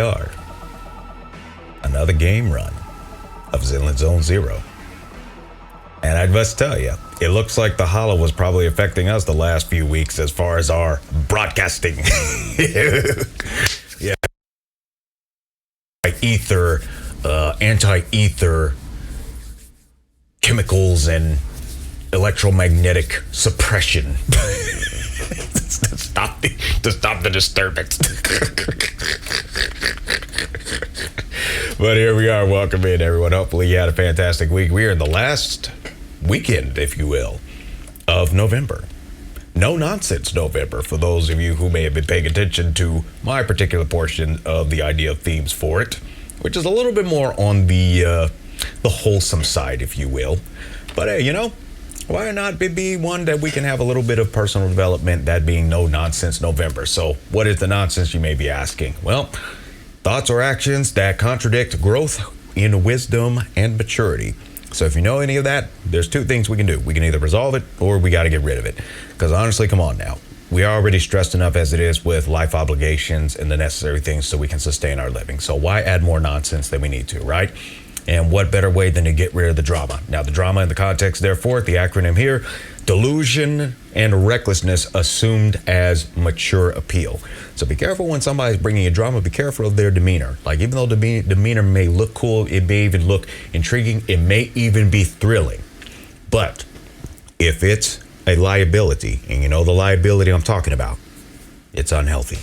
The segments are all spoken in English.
are. Another game run of Zenless Zone Zero. And I must tell you, it looks like the holo was probably affecting us the last few weeks as far as our broadcasting. Yeah. Anti-ether chemicals and electromagnetic suppression to stop the disturbance. But here we are. Welcome in, everyone. Hopefully you had a fantastic week. We are in the last weekend, if you will, of November. No nonsense November, for those of you who may have been paying attention to my particular portion of the idea of themes for it, which is a little bit more on the wholesome side, if you will. But hey, you know, why not be one that we can have a little bit of personal development, that being no nonsense November. So what is the nonsense, you may be asking? Well, thoughts or actions that contradict growth in wisdom and maturity. So if you know any of that, there's two things we can do. We can either resolve it or we got to get rid of it. Because honestly, come on now. We are already stressed enough as it is with life obligations and the necessary things so we can sustain our living. So why add more nonsense than we need to, right? And what better way than to get rid of the drama? Now, the drama in the context, therefore, the acronym here, delusion and recklessness assumed as mature appeal. So be careful when somebody's bringing you drama. Be careful of their demeanor. Like, even though demeanor may look cool, it may even look intriguing, it may even be thrilling. But if it's a liability, and you know the liability I'm talking about, it's unhealthy.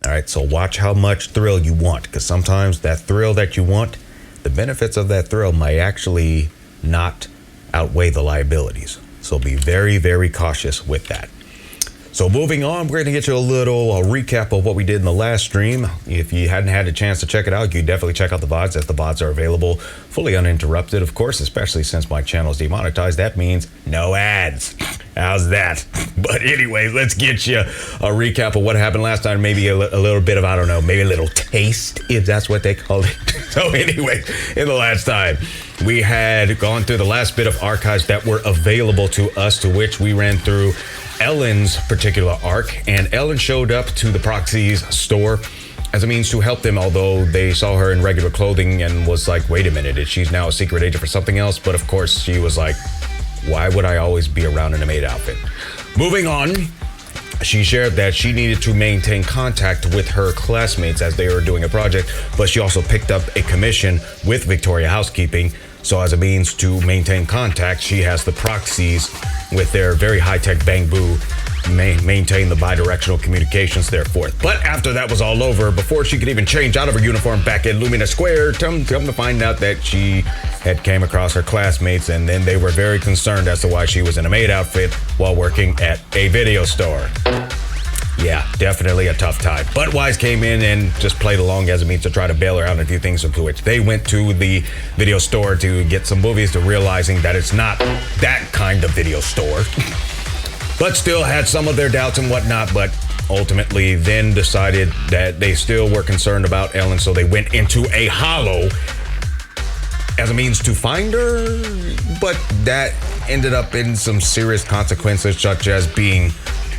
All right, so watch how much thrill you want, because sometimes that thrill that you want, the benefits of that thrill may actually not outweigh the liabilities. So be very, very cautious with that. So moving on, we're going to get you a recap of what we did in the last stream. If you hadn't had a chance to check it out, you definitely check out the VODs, as the VODs are available fully uninterrupted, of course, especially since my channel is demonetized. That means no ads. How's that? But anyway, let's get you a recap of what happened last time. Maybe a little bit of, I don't know, maybe a little taste, if that's what they call it. So anyway, in the last time, we had gone through the last bit of archives that were available to us, to which we ran through Ellen's particular arc, and Ellen showed up to the proxies store as a means to help them, although they saw her in regular clothing and was like, wait a minute, she's now a secret agent for something else. But of course she was like, why would I always be around in a maid outfit? Moving on, she shared that she needed to maintain contact with her classmates as they were doing a project, but she also picked up a commission with Victoria Housekeeping. So as a means to maintain contact, she has the proxies with their very high-tech bamboo maintain the bidirectional communications therefore. But after that was all over, before she could even change out of her uniform back in Lumina Square, come to find out that she had came across her classmates, and then they were very concerned as to why she was in a maid outfit while working at a video store. Yeah, definitely a tough time. But Wise came in and just played along as a means to try to bail her out on a few things, to which they went to the video store to get some movies, to realizing that it's not that kind of video store. But still had some of their doubts and whatnot, but ultimately then decided that they still were concerned about Ellen, so they went into a holo as a means to find her. But that ended up in some serious consequences, such as being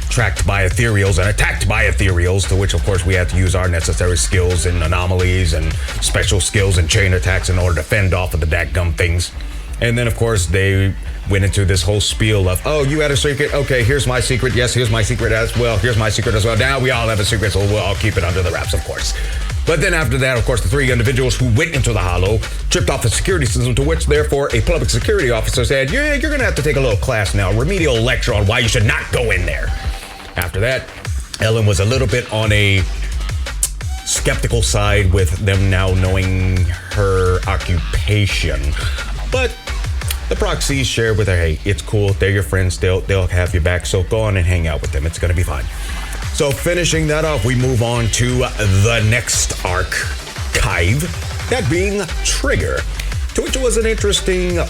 tracked by ethereals and attacked by ethereals, to which of course we had to use our necessary skills and anomalies and special skills and chain attacks in order to fend off of the dadgum things. And then of course they went into this whole spiel of, oh, you had a secret? Okay, here's my secret. Yes, here's my secret as well. Here's my secret as well. Now we all have a secret, so we'll all keep it under the wraps, of course. But then after that, of course, the three individuals who went into the holo tripped off the security system, to which therefore a public security officer said, yeah, you're gonna have to take a little class now, a remedial lecture on why you should not go in there. After that, Ellen was a little bit on a skeptical side with them now knowing her occupation. But the proxies shared with her, hey, it's cool, they're your friends, they'll have you back, so go on and hang out with them, it's gonna be fine. So finishing that off, we move on to the next archive, that being Trigger, to which was an interesting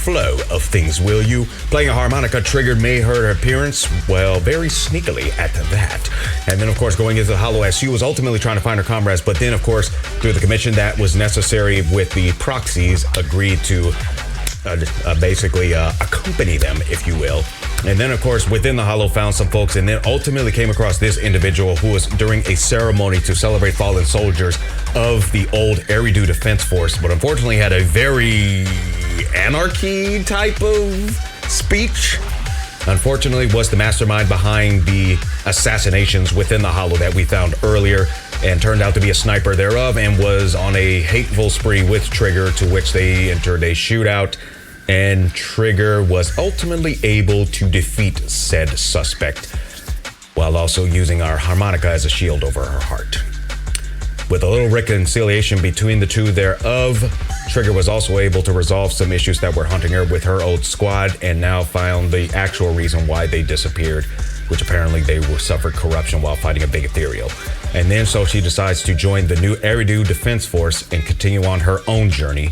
flow of things, will you? Playing a harmonica, Trigger made her appearance, well, very sneakily at that. And then, of course, going into the holo as she was ultimately trying to find her comrades, but then, of course, through the commission that was necessary with the proxies, agreed to basically accompany them, if you will, And then, of course, within the Hollow found some folks, and then ultimately came across this individual who was during a ceremony to celebrate fallen soldiers of the old Eridu Defense Force, but unfortunately had a very anarchy type of speech. Unfortunately, was the mastermind behind the assassinations within the Hollow that we found earlier, and turned out to be a sniper thereof, and was on a hateful spree with Trigger, to which they entered a shootout. And Trigger was ultimately able to defeat said suspect while also using our harmonica as a shield over her heart. With a little reconciliation between the two thereof, Trigger was also able to resolve some issues that were haunting her with her old squad, and now found the actual reason why they disappeared, which apparently they suffered corruption while fighting a big ethereal. And then so she decides to join the new Eridu Defense Force and continue on her own journey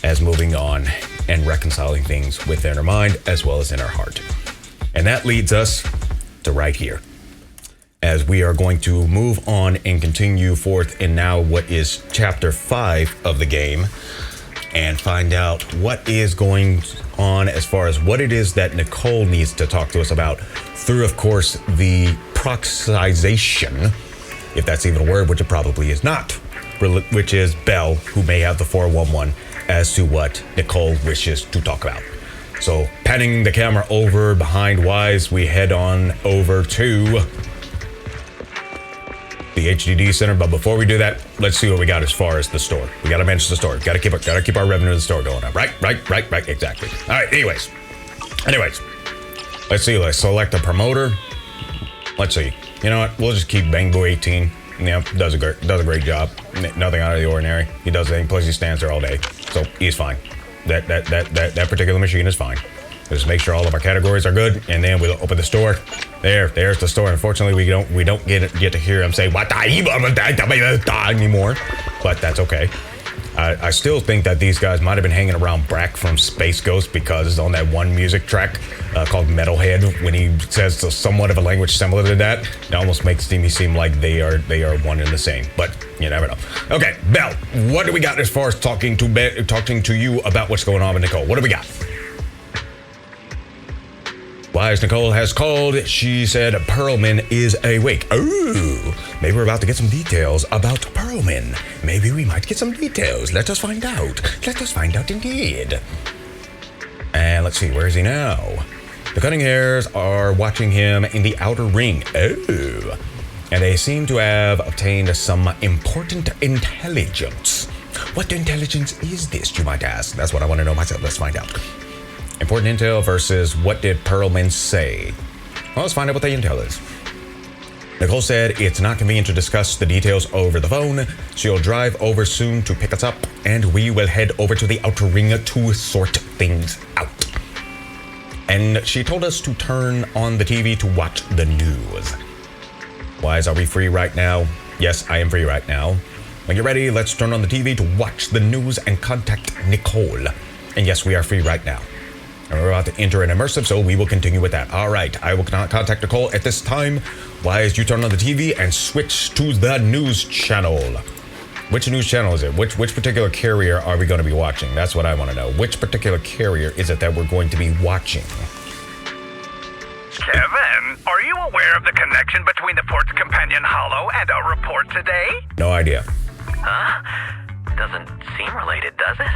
as moving on and reconciling things within her mind as well as in her heart. And that leads us to right here, as we are going to move on and continue forth in now what is chapter 5 of the game, and find out what is going on as far as what it is that Nicole needs to talk to us about through, of course, the proxization, if that's even a word, which it probably is not, which is Belle, who may have the 411, as to what Nicole wishes to talk about. So, panning the camera over behind Wise, we head on over to the HDD Center. But before we do that, let's see what we got as far as the store. We got to manage the store. Got to keep our revenue in the store going up. Right. Exactly. All right. Anyways, let's see. Let's select a promoter. Let's see. You know what? We'll just keep Bangbo 18. Yeah, does a great job. Nothing out of the ordinary. He does anything. Plus, he stands there all day, so he's fine. That particular machine is fine. Just make sure all of our categories are good, and then we'll open the store. There's the store. Unfortunately, we don't get to hear him say "what anymore," but that's okay. I still think that these guys might have been hanging around Brack from Space Ghost, because on that one music track called Metalhead, when he says somewhat of a language similar to that, it almost makes me seem like they are one and the same. But you never know. Okay, Belle, what do we got as far as talking to you about what's going on with Nicole? What do we got? Wise Nicole has called. She said Pearlman is awake. Oh, maybe we're about to get some details about Pearlman. Maybe we might get some details. Let us find out. Let us find out indeed. And let's see, where is he now? The Cutting Hairs are watching him in the outer ring. Oh. And they seem to have obtained some important intelligence. What intelligence is this, you might ask? That's what I want to know myself. Let's find out. Important intel versus what did Pearlman say? Well, let's find out what the intel is. Nicole said it's not convenient to discuss the details over the phone. She'll drive over soon to pick us up, and we will head over to the outer ring to sort things out. And she told us to turn on the TV to watch the news. Wise, are we free right now? Yes, I am free right now. When you're ready, let's turn on the TV to watch the news and contact Nicole. And yes, we are free right now. And we're about to enter an immersive, so we will continue with that. All right, I will contact Nicole at this time. Wise, you turn on the TV and switch to the news channel. Which news channel is it? Which particular carrier are we going to be watching? That's what I want to know. Which particular carrier is it that we're going to be watching? Kevin, are you aware of the connection between the Port's Companion Hollow and our report today? No idea. Huh? Doesn't seem related, does it?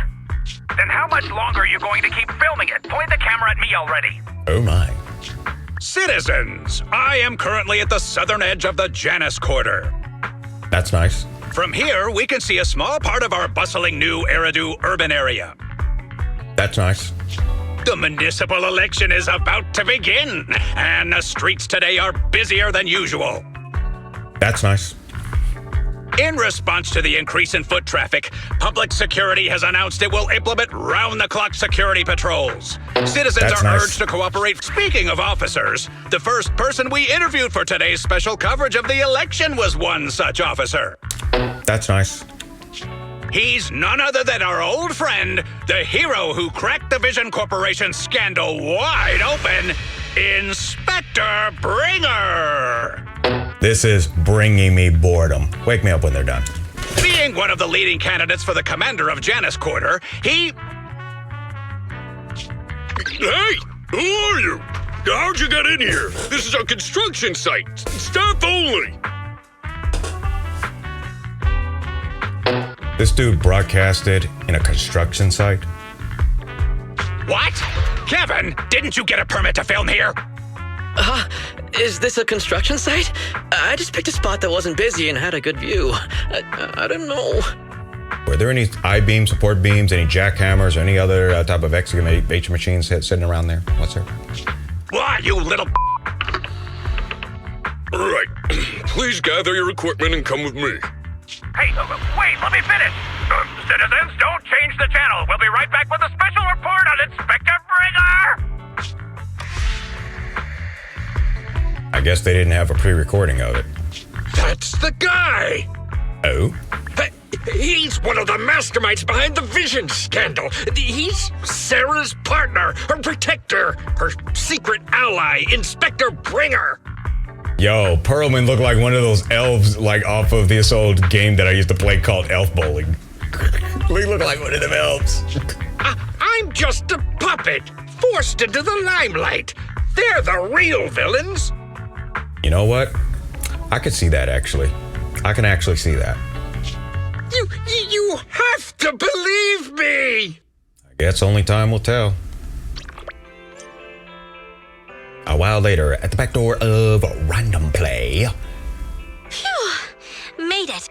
Then how much longer are you going to keep filming it? Point the camera at me already. Oh my. Citizens, I am currently at the southern edge of the Janus Quarter. That's nice. From here, we can see a small part of our bustling new Eridu urban area. That's nice. The municipal election is about to begin, and the streets today are busier than usual. That's nice. In response to the increase in foot traffic, public security has announced it will implement round-the-clock security patrols. Citizens are urged to cooperate. Speaking of officers, the first person we interviewed for today's special coverage of the election was one such officer. That's nice. He's none other than our old friend, the hero who cracked the Vision Corporation scandal wide open, Inspector Bringer. This is bringing me boredom. Wake me up when they're done. Being one of the leading candidates for the commander of Janus Quarter, he... Hey, who are you? How'd you get in here? This is a construction site. Staff only. This dude broadcasted in a construction site? What? Kevin, didn't you get a permit to film here? Is this a construction site? I just picked a spot that wasn't busy and had a good view. I don't know. Were there any I-beams, support beams, any jackhammers, or any other type of excavation machines sitting around there? What's there? Why, you little... All right. Please gather your equipment and come with me. Hey, wait, let me finish. Citizens, don't change the channel. We'll be right back with a special report on Inspector Bringer. I guess they didn't have a pre-recording of it. That's the guy. Oh? He's one of the masterminds behind the Vision scandal. He's Sarah's partner, her protector, her secret ally, Inspector Bringer. Yo, Perlman looked like one of those elves, like off of this old game that I used to play called Elf Bowling. He looked like one of them elves. I'm just a puppet, forced into the limelight. They're the real villains. You know what? I could see that, actually. I can actually see that. You have to believe me. I guess only time will tell. A while later, at the back door of Random Play. Phew! Made it.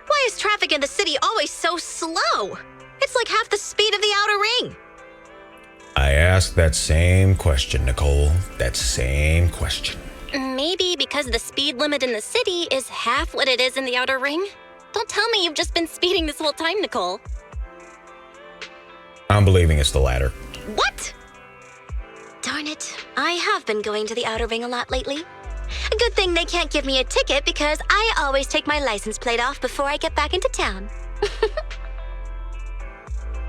Why is traffic in the city always so slow? It's like half the speed of the outer ring. I asked that same question, Nicole. That same question. Maybe because the speed limit in the city is half what it is in the outer ring? Don't tell me you've just been speeding this whole time, Nicole. I'm believing it's the latter. What? Darn it. I have been going to the outer ring a lot lately. A good thing they can't give me a ticket because I always take my license plate off before I get back into town.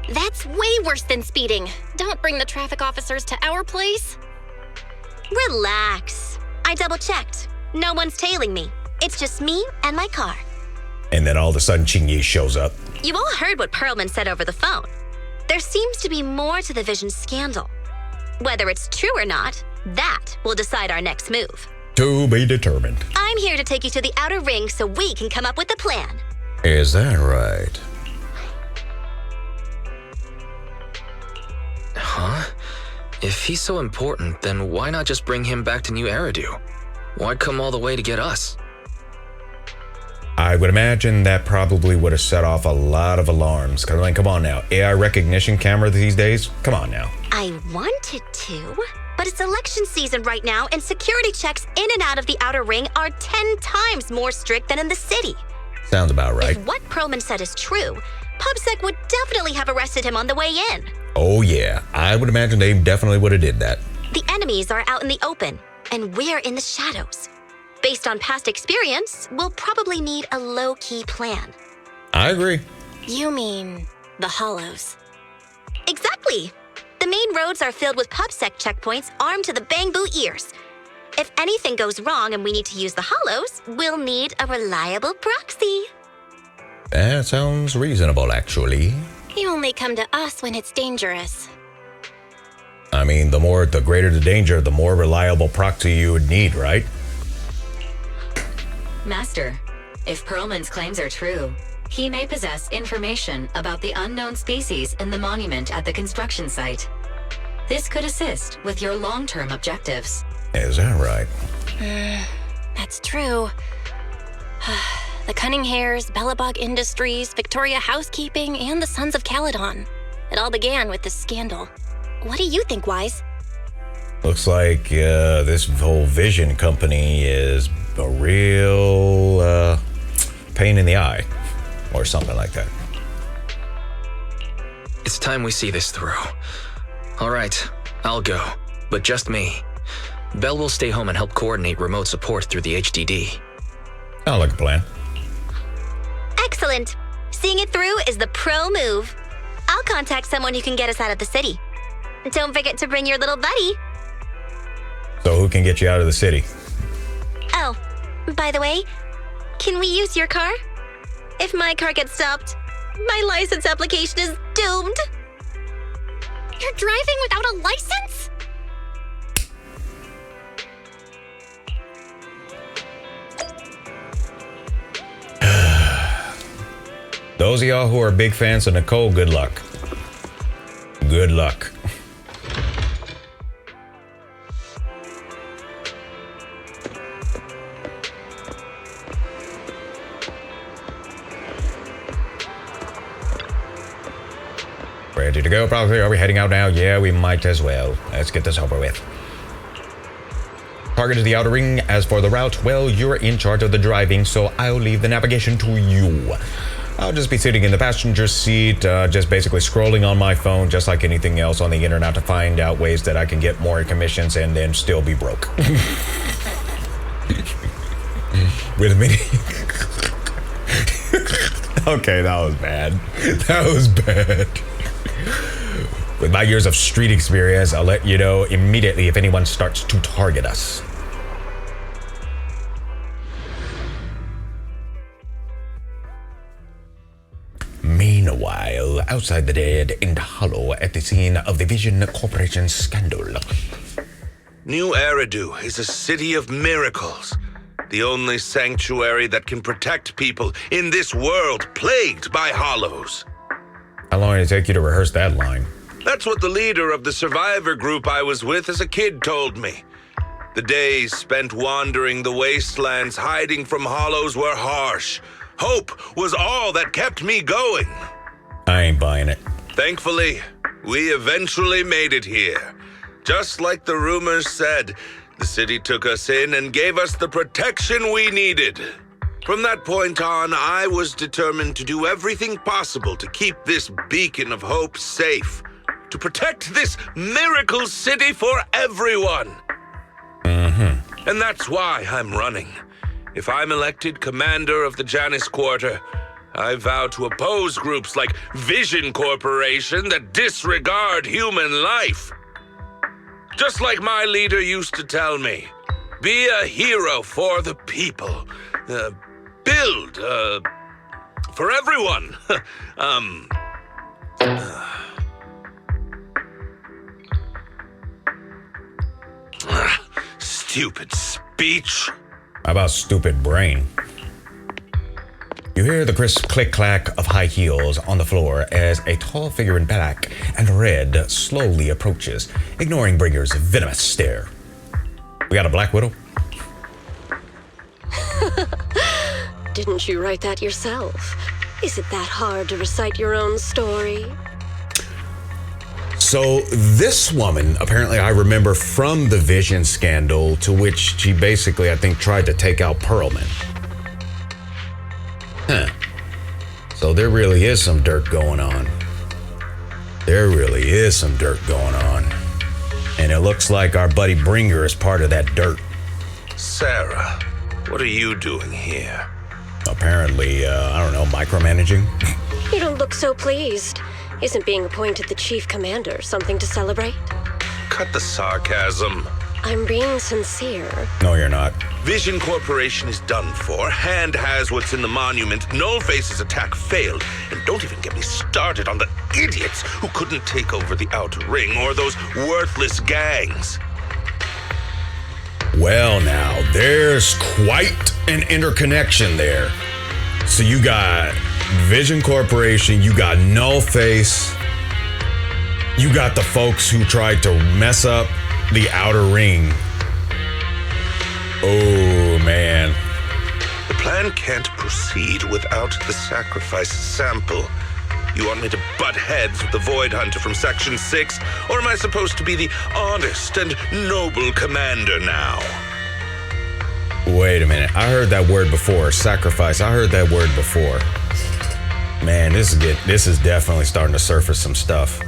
That's way worse than speeding. Don't bring the traffic officers to our place. Relax. I double-checked. No one's tailing me. It's just me and my car. And then all of a sudden, Ching-Yi shows up. You all heard what Perlman said over the phone. There seems to be more to the Vision scandal. Whether it's true or not, that will decide our next move. To be determined. I'm here to take you to the outer ring so we can come up with a plan. Is that right? Huh? If he's so important, then why not just bring him back to New Eridu? Why come all the way to get us? I would imagine that probably would have set off a lot of alarms. Because, come on now. AI recognition camera these days? Come on now. I wanted to, but it's election season right now, and security checks in and out of the outer ring are 10 times more strict than in the city. Sounds about right. If what Perlman said is true, PubSec would definitely have arrested him on the way in. Oh, yeah. I would imagine they definitely would have did that. The enemies are out in the open, and we're in the shadows. Based on past experience, we'll probably need a low-key plan. I agree. You mean the hollows? Exactly. The main roads are filled with PubSec checkpoints armed to the bang-boo ears. If anything goes wrong and we need to use the hollows, we'll need a reliable proxy. That sounds reasonable, actually. You only come to us when it's dangerous. I mean, the greater the danger, the more reliable proxy you would need, right? Master, if Perlman's claims are true, he may possess information about the unknown species in the monument at the construction site. This could assist with your long-term objectives. Is that right? That's true. The Cunning Hares, Bellabog Industries, Victoria Housekeeping, and the Sons of Caledon. It all began with this scandal. What do you think, Wise? Looks like this whole Vision company is a real pain in the eye, or something like that. It's time we see this through. All right, I'll go, but just me. Belle will stay home and help coordinate remote support through the HDD. Sounds like a plan. Excellent. Seeing it through is the pro move. I'll contact someone who can get us out of the city. Don't forget to bring your little buddy. So who can get you out of the city? Oh, by the way, can we use your car? If my car gets stopped, my license application is doomed. You're driving without a license? Those of y'all who are big fans of Nicole, good luck. Good luck. Ready to go, probably. Are we heading out now? Yeah, we might as well. Let's get this over with. Target is the outer ring. As for the route, well, you're in charge of the driving, so I'll leave the navigation to you. I'll just be sitting in the passenger seat, just basically scrolling on my phone, just like anything else on the internet, to find out ways that I can get more commissions and then still be broke. With a mini... Okay, that was bad. That was bad. With my years of street experience, I'll let you know immediately if anyone starts to target us. Meanwhile, outside the dead end hollow at the scene of the Vision Corporation scandal. New Eridu is a city of miracles. The only sanctuary that can protect people in this world plagued by hollows. How long did it take you to rehearse that line? That's what the leader of the survivor group I was with as a kid told me. The days spent wandering the wastelands hiding from hollows were harsh. Hope was all that kept me going. I ain't buying it. Thankfully, we eventually made it here. Just like the rumors said, the city took us in and gave us the protection we needed. From that point on, I was determined to do everything possible to keep this beacon of hope safe. To protect this miracle city for everyone. Mm-hmm. And that's why I'm running. If I'm elected commander of the Janus Quarter, I vow to oppose groups like Vision Corporation that disregard human life. Just like my leader used to tell me, be a hero for the people. Build, for everyone. Stupid speech. How about stupid brain? You hear the crisp click-clack of high heels on the floor as a tall figure in black and red slowly approaches, ignoring Bringer's venomous stare. We got a Black Widow? Didn't you write that yourself? Is it that hard to recite your own story? So this woman, apparently I remember from the Vision scandal, to which she basically, I think, tried to take out Perlman. Huh. So there really is some dirt going on. There really is some dirt going on. And it looks like our buddy Bringer is part of that dirt. Sarah, what are you doing here? Apparently, I don't know, micromanaging? You don't look so pleased. Isn't being appointed the chief commander something to celebrate? Cut the sarcasm. I'm being sincere. No, you're not. Vision Corporation is done for. Hand has what's in the monument. Nullface's attack failed. And don't even get me started on the idiots who couldn't take over the Outer Ring or those worthless gangs. Well, now, there's quite an interconnection there. So you got Vision Corporation, you got Nullface, you got the folks who tried to mess up the Outer Ring. Oh, man. The plan can't proceed without the sacrifice sample. You want me to butt heads with the Void Hunter from Section 6? Or am I supposed to be the honest and noble commander now? Wait a minute. I heard that word before. Sacrifice. I heard that word before. Man, this is definitely starting to surface some stuff.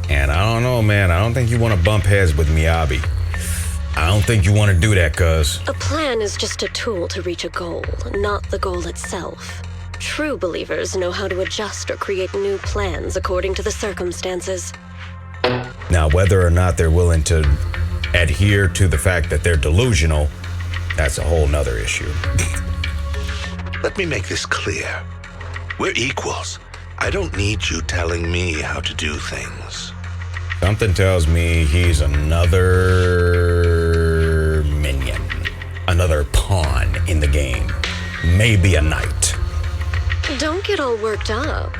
And I don't know, man. I don't think you want to bump heads with Miyabi. I don't think you want to do that, cuz. A plan is just a tool to reach a goal, not the goal itself. True believers know how to adjust or create new plans according to the circumstances. Now, whether or not they're willing to adhere to the fact that they're delusional, that's a whole nother issue. Let me make this clear. We're equals. I don't need you telling me how to do things. Something tells me he's another minion, another pawn in the game, maybe a knight. Don't get all worked up.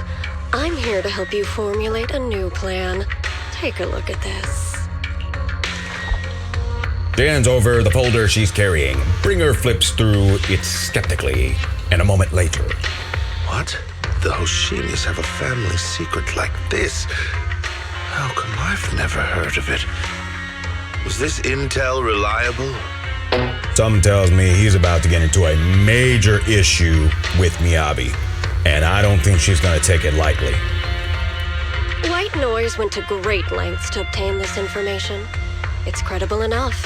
I'm here to help you formulate a new plan. Take a look at this. She hands over the folder she's carrying. Bringer flips through it skeptically, and a moment later. What? The Hoshinis have a family secret like this? How come I've never heard of it? Is this intel reliable? Something tells me he's about to get into a major issue with Miyabi, and I don't think she's going to take it lightly. White Noise went to great lengths to obtain this information. It's credible enough.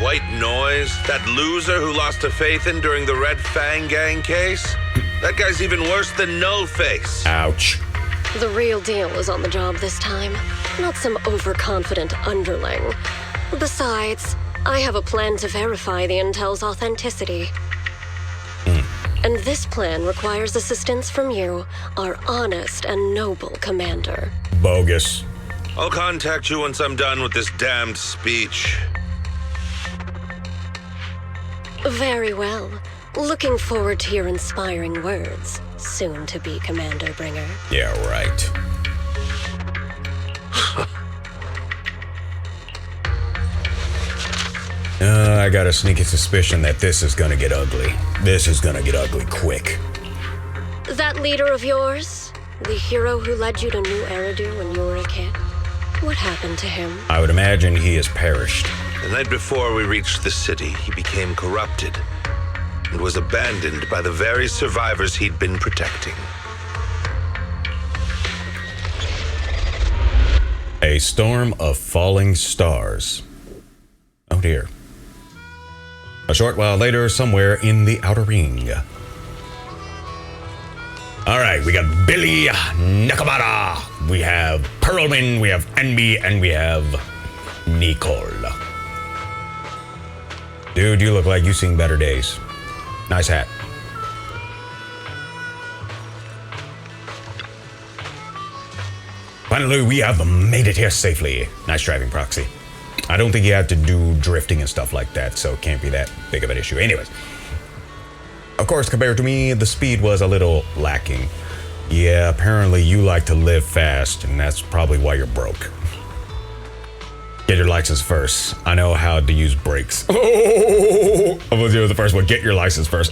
White Noise? That loser who lost to Phaethon during the Red Fang Gang case? That guy's even worse than Nullface. Ouch. The real deal is on the job this time, not some overconfident underling. Besides, I have a plan to verify the intel's authenticity. And this plan requires assistance from you, our honest and noble commander. Bogus. I'll contact you once I'm done with this damned speech. Very well. Looking forward to your inspiring words, soon to be Commander Bringer. Yeah, right. I got a sneaky suspicion that this is gonna get ugly. This is gonna get ugly quick. That leader of yours? The hero who led you to New Eridu when you were a kid? What happened to him? I would imagine he has perished. The night before we reached the city, he became corrupted and was abandoned by the very survivors he'd been protecting. A storm of falling stars. Oh dear. A short while later, somewhere in the outer ring. Alright, we got Billy Nakamura. We have Perlman, we have Envy, and we have Nicole. Dude, you look like you've seen better days. Nice hat. Finally, we have made it here safely. Nice driving, Proxy. I don't think you had to do drifting and stuff like that, so it can't be that big of an issue. Anyways. Of course, compared to me, the speed was a little lacking. Yeah, apparently you like to live fast, and that's probably why you're broke. Get your license first. I know how to use brakes. Oh, I was the first one. Get your license first.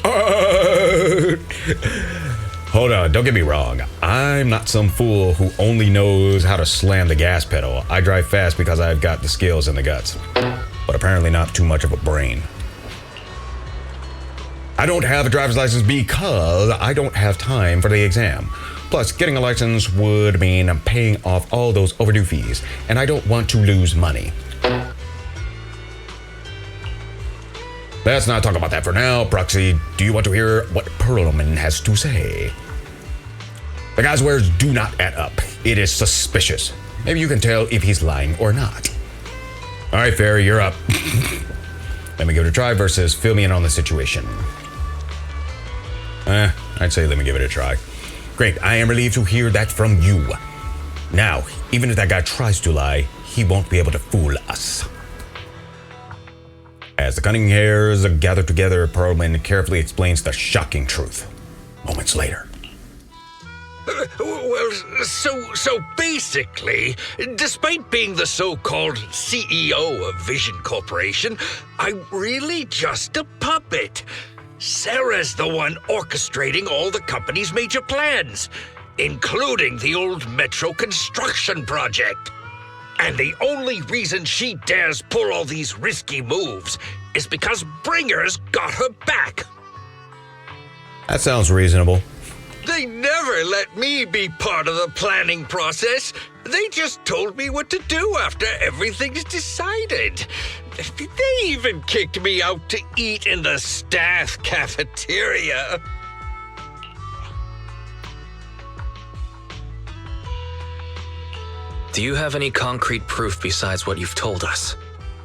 Hold on, don't get me wrong. I'm not some fool who only knows how to slam the gas pedal. I drive fast because I've got the skills and the guts, but apparently not too much of a brain. I don't have a driver's license because I don't have time for the exam. Plus, getting a license would mean paying off all those overdue fees, and I don't want to lose money. Let's not talk about that for now. Proxy, do you want to hear what Perlman has to say? The guy's words do not add up. It is suspicious. Maybe you can tell if he's lying or not. All right, Fairy, you're up. Let me give it a try versus fill me in on the situation. I'd say let me give it a try. Great, I am relieved to hear that from you. Now, even if that guy tries to lie, he won't be able to fool us. As the cunning hairs gather together, Perlman carefully explains the shocking truth. Moments later. Well, so basically, despite being the so-called CEO of Vision Corporation, I'm really just a puppet. Sarah's the one orchestrating all the company's major plans, including the old metro construction project. And the only reason she dares pull all these risky moves is because Bringer's got her back. That sounds reasonable. They never let me be part of the planning process. They just told me what to do after everything's decided. They even kicked me out to eat in the staff cafeteria. Do you have any concrete proof besides what you've told us?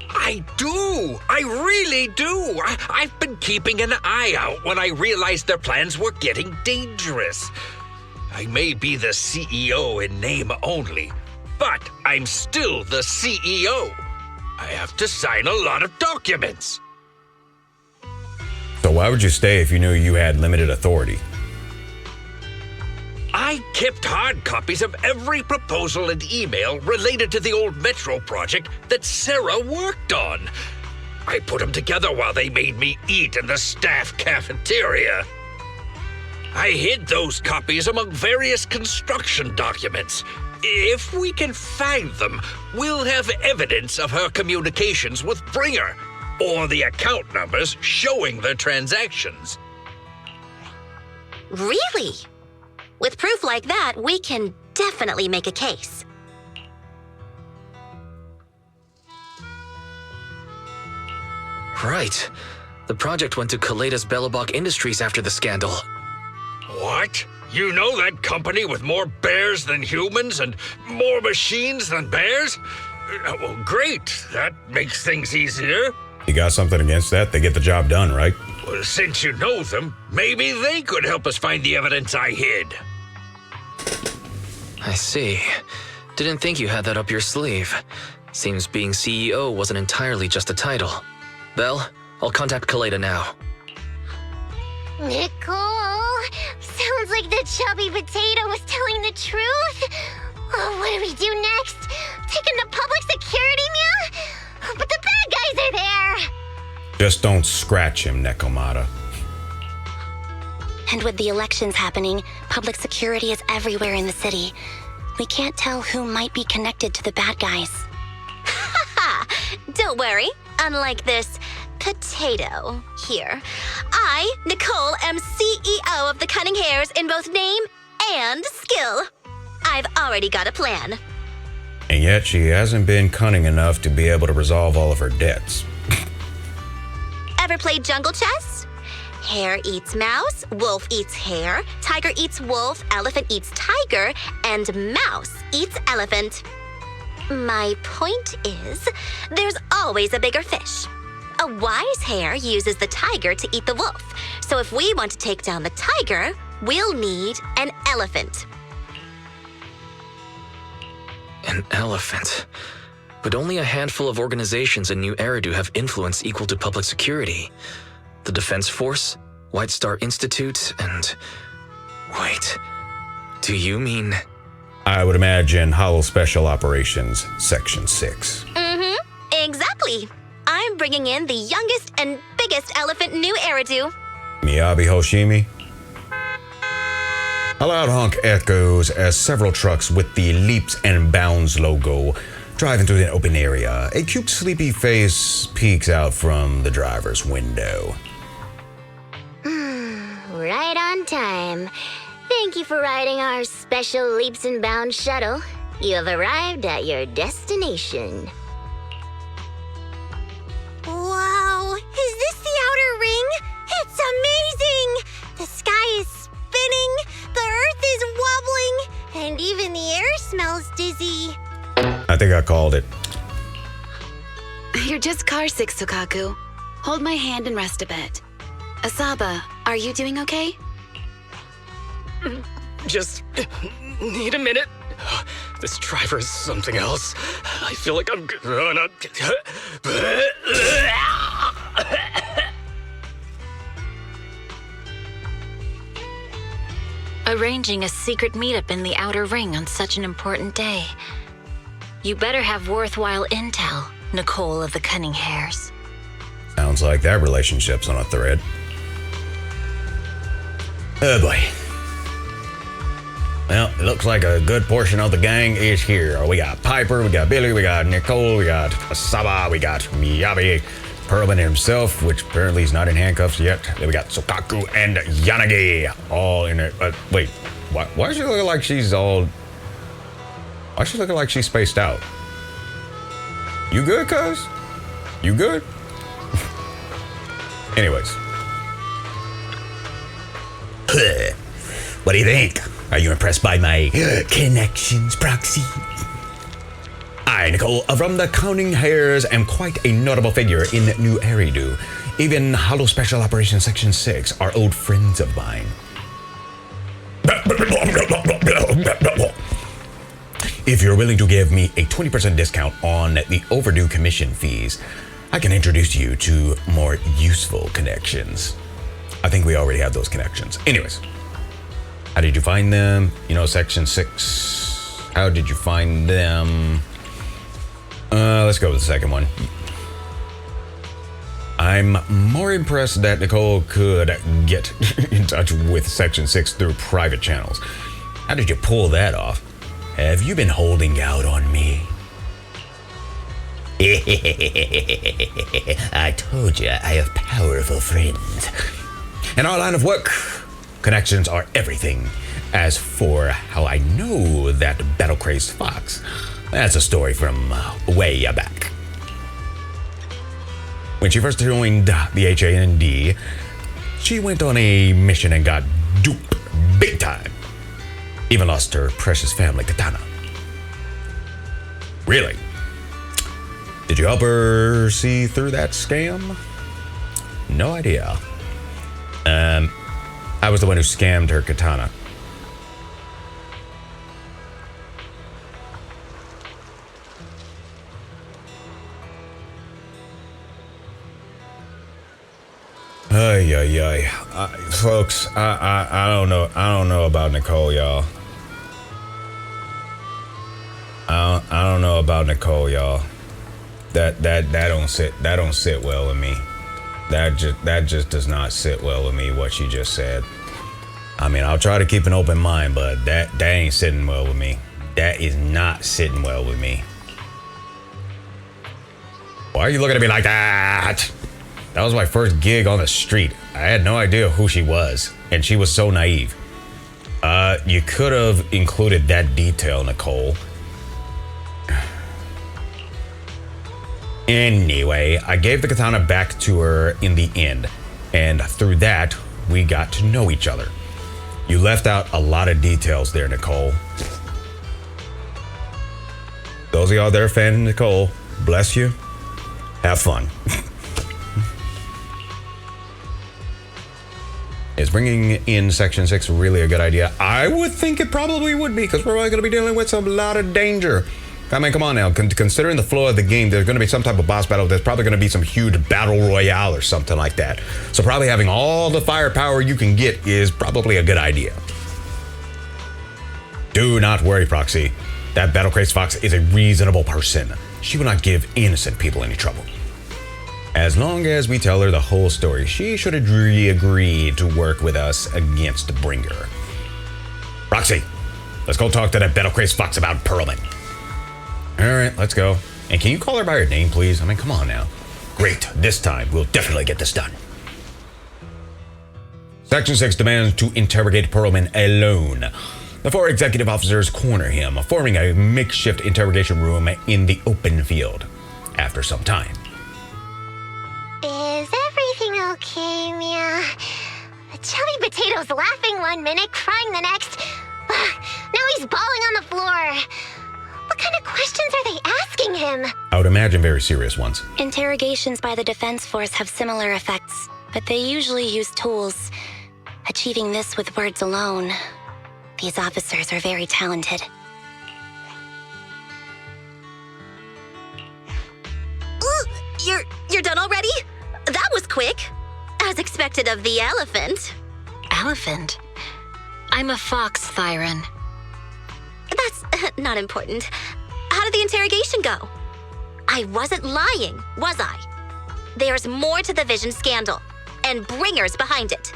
I do! I really do! I've been keeping an eye out when I realized their plans were getting dangerous. I may be the CEO in name only, but I'm still the CEO. I have to sign a lot of documents. So why would you stay if you knew you had limited authority? kept hard copies of every proposal and email related to the old Metro project that Sarah worked on. I put them together while they made me eat in the staff cafeteria. I hid those copies among various construction documents. If we can find them, we'll have evidence of her communications with Bringer, or the account numbers showing the transactions. Really? With proof like that, we can definitely make a case. Right. The project went to Kaleda's Belobog Industries after the scandal. What? You know that company with more bears than humans and more machines than bears? Well, great. That makes things easier. You got something against that? They get the job done, right? Well, since you know them, maybe they could help us find the evidence I hid. I see. Didn't think you had that up your sleeve. Seems being CEO wasn't entirely just a title. Belle, I'll contact Kaleda now. Nicole, sounds like the chubby potato was telling the truth. Oh, what do we do next? Take him to public security, Mia? But the bad guys are there. Just don't scratch him, Nekomata. And with the elections happening, public security is everywhere in the city. We can't tell who might be connected to the bad guys. Haha! Don't worry. Unlike this potato here, I, Nicole, am CEO of the Cunning Hares in both name and skill. I've already got a plan. And yet she hasn't been cunning enough to be able to resolve all of her debts. Ever played jungle chess? Hare eats mouse, wolf eats hare, tiger eats wolf, elephant eats tiger, and mouse eats elephant. My point is, there's always a bigger fish. A wise hare uses the tiger to eat the wolf. So if we want to take down the tiger, we'll need an elephant. An elephant. But only a handful of organizations in New Eridu have influence equal to public security. The Defense Force, White Star Institute, and... Wait, do you mean... I would imagine Hollow Special Operations, Section 6. Exactly. I'm bringing in the youngest and biggest elephant in New Eridu. Miyabi Hoshimi. A loud honk echoes as several trucks with the Leaps and Bounds logo drive into an open area. A cute, sleepy face peeks out from the driver's window. Right on time. Thank you for riding our special Leaps and Bounds shuttle. You have arrived at your destination. Wow, is this the outer ring? It's amazing! The sky is spinning, the earth is wobbling, and even the air smells dizzy. I think I called it. You're just car sick, Sukaku. Hold my hand and rest a bit. Asaba, are you doing okay? Just need a minute. This driver is something else. I feel like I'm gonna... Arranging a secret meetup in the Outer Ring on such an important day. You better have worthwhile intel, Nicole of the Cunning Hares. Sounds like that relationship's on a thread. Oh boy. Well, it looks like a good portion of the gang is here. We got Piper, we got Billy, we got Nicole, we got Asaba, we got Miyabi, Perlman himself, which apparently he's not in handcuffs yet. Then we got Sukaku and Yanagi, all in it. Wait, why is she looking like she's all... Why is she looking like she's spaced out? You good, cuz? You good? Anyways. What do you think? Are you impressed by my connections, Proxy? I, Nicole, from the Cunning Hares, am quite a notable figure in New Eridu. Even Hollow Special Operations Section 6 are old friends of mine. If you're willing to give me a 20% discount on the overdue commission fees, I can introduce you to more useful connections. I think we already have those connections. Anyways. How did you find them? You know, Section 6. How did you find them? Let's go with the second one. I'm more impressed that Nicole could get in touch with Section 6 through private channels. How did you pull that off? Have you been holding out on me? I told you I have powerful friends. In our line of work, connections are everything. As for how I know that battle-crazed fox, that's a story from way back. When she first joined the HAND, she went on a mission and got duped big time. Even lost her precious family katana. Really? Did you help her see through that scam? No idea. I was the one who scammed her katana. Ay. Folks, I don't know. I don't know about Nicole, y'all. I don't know about Nicole, y'all. That don't sit well with me. That just does not sit well with me, what she just said. I mean, I'll try to keep an open mind, but that ain't sitting well with me. That is not sitting well with me. Why are you looking at me like that? That was my first gig on the street. I had no idea who she was, and she was so naive. You could have included that detail, Nicole. Anyway, I gave the katana back to her in the end, and through that, we got to know each other. You left out a lot of details there, Nicole. Those of y'all that are fans of Nicole, bless you. Have fun. Is bringing in Section 6 really a good idea? I would think it probably would be, because we're probably going to be dealing with a lot of danger. I mean, come on now. Considering the flow of the game, there's going to be some type of boss battle. There's probably going to be some huge battle royale or something like that. So probably having all the firepower you can get is probably a good idea. Do not worry, Proxy. That battle-crazed fox is a reasonable person. She will not give innocent people any trouble. As long as we tell her the whole story, she should agree to work with us against Bringer. Proxy, let's go talk to that battle-crazed fox about Perlman. All right, let's go. And can you call her by her name, please? I mean, come on now. Great. This time, we'll definitely get this done. Section 6 demands to interrogate Perlman alone. The 4 executive officers corner him, forming a makeshift interrogation room in the open field. After some time. Is everything okay, Mia? The chubby potato's laughing one minute, crying the next. Now he's bawling on the floor. What kind of questions are they asking him? I would imagine very serious ones. Interrogations by the Defense Force have similar effects, but they usually use tools. Achieving this with words alone. These officers are very talented. You're done already? That was quick. As expected of the elephant. Elephant? I'm a fox, Thyron. That's not important. How did the interrogation go? I wasn't lying, was I? There's more to the Vision scandal, and Bringer's behind it.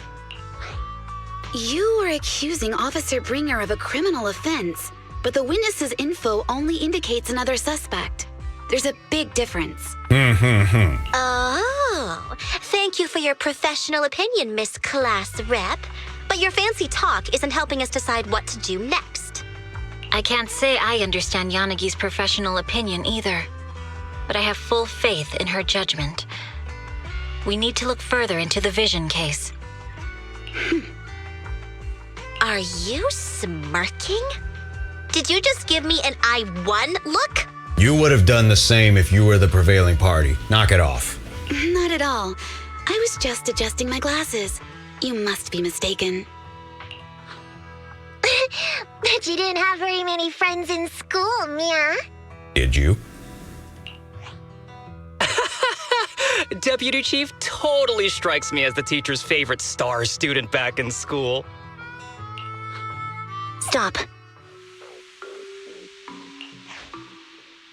You were accusing Officer Bringer of a criminal offense, but the witness's info only indicates another suspect. There's a big difference. Oh, thank you for your professional opinion, Miss Class Rep. But your fancy talk isn't helping us decide what to do next. I can't say I understand Yanagi's professional opinion either, but I have full faith in her judgment. We need to look further into the Vision case. Are you smirking? Did you just give me an I won look? You would have done the same if you were the prevailing party. Knock it off. Not at all. I was just adjusting my glasses. You must be mistaken. Bet you didn't have very many friends in school, Mia. Did you? Deputy Chief totally strikes me as the teacher's favorite star student back in school. Stop.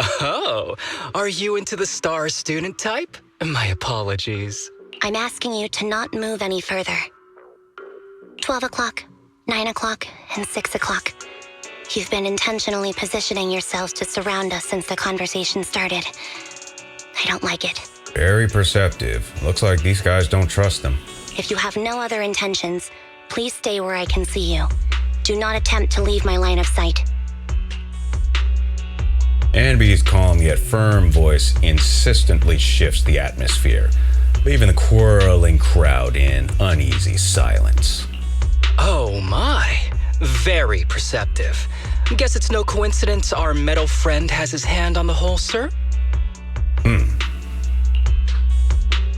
Oh, are you into the star student type? My apologies. I'm asking you to not move any further. 12 o'clock, 9 o'clock, and 6 o'clock. You've been intentionally positioning yourselves to surround us since the conversation started. I don't like it. Very perceptive. Looks like these guys don't trust them. If you have no other intentions, please stay where I can see you. Do not attempt to leave my line of sight. Anby's calm yet firm voice insistently shifts the atmosphere, leaving the quarreling crowd in uneasy silence. Oh my. Very perceptive. Guess it's no coincidence our metal friend has his hand on the holster?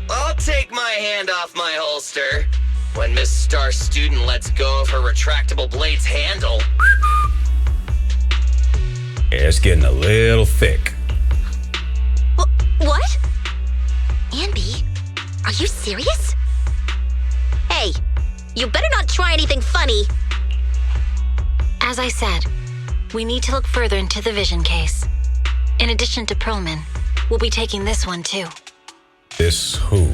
I'll take my hand off my holster when Miss Star Student lets go of her retractable blade's handle. Yeah, it's getting a little thick. What? Anby, are you serious? Hey, you better not try anything funny. As I said, we need to look further into the vision case. In addition to Perlman, we'll be taking this one too. This who?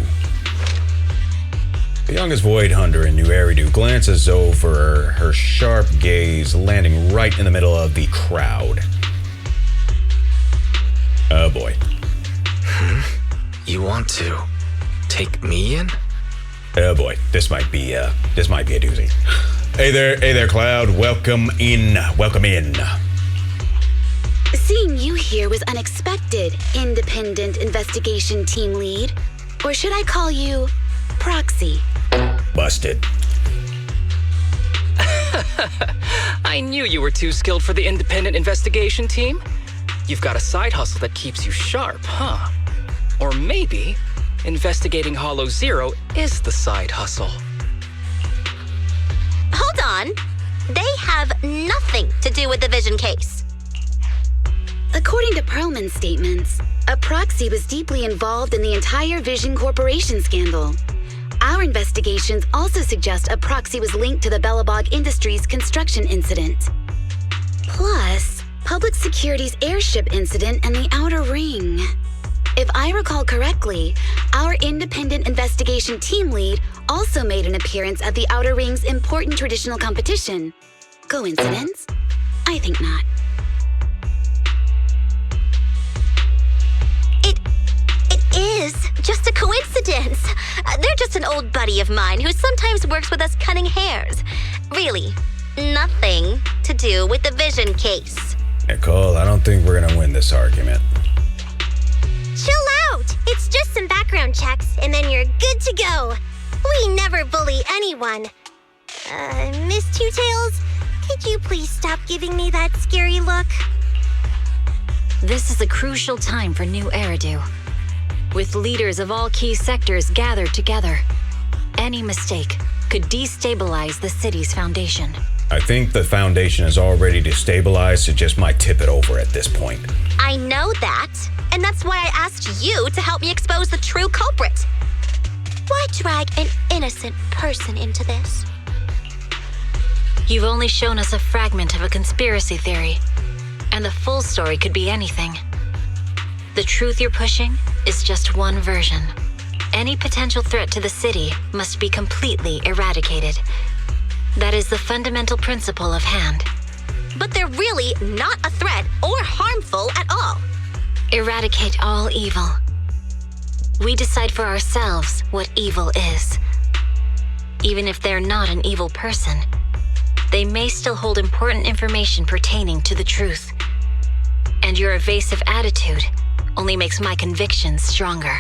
The youngest Void Hunter in New Eridu glances over, her sharp gaze landing right in the middle of the crowd. Oh boy. You want to take me in? Oh boy, this might be a doozy. Hey there, Cloud. Welcome in. Seeing you here was unexpected, Independent Investigation Team Lead. Or should I call you Proxy? Busted. I knew you were too skilled for the independent investigation team. You've got a side hustle that keeps you sharp, huh? Or maybe investigating Hollow Zero is the side hustle. Hold on. They have nothing to do with the vision case. According to Perlman's statements, a proxy was deeply involved in the entire Vision Corporation scandal. Our investigations also suggest a proxy was linked to the Bellabog Industries construction incident. Plus, public security's airship incident and the Outer Ring. If I recall correctly, our independent investigation team lead also made an appearance at the Outer Ring's important traditional competition. Coincidence? I think not. It is just a coincidence. They're just an old buddy of mine who sometimes works with us cutting hairs. Really, nothing to do with the vision case. Nicole, I don't think we're gonna win this argument. Chill out! It's just some background checks, and then you're good to go. We never bully anyone. Miss Two Tails, could you please stop giving me that scary look? This is a crucial time for New Eridu. With leaders of all key sectors gathered together, any mistake could destabilize the city's foundation. I think the foundation is already destabilized, so just might tip it over at this point. I know that, and that's why I asked you to help me expose the true culprit. Why drag an innocent person into this? You've only shown us a fragment of a conspiracy theory, and the full story could be anything. The truth you're pushing is just one version. Any potential threat to the city must be completely eradicated. That is the fundamental principle of hand. But they're really not a threat or harmful at all. Eradicate all evil. We decide for ourselves what evil is. Even if they're not an evil person, they may still hold important information pertaining to the truth. And your evasive attitude only makes my convictions stronger.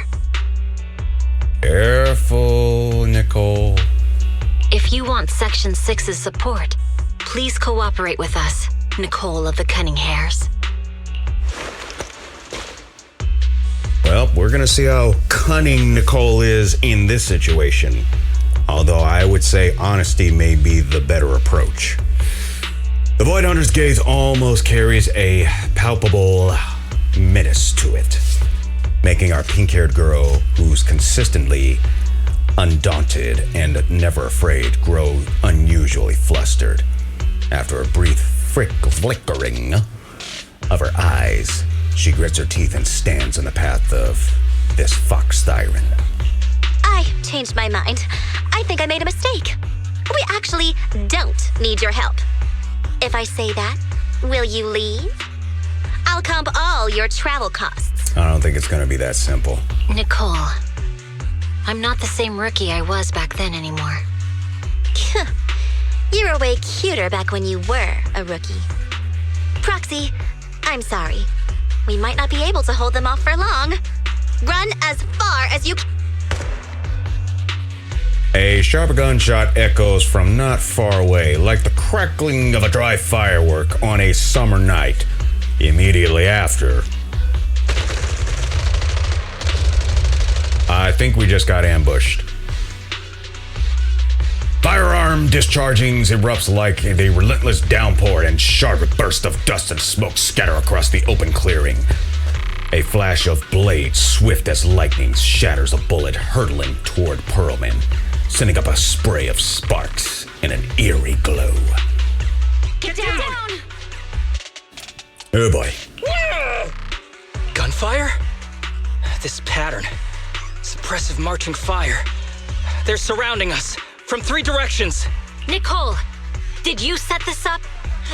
Careful, Nicole. If you want Section 6's support, please cooperate with us, Nicole of the Cunning Hairs. Well, we're gonna see how cunning Nicole is in this situation. Although I would say honesty may be the better approach. The Void Hunter's gaze almost carries a palpable menace to it, making our pink-haired girl, who's consistently undaunted and never afraid, grow unusually flustered. After a brief flickering of her eyes, she grits her teeth and stands in the path of this fox siren. I changed my mind. I think I made a mistake. We actually don't need your help. If I say that, will you leave? I'll comp all your travel costs. I don't think it's gonna be that simple. Nicole, I'm not the same rookie I was back then anymore. You were way cuter back when you were a rookie. Proxy, I'm sorry. We might not be able to hold them off for long. Run as far as you can. A sharp gunshot echoes from not far away, like the crackling of a dry firework on a summer night. Immediately after, I think we just got ambushed. Firearm dischargings erupts like a relentless downpour, and sharp bursts of dust and smoke scatter across the open clearing. A flash of blades, swift as lightning, shatters a bullet hurtling toward Pearlman, sending up a spray of sparks and an eerie glow. Get down! Oh boy. Gunfire? This pattern. Suppressive marching fire. They're surrounding us from 3 directions. Nicole, did you set this up?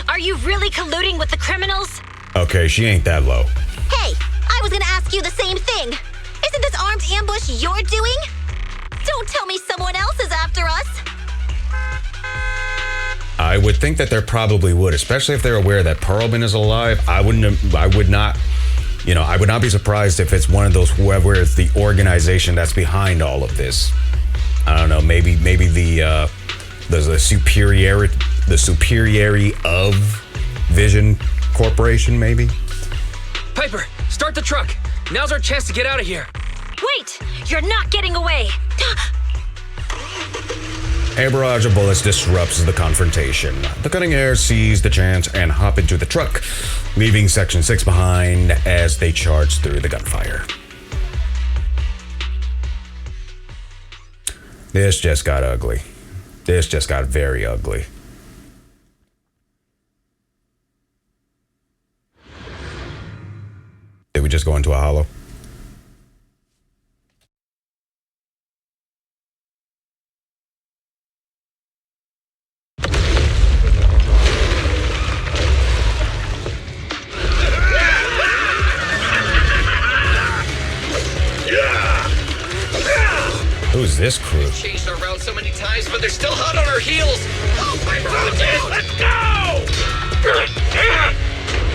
Are you really colluding with the criminals? Okay, she ain't that low. Hey, I was gonna ask you the same thing. Isn't this armed ambush you're doing? Don't tell me someone else is after us. I would think that there probably would, especially if they're aware that Pearlman is alive. I would not be surprised if it's one of those, whoever is the organization that's behind all of this. I don't know, maybe there's a superiority of Vision Corporation, maybe? Piper, start the truck. Now's our chance to get out of here. Wait! You're not getting away! A barrage of bullets disrupts the confrontation. The Cutting Air seize the chance and hop into the truck, leaving Section 6 behind as they charge through the gunfire. This just got ugly. This just got very ugly. Did we just go into a hollow? Who's this crew? We've changed our route so many times, but they're still hot on our heels. Oh, Piper, let's go!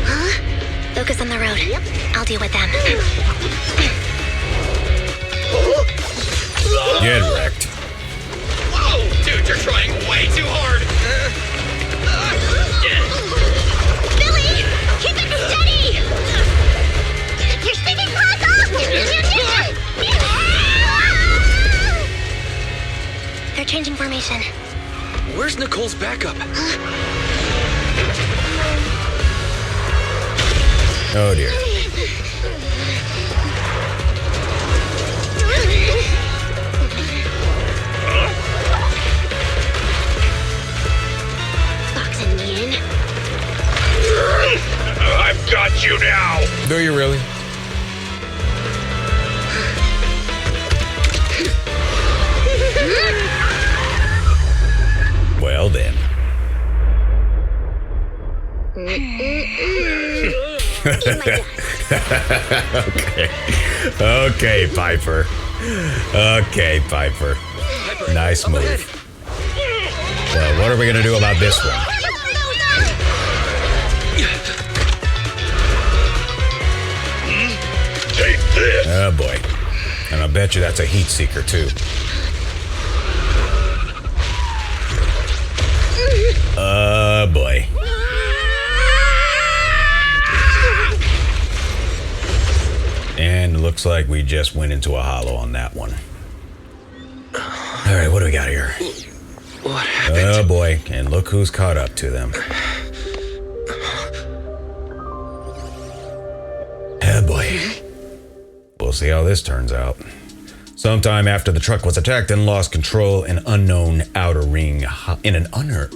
Huh? Focus on the road. I'll deal with them. Get wrecked. Whoa, dude, you're trying way too hard. Billy, keep it steady! You're sticking close off! They're changing formation. Where's Nicole's backup? Oh dear. Boxing me in. I've got you now. Do you really? Well then. Okay, Piper. Okay, Piper. Nice move. Well, what are we gonna do about this one? Take this. Oh boy. And I bet you that's a heat seeker too. Oh boy. And it looks like we just went into a hollow on that one. All right, what do we got here? What happened? Oh boy, and look who's caught up to them. Oh boy. We'll see how this turns out. Sometime after the truck was attacked and lost control in an unknown outer ring hollow,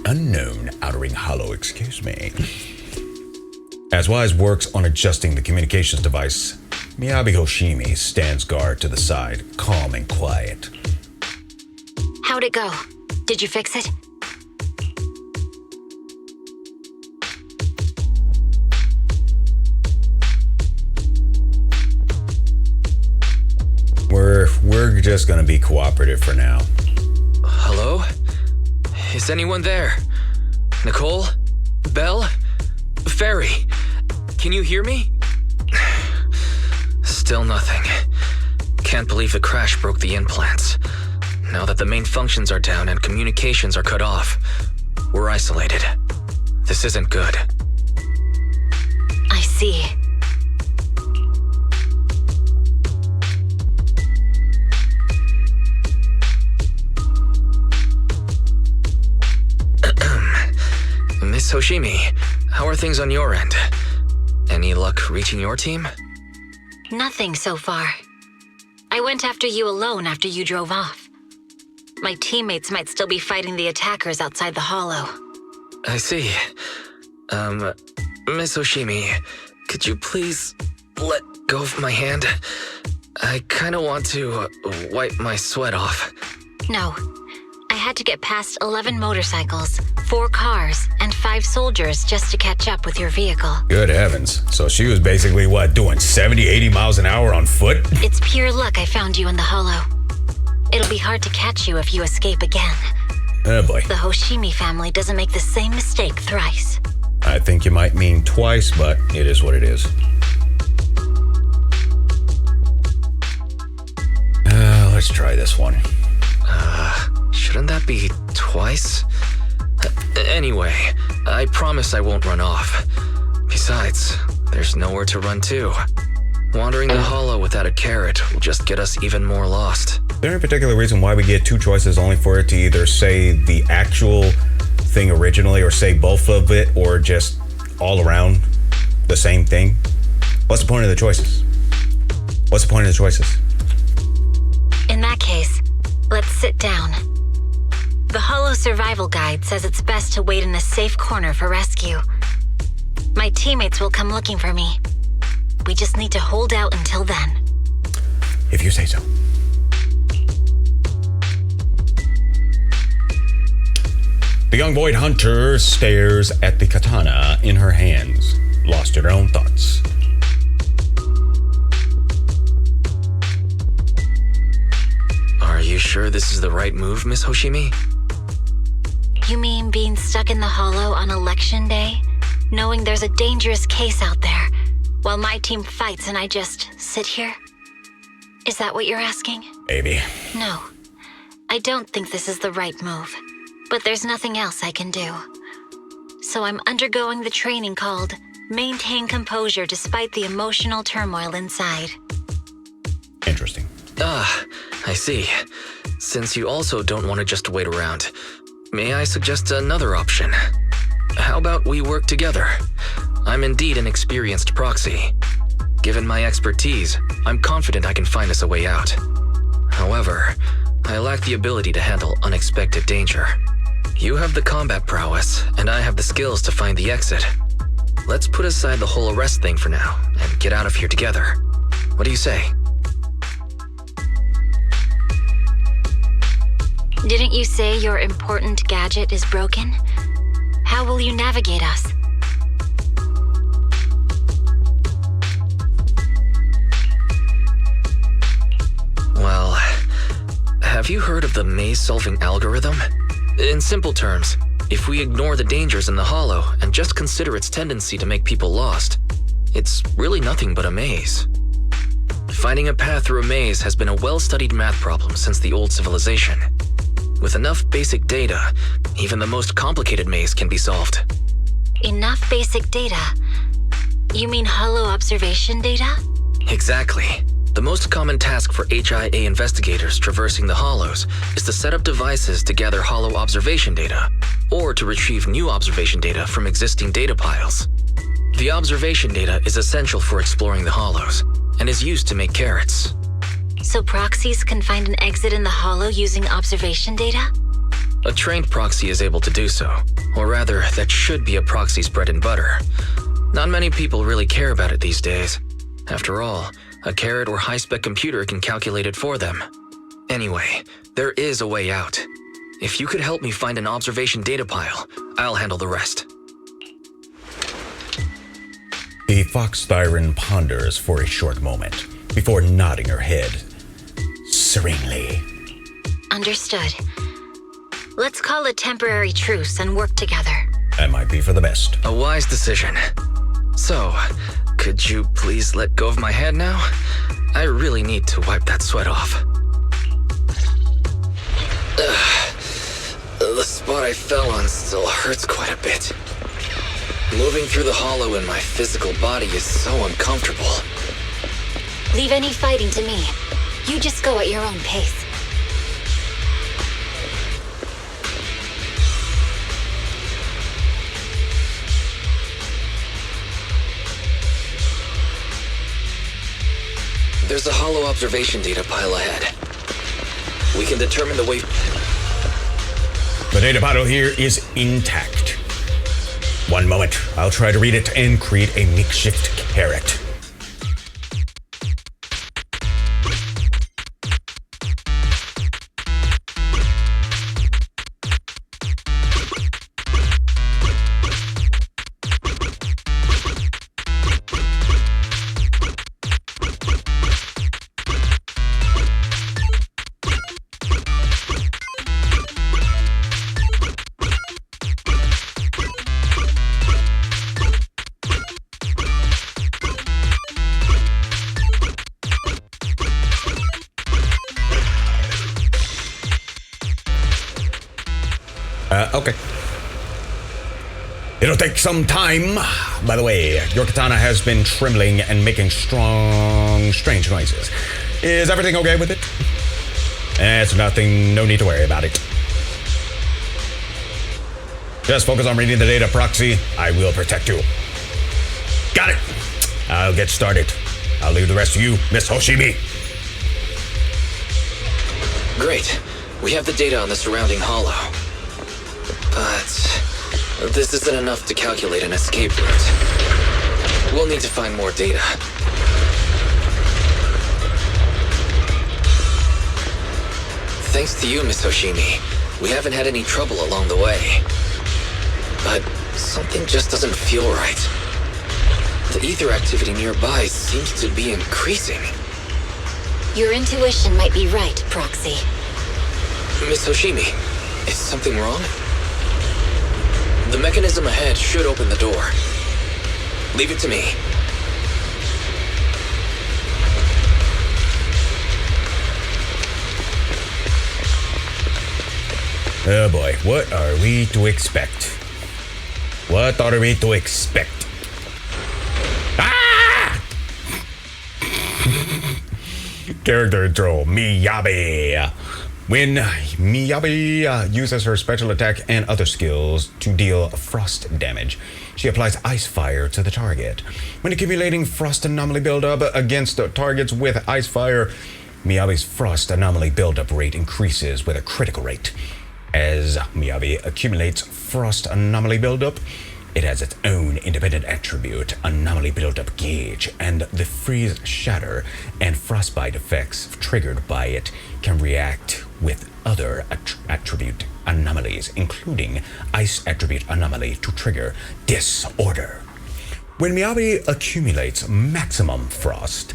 As Wise works on adjusting the communications device, Miyabi Hoshimi stands guard to the side, calm and quiet. How'd it go? Did you fix it? We're just gonna be cooperative for now. Hello? Is anyone there? Nicole? Belle? Ferry? Can you hear me? Still nothing. Can't believe the crash broke the implants. Now that the main functions are down and communications are cut off, we're isolated. This isn't good. I see. Miss Hoshimi, how are things on your end? Any luck reaching your team? Nothing so far. I went after you alone after you drove off. My teammates might still be fighting the attackers outside the hollow. I see. Miss Hoshimi, could you please let go of my hand? I kinda want to wipe my sweat off. No. I had to get past 11 motorcycles, 4 cars, and 5 soldiers just to catch up with your vehicle. Good heavens. So she was basically, doing 70, 80 miles an hour on foot? It's pure luck I found you in the hollow. It'll be hard to catch you if you escape again. Oh boy. The Hoshimi family doesn't make the same mistake thrice. I think you might mean twice, but it is what it is. Let's try this one. Shouldn't that be twice? Anyway, I promise I won't run off. Besides, there's nowhere to run to. Wandering the hollow without a carrot will just get us even more lost. Is there any particular reason why we get 2 choices only for it to either say the actual thing originally or say both of it or just all around the same thing? What's the point of the choices? What's the point of the choices? In that case, let's sit down. The Hollow Survival Guide says it's best to wait in a safe corner for rescue. My teammates will come looking for me. We just need to hold out until then. If you say so. The young void hunter stares at the katana in her hands, lost in her own thoughts. Are you sure this is the right move, Miss Hoshimi? You mean being stuck in the hollow on election day? Knowing there's a dangerous case out there, while my team fights and I just sit here? Is that what you're asking? Maybe. No. I don't think this is the right move. But there's nothing else I can do. So I'm undergoing the training called Maintain Composure Despite the Emotional Turmoil Inside. Interesting. I see. Since you also don't want to just wait around, may I suggest another option? How about we work together? I'm indeed an experienced proxy. Given my expertise, I'm confident I can find us a way out. However, I lack the ability to handle unexpected danger. You have the combat prowess, and I have the skills to find the exit. Let's put aside the whole arrest thing for now, and get out of here together. What do you say? Didn't you say your important gadget is broken? How will you navigate us? Well, have you heard of the maze-solving algorithm? In simple terms, if we ignore the dangers in the hollow and just consider its tendency to make people lost, it's really nothing but a maze. Finding a path through a maze has been a well-studied math problem since the old civilization. With enough basic data, even the most complicated maze can be solved. Enough basic data? You mean hollow observation data? Exactly. The most common task for HIA investigators traversing the hollows is to set up devices to gather hollow observation data, or to retrieve new observation data from existing data piles. The observation data is essential for exploring the hollows, and is used to make carrots. So proxies can find an exit in the hollow using observation data? A trained proxy is able to do so. Or rather, that should be a proxy's bread and butter. Not many people really care about it these days. After all, a carrot or high-spec computer can calculate it for them. Anyway, there is a way out. If you could help me find an observation data pile, I'll handle the rest. The fox siren ponders for a short moment before nodding her head serenely. Understood. Let's call a temporary truce and work together. That might be for the best. A wise decision. So, could you please let go of my head now? I really need to wipe that sweat off. The spot I fell on still hurts quite a bit. Moving through the hollow in my physical body is so uncomfortable. Leave any fighting to me. You just go at your own pace. There's a hollow observation data pile ahead. We can determine the way... The data pile here is intact. One moment, I'll try to read it and create a makeshift carrot. Okay. It'll take some time. By the way, your katana has been trembling and making strange noises. Is everything okay with it? It's nothing, no need to worry about it. Just focus on reading the data, Proxy. I will protect you. Got it. I'll get started. I'll leave the rest to you, Miss Hoshimi. Great. We have the data on the surrounding hollow. But this isn't enough to calculate an escape route. We'll need to find more data. Thanks to you, Miss Hoshimi, we haven't had any trouble along the way. But something just doesn't feel right. The ether activity nearby seems to be increasing. Your intuition might be right, Proxy. Miss Hoshimi, is something wrong? The mechanism ahead should open the door. Leave it to me. Oh boy, what are we to expect? What are we to expect? Ah! Character intro, Miyabi. When Miyabi uses her special attack and other skills to deal frost damage, she applies ice fire to the target. When accumulating frost anomaly buildup against targets with ice fire, Miyabi's frost anomaly buildup rate increases with a critical rate. As Miyabi accumulates frost anomaly buildup, it has its own independent attribute, anomaly buildup gauge, and the freeze, shatter, and frostbite effects triggered by it can react with other attribute anomalies, including ice attribute anomaly to trigger disorder. When Miyabi accumulates maximum frost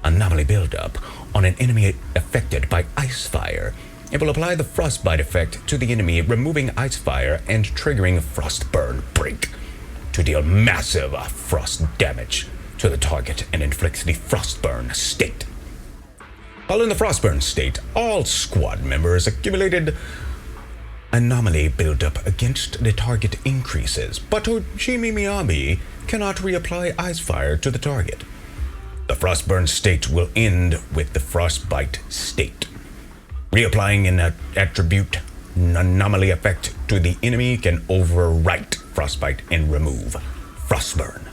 anomaly buildup on an enemy affected by ice fire, it will apply the frostbite effect to the enemy, removing ice fire and triggering frostburn break to deal massive frost damage to the target and inflicts the frostburn state. While in the frostburn state, all squad members accumulated anomaly buildup against the target increases, but Hoshimi Miyabi cannot reapply ice fire to the target. The frostburn state will end with the frostbite state. Reapplying an attribute anomaly effect to the enemy can overwrite frostbite and remove frostburn.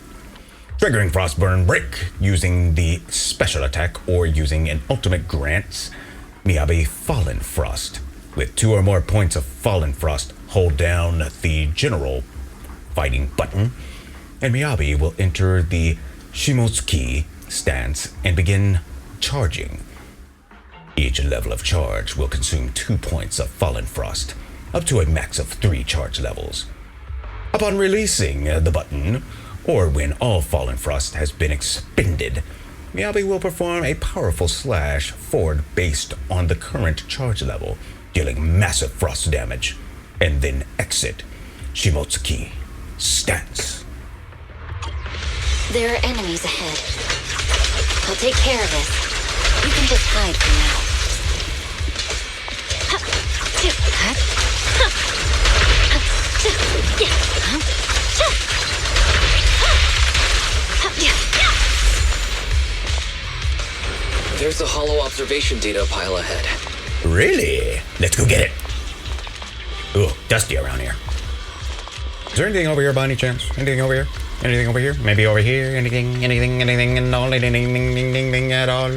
Triggering Frostburn Break using the special attack or using an ultimate grants Miyabi Fallen Frost. With 2 or more points of Fallen Frost, hold down the General Fighting button, and Miyabi will enter the Shimotsuki stance and begin charging. Each level of charge will consume 2 points of Fallen Frost, up to a max of 3 charge levels. Upon releasing the button, or when all Fallen Frost has been expended, Miyabi will perform a powerful slash forward based on the current charge level, dealing massive frost damage, and then exit Shimotsuki stance. There are enemies ahead. I'll take care of this. You can just hide for now. There's a hollow observation data pile ahead. Really? Let's go get it. Ooh, dusty around here. Is there anything over here by any chance? Anything over here? Anything over here? Maybe over here? Anything and all? Anything at all?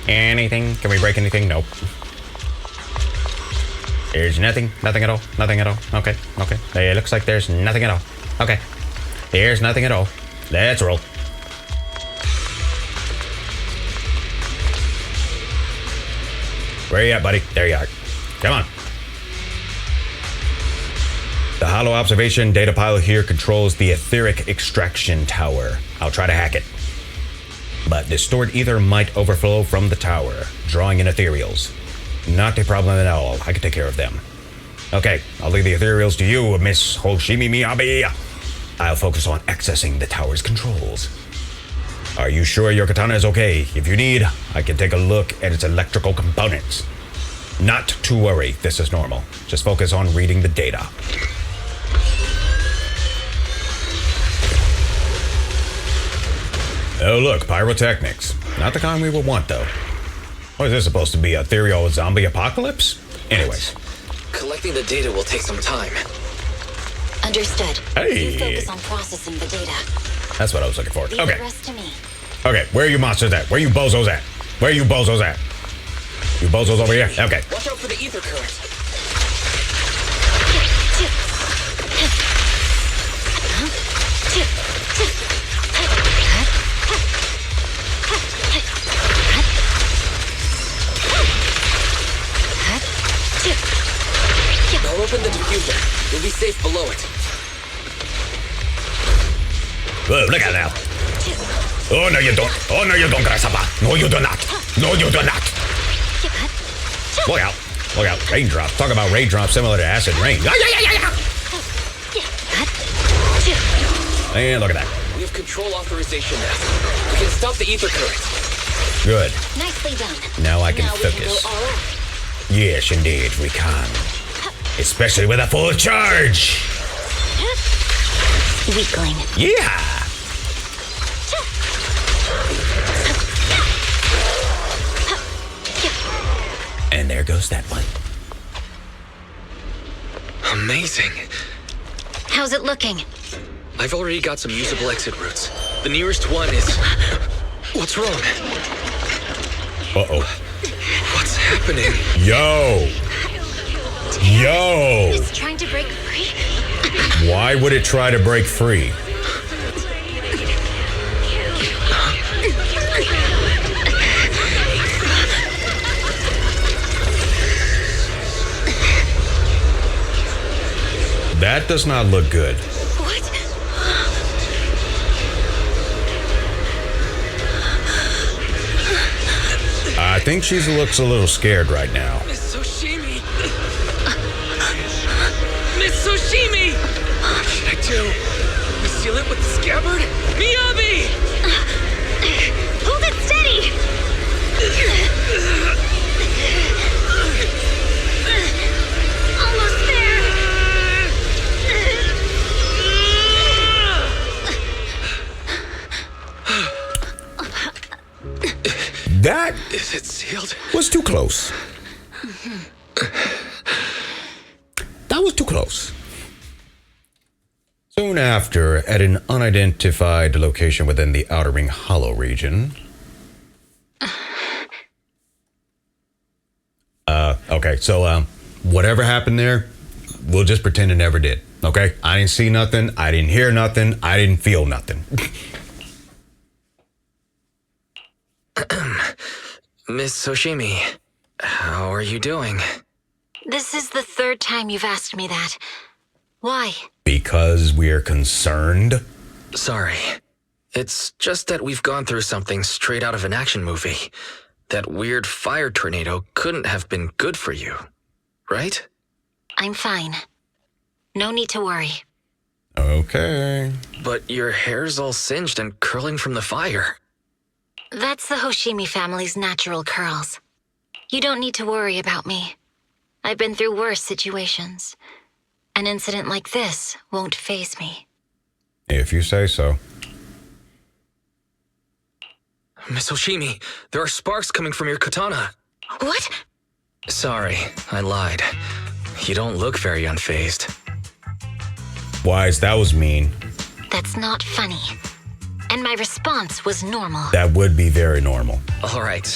Anything? Can we break anything? Nope. There's nothing at all. Nothing at all. Okay. It looks like there's nothing at all. Okay. There's nothing at all. Let's roll. Where you at, buddy? There you are. Come on. The hollow observation data pile here controls the etheric extraction tower. I'll try to hack it. But the stored ether might overflow from the tower, drawing in ethereals. Not a problem at all. I can take care of them. Okay, I'll leave the ethereals to you, Miss Hoshimi Miyabi. I'll focus on accessing the tower's controls. Are you sure your katana is okay? If you need, I can take a look at its electrical components. Not to worry, this is normal. Just focus on reading the data. Oh look, pyrotechnics. Not the kind we would want though. What is this supposed to be, a ethereal zombie apocalypse? Anyways. Collecting the data will take some time. Understood. Hey. You focus on processing the data. That's what I was looking for. Leave Okay. the rest to me. Okay, where are you monsters at? Where are you bozos at? Where are you bozos at? You bozos over here? Okay. Watch out for the ether current. Don't open the diffuser. You'll be safe below it. Whoa, look at that. Oh, no, you don't. Oh, no, you don't, Grasshopper. No, you do not. No, you do not. Look out. Look out. Raindrops. Talk about raindrops similar to acid rain. And look at that. We have control authorization now. We can stop the ether current. Good. Nicely done. Now I can Now we can focus. go all out. Yes, indeed, we can. Especially with a full charge. Weakling. Yeah. And there goes that one. Amazing. How's it looking? I've already got some usable exit routes. The nearest one is... What's wrong? Uh-oh. What's happening? Yo. Yo. It's trying to break free. Why would it try to break free? That does not look good. What? I think she looks a little scared right now. Miss Soshimi! Miss Soshimi! What should I do? Seal it with the scabbard? Miyabi! Hold it steady! Almost there! That Is it sealed? was too close. That was too close. Soon after, at an unidentified location within the Outer Ring Hollow region. Okay, so whatever happened there, we'll just pretend it never did. Okay? I didn't see nothing, I didn't hear nothing, I didn't feel nothing. Miss Soshimi, how are you doing? This is the third time you've asked me that. Why? Because we're concerned. Sorry. It's just that we've gone through something straight out of an action movie. That weird fire tornado couldn't have been good for you, right? I'm fine. No need to worry. Okay. But your hair's all singed and curling from the fire. That's the Hoshimi family's natural curls. You don't need to worry about me. I've been through worse situations. An incident like this won't faze me. If you say so. Miss Hoshimi, there are sparks coming from your katana. What? Sorry, I lied. You don't look very unfazed. Wise, that was mean. That's not funny. And my response was normal. That would be very normal. All right,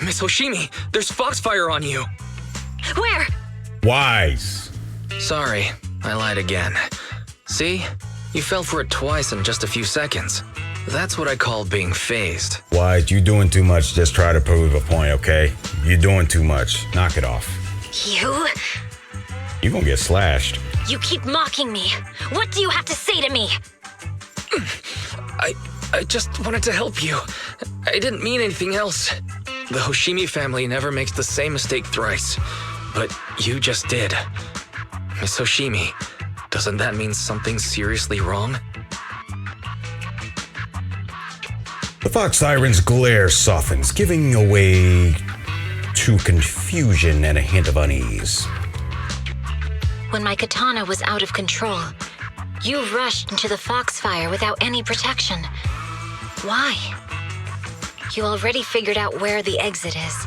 Miss Hoshimi, there's foxfire on you. Where? Wise. Sorry, I lied again. See? You fell for it twice in just a few seconds. That's what I call being phased. Wise, you doing too much. Just try to prove a point, okay? You're doing too much. Knock it off. You? You're gonna get slashed. You keep mocking me. What do you have to say to me? I just wanted to help you. I didn't mean anything else. The Hoshimi family never makes the same mistake thrice. But you just did. Miss Hoshimi, doesn't that mean something seriously wrong? The Fox Siren's glare softens, giving way to confusion and a hint of unease. When my katana was out of control, you rushed into the foxfire without any protection. Why? You already figured out where the exit is.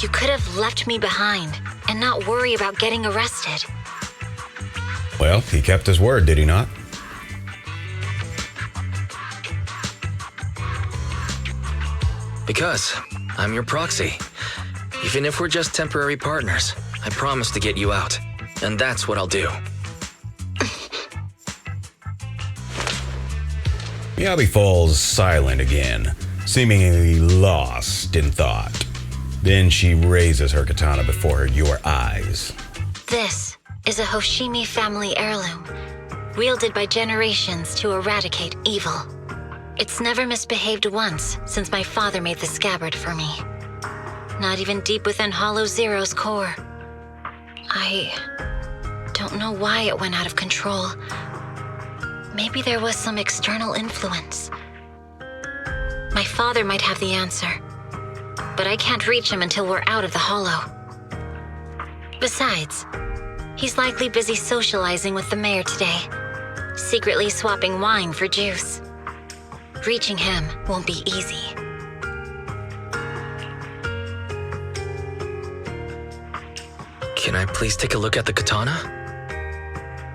You could have left me behind and not worry about getting arrested. Well, he kept his word, did he not? Because I'm your proxy. Even if we're just temporary partners, I promise to get you out. And that's what I'll do. Miyabi falls silent again, seemingly lost in thought. Then she raises her katana before your eyes. This is a Hoshimi family heirloom, wielded by generations to eradicate evil. It's never misbehaved once since my father made the scabbard for me. Not even deep within Hollow Zero's core. I don't know why it went out of control. Maybe there was some external influence. My father might have the answer, but I can't reach him until we're out of the Hollow. Besides, he's likely busy socializing with the mayor today, secretly swapping wine for juice. Reaching him won't be easy. Can I please take a look at the katana?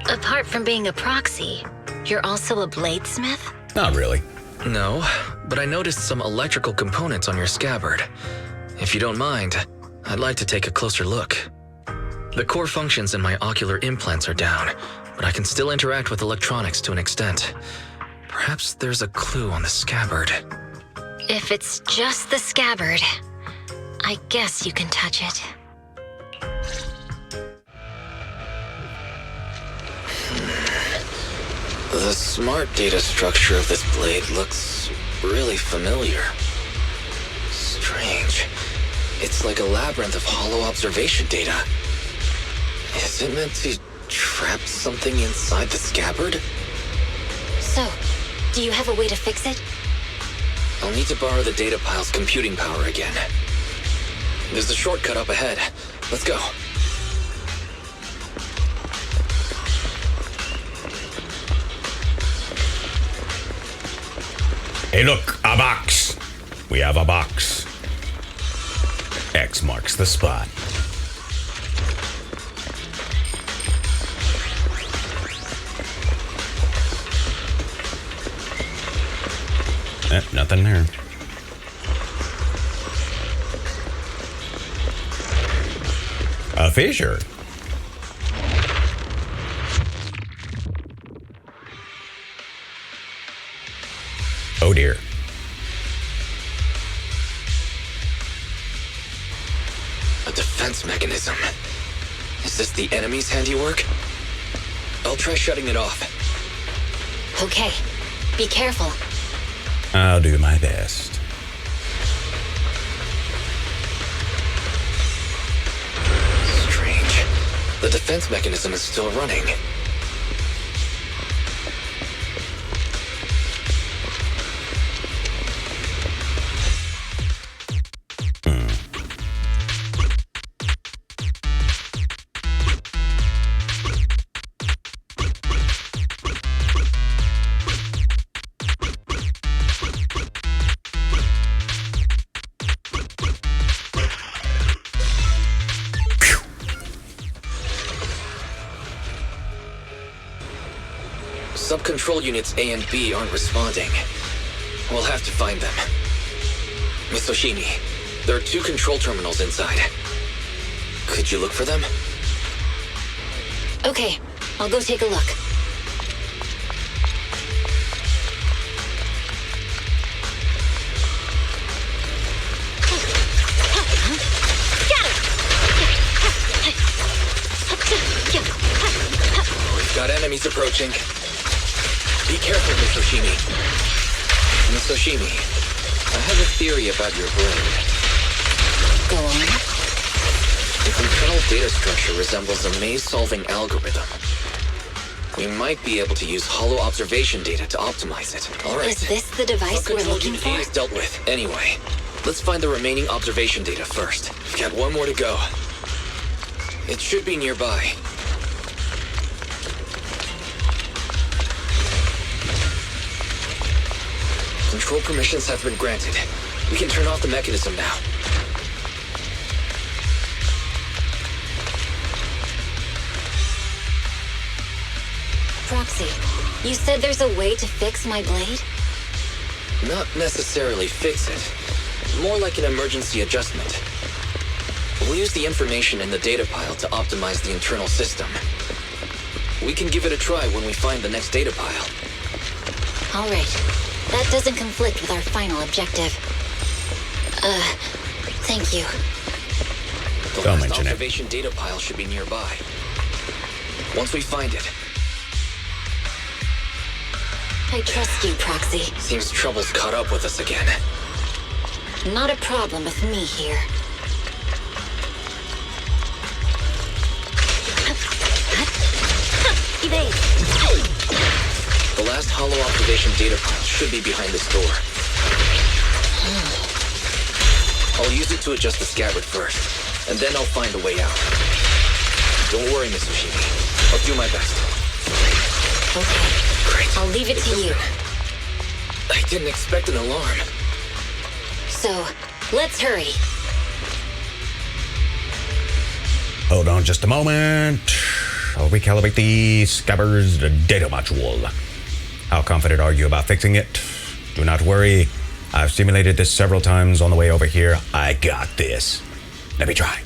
Apart from being a proxy, you're also a bladesmith? Not really. No, but I noticed some electrical components on your scabbard. If you don't mind, I'd like to take a closer look. The core functions in my ocular implants are down, but I can still interact with electronics to an extent. Perhaps there's a clue on the scabbard. If it's just the scabbard, I guess you can touch it. The smart data structure of this blade looks really familiar. Strange. It's like a labyrinth of hollow observation data. Is it meant to trap something inside the scabbard? So, do you have a way to fix it? I'll need to borrow the data pile's computing power again. There's a shortcut up ahead. Let's go. Hey, look, a box. We have a box. X marks the spot. nothing there. A fissure. Oh dear. A defense mechanism. Is this the enemy's handiwork? I'll try shutting it off. Okay. Be careful. I'll do my best. Strange. The defense mechanism is still running. Sub-control units A and B aren't responding. We'll have to find them. Miss Oshimi, there are 2 control terminals inside. Could you look for them? Okay, I'll go take a look. We've got enemies approaching. Be careful, Miss Oshimi. Miss Oshimi, I have a theory about your brain. Go on. Its internal data structure resembles a maze-solving algorithm. We might be able to use hollow observation data to optimize it. All right. Is this the device we're looking for? Is dealt with. Anyway, let's find the remaining observation data first. We've got one more to go. It should be nearby. Control permissions have been granted. We can turn off the mechanism now. Proxy, you said there's a way to fix my blade? Not necessarily fix it. More like an emergency adjustment. We'll use the information in the data pile to optimize the internal system. We can give it a try when we find the next data pile. All right. That doesn't conflict with our final objective. Thank you. The last observation data pile should be nearby. Once we find it. I trust you, Proxy. Seems trouble's caught up with us again. Not a problem with me here. Evade. The last hollow observation data pile should be behind this door. I'll use it to adjust the scabbard first, and then I'll find a way out. Don't worry, Miss Oshimi. I'll do my best. Okay. Great. I'll leave it to you. I didn't expect an alarm. So, let's hurry. Hold on just a moment. I'll recalibrate the scabbard's data module. How confident are you about fixing it? Do not worry. I've simulated this several times on the way over here. I got this. Let me try.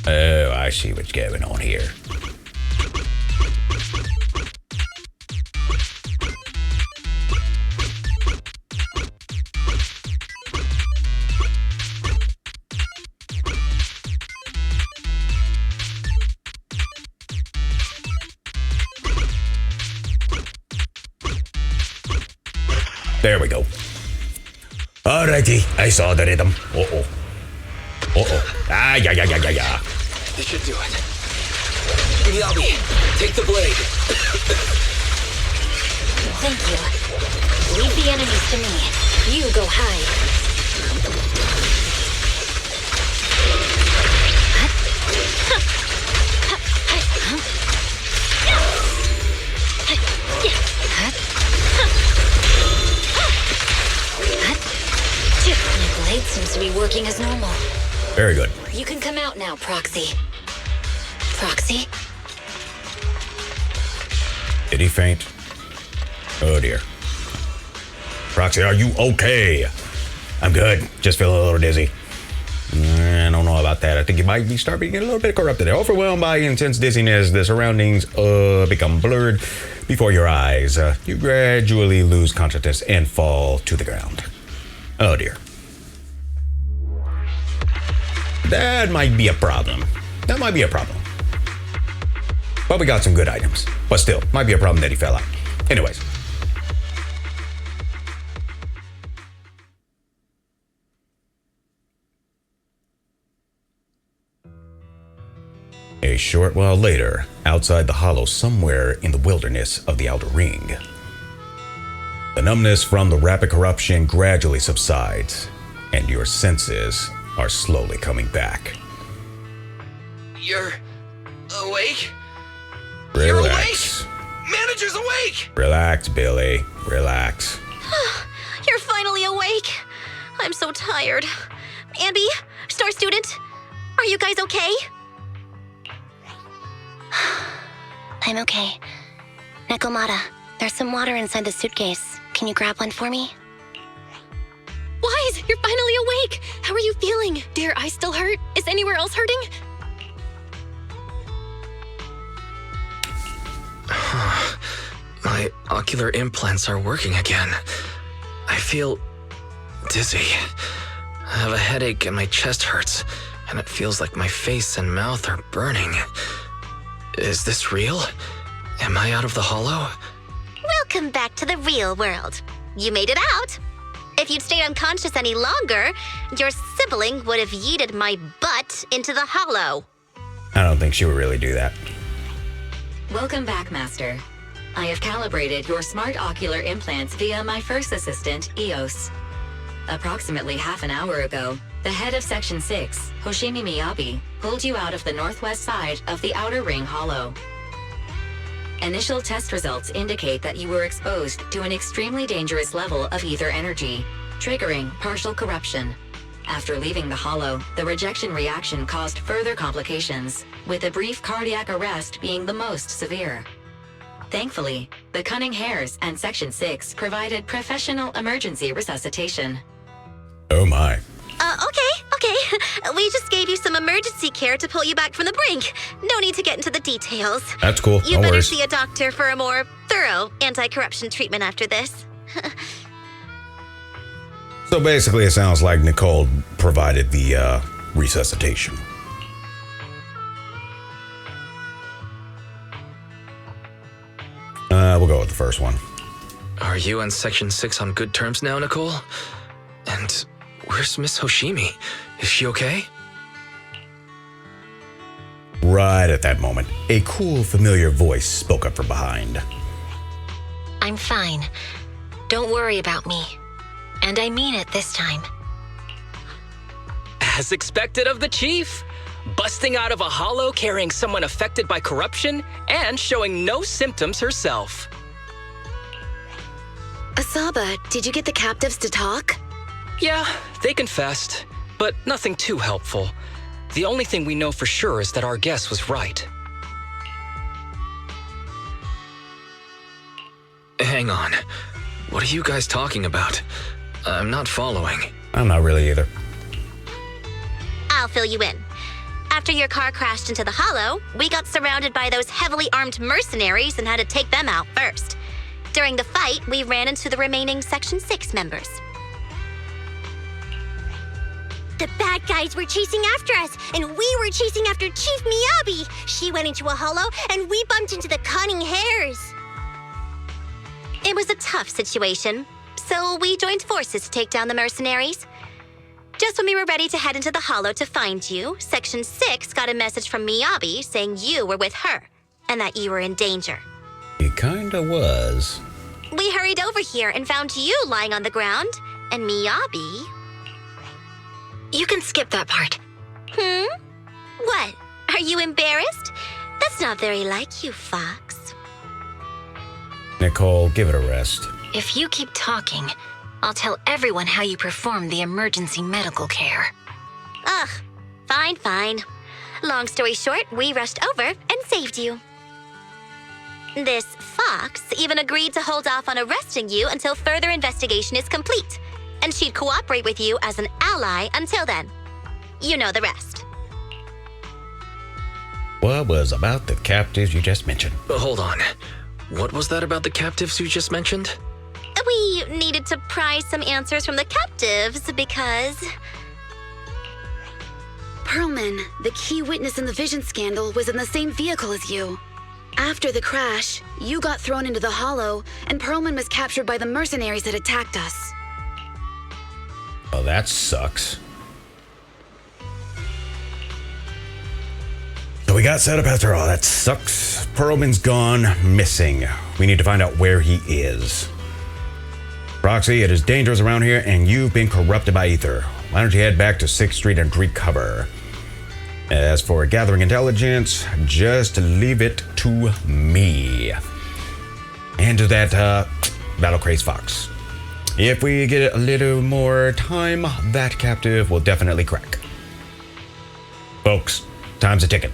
Oh, I see what's going on here. There we go. Alrighty, I saw the rhythm. Uh-oh. Uh-oh. Ah, yeah. This should do it. Miyabi, take the blade. Thank you. Leave the enemies to me. You go hide. Very good. You can come out now, Proxy. Proxy? Did he faint? Oh dear. Proxy, are you okay? I'm good. Just feeling a little dizzy. I don't know about that. I think you might be starting to get a little bit corrupted. Overwhelmed by intense dizziness, the surroundings become blurred before your eyes. You gradually lose consciousness and fall to the ground. Oh dear. That might be a problem. That might be a problem. But we got some good items. But still, might be a problem that he fell out. Anyways. A short while later, outside the hollow somewhere in the wilderness of the Outer Ring. The numbness from the rapid corruption gradually subsides, and your senses are slowly coming back. You're awake? Relax. You're awake? Manager's awake! Relax, Billy. Relax. You're finally awake. I'm so tired. Ambi, Star Student, are you guys okay? I'm okay. Nekomata, there's some water inside the suitcase. Can you grab one for me? Wise, you're finally awake. How are you feeling? Do your eyes still hurt? Is anywhere else hurting? My ocular implants are working again. I feel dizzy. I have a headache and my chest hurts, and it feels like my face and mouth are burning. Is this real? Am I out of the hollow? Welcome back to the real world. You made it out. If you'd stayed unconscious any longer, your sibling would have yeeted my butt into the hollow. I don't think she would really do that. Welcome back, Master. I have calibrated your smart ocular implants via my first assistant, EOS. Approximately half an hour ago, the head of Section 6, Hoshimi Miyabi, pulled you out of the northwest side of the Outer Ring Hollow. Initial test results indicate that you were exposed to an extremely dangerous level of ether energy, triggering partial corruption. After leaving the hollow, the rejection reaction caused further complications, with a brief cardiac arrest being the most severe. Thankfully, the Cunning Hares and Section 6 provided professional emergency resuscitation. Oh my. Okay. We just gave you some emergency care to pull you back from the brink. No need to get into the details. That's cool. You No better worries. see a doctor for a more thorough anti-corruption treatment after this. So basically, it sounds like Nicole provided the resuscitation. We'll go with the first one. Are you and Section 6 on good terms now, Nicole? And where's Miss Hoshimi? Is she okay? Right at that moment, a cool, familiar voice spoke up from behind. I'm fine. Don't worry about me. And I mean it this time. As expected of the chief. Busting out of a hollow carrying someone affected by corruption and showing no symptoms herself. Asaba, did you get the captives to talk? Yeah, they confessed, but nothing too helpful. The only thing we know for sure is that our guess was right. Hang on. What are you guys talking about? I'm not following. I'm not really either. I'll fill you in. After your car crashed into the hollow, we got surrounded by those heavily armed mercenaries and had to take them out first. During the fight, we ran into the remaining Section 6 members. The bad guys were chasing after us, and we were chasing after Chief Miyabi. She went into a hollow, and we bumped into the Cunning Hares. It was a tough situation, so we joined forces to take down the mercenaries. Just when we were ready to head into the hollow to find you, Section 6 got a message from Miyabi saying you were with her, and that you were in danger. He kinda was. We hurried over here and found you lying on the ground, and Miyabi... You can skip that part. What? Are you embarrassed? That's not very like you, Fox. Nicole, give it a rest. If you keep talking, I'll tell everyone how you performed the emergency medical care. Ugh, Fine, fine. Long story short, we rushed over and saved you. This fox even agreed to hold off on arresting you until further investigation is complete, and she'd cooperate with you as an ally until then. You know the rest. What was about the captives you just mentioned? Hold on. What was that about the captives you just mentioned? We needed to pry some answers from the captives because... Perlman, the key witness in the Vision scandal, was in the same vehicle as you. After the crash, you got thrown into the Hollow, and Perlman was captured by the mercenaries that attacked us. Well, that sucks. So we got set up after all. That sucks. Perlman's gone missing. We need to find out where he is. Proxy, it is dangerous around here, and you've been corrupted by ether. Why don't you head back to 6th Street and recover? As for gathering intelligence, just leave it to me. And to that battle-crazed fox. If we get a little more time, that captive will definitely crack. Folks, time's a ticking.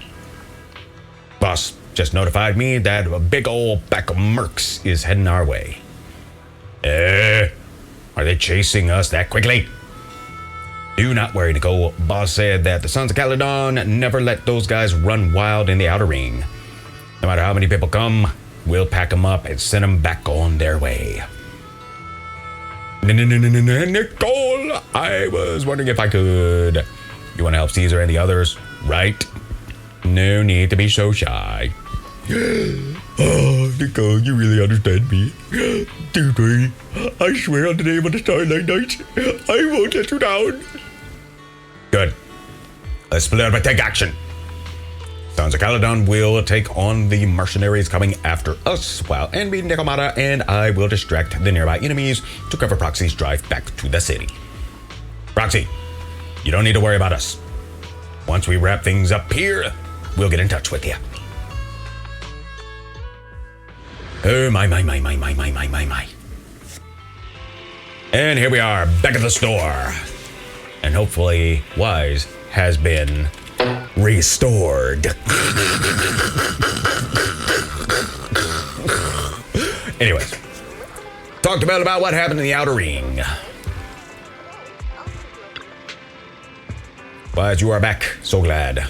Boss just notified me that a big old pack of mercs is heading our way. Are they chasing us that quickly? Do not worry, Nicole. Boss said that the Sons of Caledon never let those guys run wild in the outer ring. No matter how many people come, we'll pack them up and send them back on their way. Nicole, I was wondering if I could. You want to help Caesar and the others, right? No need to be so shy. Oh, Nicole, you really understand me. Don't worry. I swear on the name of the Starlight Knights, I won't let you down. Good. Let's split up and take action. Sons of Caledon will take on the mercenaries coming after us, while Envy, Nicomata, and I will distract the nearby enemies to cover Proxy's drive back to the city. Proxy, you don't need to worry about us. Once we wrap things up here, we'll get in touch with you. Oh, my. And here we are, back at the store. And hopefully, Wise has been restored. Anyways, talked about what happened in the outer ring. Wise, you are back. So glad.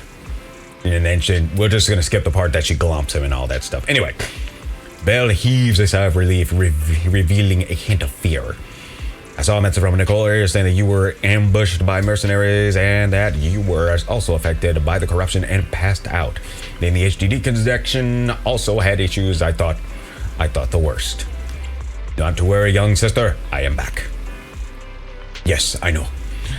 And then we're just going to skip the part that she glumps him and all that stuff. Anyway, Belle heaves a sigh of relief, revealing a hint of fear. I saw a message from Nicole earlier saying that you were ambushed by mercenaries and that you were also affected by the corruption and passed out. Then the HDD connection also had issues. I thought the worst. Not to worry, young sister. I am back. Yes, I know.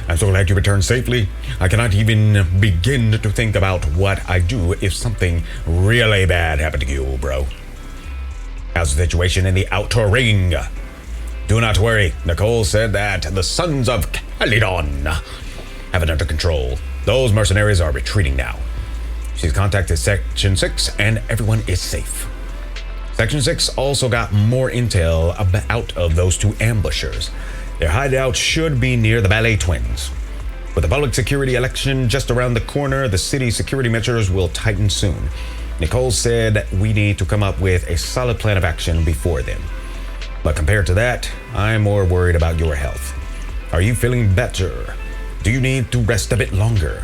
I'm so glad you returned safely. I cannot even begin to think about what I'd do if something really bad happened to you, bro. How's the situation in the outer ring? Do not worry. Nicole said that the Sons of Caledon have it under control. Those mercenaries are retreating now. She's contacted Section 6 and everyone is safe. Section 6 also got more intel out of those two ambushers. Their hideout should be near the Ballet Twins. With the public security election just around the corner, the city's security measures will tighten soon. Nicole said we need to come up with a solid plan of action before then. But compared to that, I'm more worried about your health. Are you feeling better? Do you need to rest a bit longer?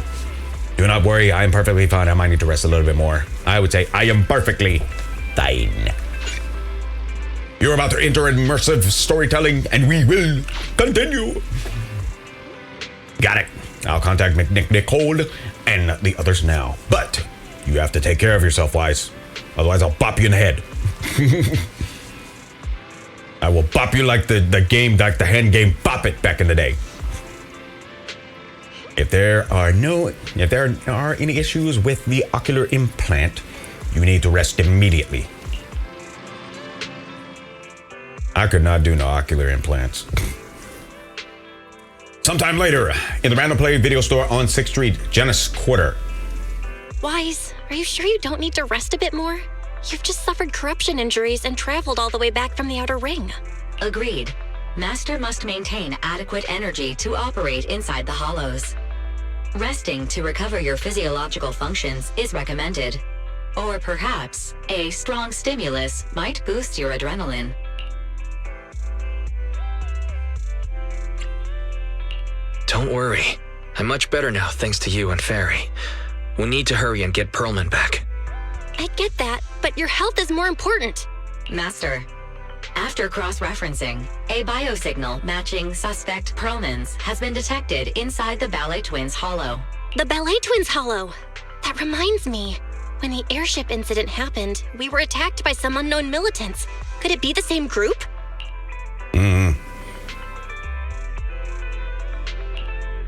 Do not worry, I am perfectly fine. I might need to rest a little bit more. I would say I am perfectly fine. You're about to enter immersive storytelling, and we will continue. Got it. I'll contact Nicole and the others now. But you have to take care of yourself, Wise. Otherwise, I'll bop you in the head. I will bop you like the game, like the hand game Bop It back in the day. If there are any issues with the ocular implant, you need to rest immediately. I could not do no ocular implants. Sometime later, in the Random Play video store on 6th Street, Genesis Quarter. Wise, are you sure you don't need to rest a bit more? You've just suffered corruption injuries and traveled all the way back from the outer ring. Agreed. Master must maintain adequate energy to operate inside the hollows. resting to recover your physiological functions is recommended. Or perhaps, a strong stimulus might boost your adrenaline. Don't worry. I'm much better now thanks to you and Fairy. We need to hurry and get Perlman back. I get that, but your health is more important. Master, after cross-referencing, a biosignal matching suspect Perlman's has been detected inside the Ballet Twins Hollow. The Ballet Twins Hollow. That reminds me. When the airship incident happened, we were attacked by some unknown militants. Could it be the same group?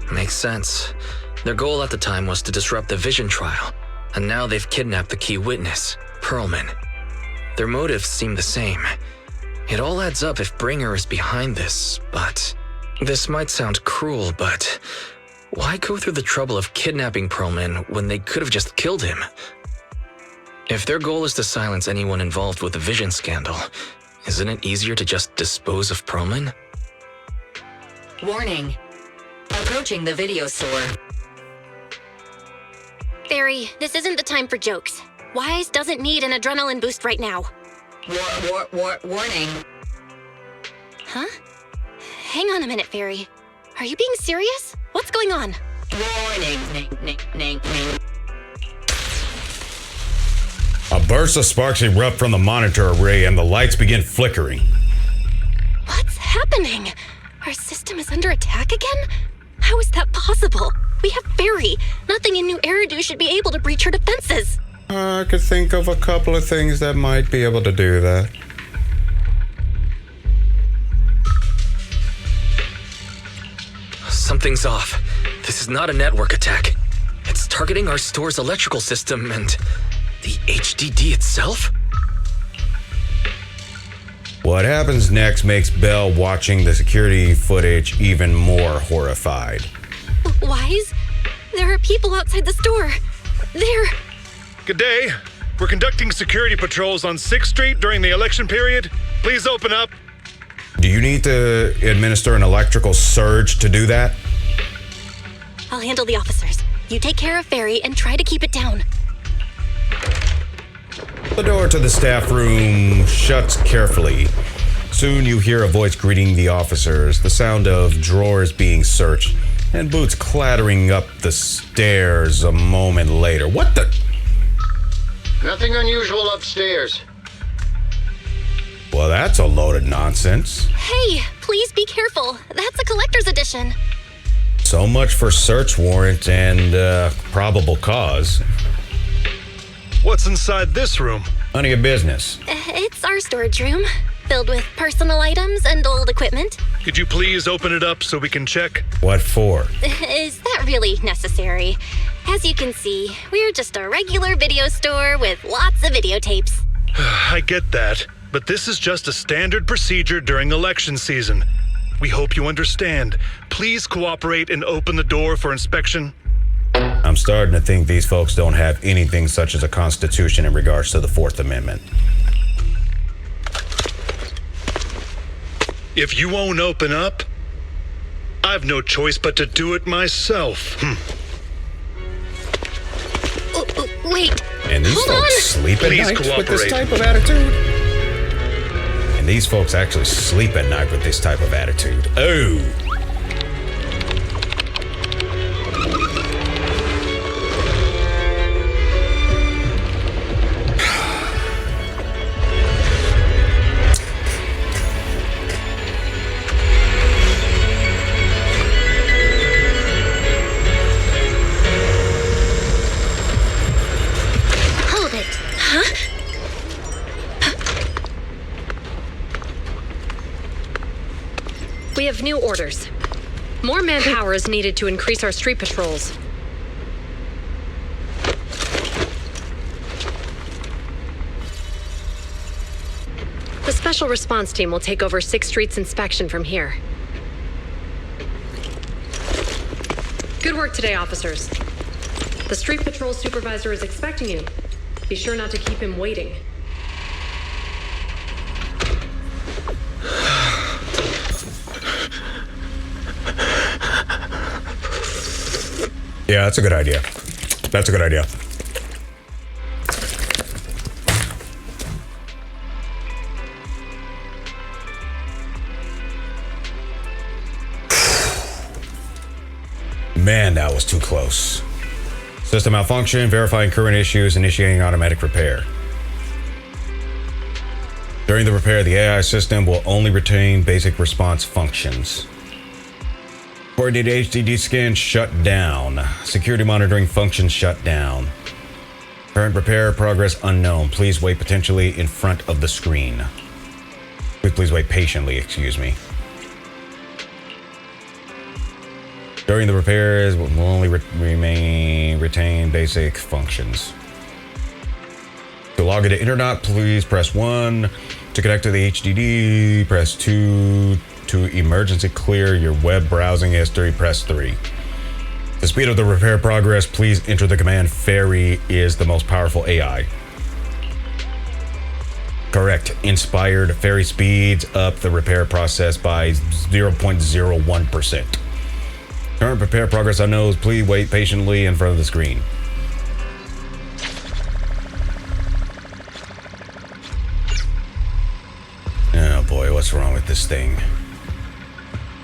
Makes sense. Their goal at the time was to disrupt the Vision trial, and now they've kidnapped the key witness, Perlman. Their motives seem the same. It all adds up if Bringer is behind this, but... This might sound cruel, but... Why go through the trouble of kidnapping Perlman when they could have just killed him? If their goal is to silence anyone involved with the Vision scandal, isn't it easier to just dispose of Perlman? Warning. Approaching the video store. Fairy, this isn't the time for jokes. Wise doesn't need an adrenaline boost right now. Warning. Huh? Hang on a minute, Fairy. Are you being serious? What's going on? Warning. A burst of sparks erupt from the monitor array and the lights begin flickering. What's happening? Our system is under attack again? How is that possible? We have Fairy. Nothing in New Eridu should be able to breach her defenses. I could think of a couple of things that might be able to do that. Something's off. This is not a network attack. It's targeting our store's electrical system and the HDD itself? What happens next makes Belle watching the security footage even more horrified. Wise? There are people outside the store. They're... Good day. We're conducting security patrols on 6th Street during the election period. Please open up. Do you need to administer an electrical surge to do that? I'll handle the officers. You take care of Fairy and try to keep it down. The door to the staff room shuts carefully. Soon you hear a voice greeting the officers, the sound of drawers being searched, and boots clattering up the stairs a moment later. What the? Nothing unusual upstairs. Well, that's a load of nonsense. Hey, please be careful. That's a collector's edition. So much for search warrant and probable cause. What's inside this room? None of your business. It's our storage room, filled with personal items and old equipment. Could you please open it up so we can check? What for? Is that really necessary? As you can see, we're just a regular video store with lots of videotapes. I get that, but this is just a standard procedure during election season. We hope you understand. Please cooperate and open the door for inspection. I'm starting to think these folks don't have anything such as a constitution in regards to the Fourth Amendment. If you won't open up, I've no choice but to do it myself. Wait. And these Hold folks on. sleep at Please night with this cooperate. type of attitude? And these folks actually sleep at night with this type of attitude. Oh. Hold it. Huh? We have new orders. More manpower is needed to increase our street patrols. The special response team will take over 6th Street's inspection from here. Good work today, officers. The street patrol supervisor is expecting you. Be sure not to keep him waiting. Yeah, that's a good idea. That's a good idea. Man, that was too close. System malfunction, verifying current issues, initiating automatic repair. During the repair, the AI system will only retain basic response functions. Coordinated HDD scan shut down. Security monitoring functions shut down. Current repair progress unknown. Please wait potentially in front of the screen. Please wait patiently, excuse me. During the repairs, will only retain basic functions. To log into internet, please press 1. To connect to the HDD, press 2. To emergency clear your web browsing history, press 3. The speed of the repair progress, please enter the command Fairy is the most powerful AI. Correct. Inspired Fairy speeds up the repair process by 0.01%. Current repair progress unknown. Please wait patiently in front of the screen. Oh boy, what's wrong with this thing?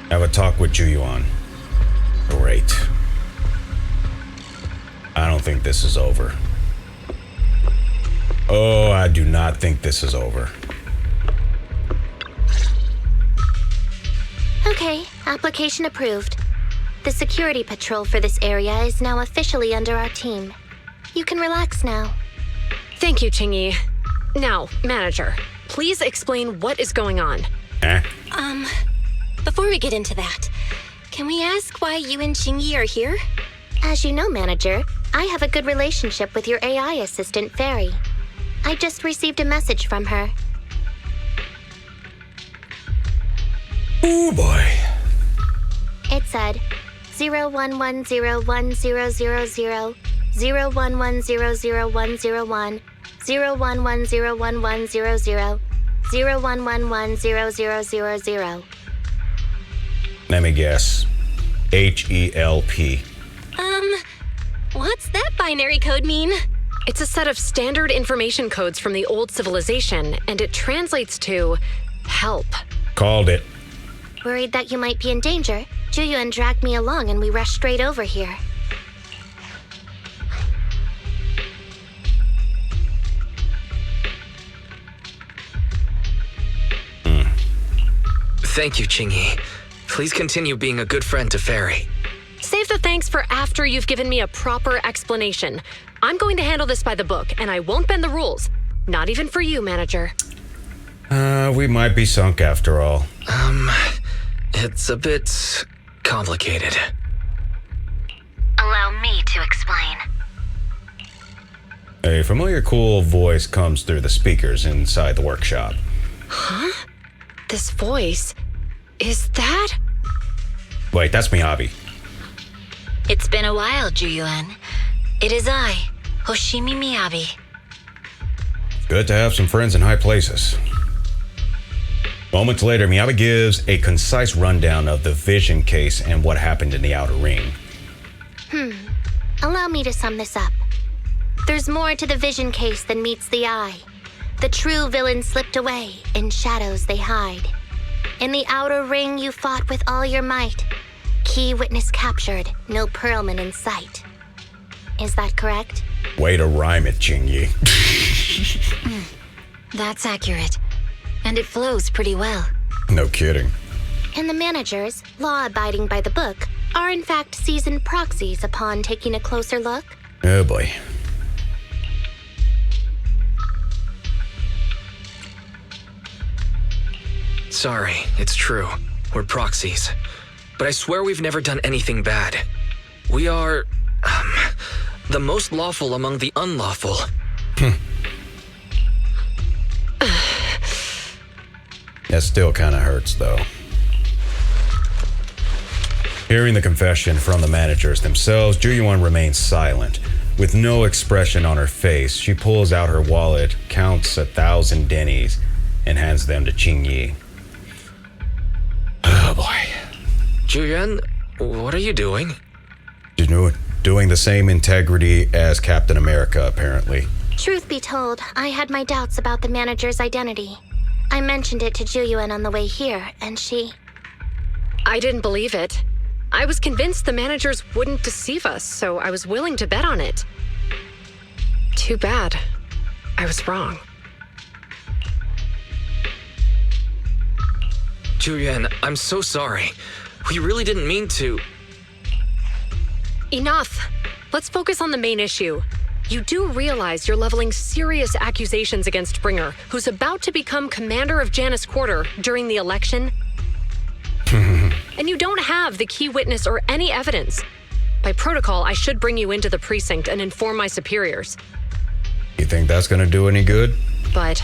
Have a talk with Juyuan. Great. I don't think this is over. Oh, I do not think this is over. Okay, application approved. The security patrol for this area is now officially under our team. You can relax now. Thank you, Qingyi. Now, manager, please explain what is going on. Before we get into that, can we ask why you and Qingyi are here? As you know, manager, I have a good relationship with your AI assistant, Fairy. I just received a message from her. Oh boy. It said 011010000 011000101 011011100 0111000. Let me guess. HELP. What's that binary code mean? It's a set of standard information codes from the old civilization, and it translates to help. Called it. Worried that you might be in danger, Juyuan dragged me along and we rushed straight over here. Thank you, Qingyi. Please continue being a good friend to Fairy. Save the thanks for after you've given me a proper explanation. I'm going to handle this by the book, and I won't bend the rules. Not even for you, manager. We might be sunk after all. It's a bit complicated. Allow me to explain. A familiar cool voice comes through the speakers inside the workshop. Huh? This voice... is that... Wait, that's Miyabi. It's been a while, Juyuan. It is I, Hoshimi Miyabi. Good to have some friends in high places. Moments later, Miyabi gives a concise rundown of the vision case and what happened in the outer ring. Allow me to sum this up. There's more to the vision case than meets the eye. The true villain slipped away, in shadows they hide. In the outer ring you fought with all your might. Key witness captured, no Perlman in sight. Is that correct? Way to rhyme it, Qingyi. That's accurate. And it flows pretty well. No kidding. And the managers, law-abiding by the book, are in fact seasoned proxies upon taking a closer look? Oh boy. Sorry, it's true. We're proxies. But I swear we've never done anything bad. We are, the most lawful among the unlawful. That still kind of hurts, though. Hearing the confession from the managers themselves, Juyuan remains silent. With no expression on her face, she pulls out her wallet, counts 1,000 dennies, and hands them to Qingyi. Oh boy. Juyuan, what are you doing? You know it. doing the same integrity as Captain America, apparently. Truth be told, I had my doubts about the manager's identity. I mentioned it to Juyuan on the way here, and she... I didn't believe it. I was convinced the managers wouldn't deceive us, so I was willing to bet on it. Too bad. I was wrong. Juyuan, I'm so sorry. We really didn't mean to. Enough. Let's focus on the main issue. You do realize you're leveling serious accusations against Bringer, who's about to become commander of Janus Quarter during the election? And you don't have the key witness or any evidence. By protocol, I should bring you into the precinct and inform my superiors. You think that's gonna do any good? But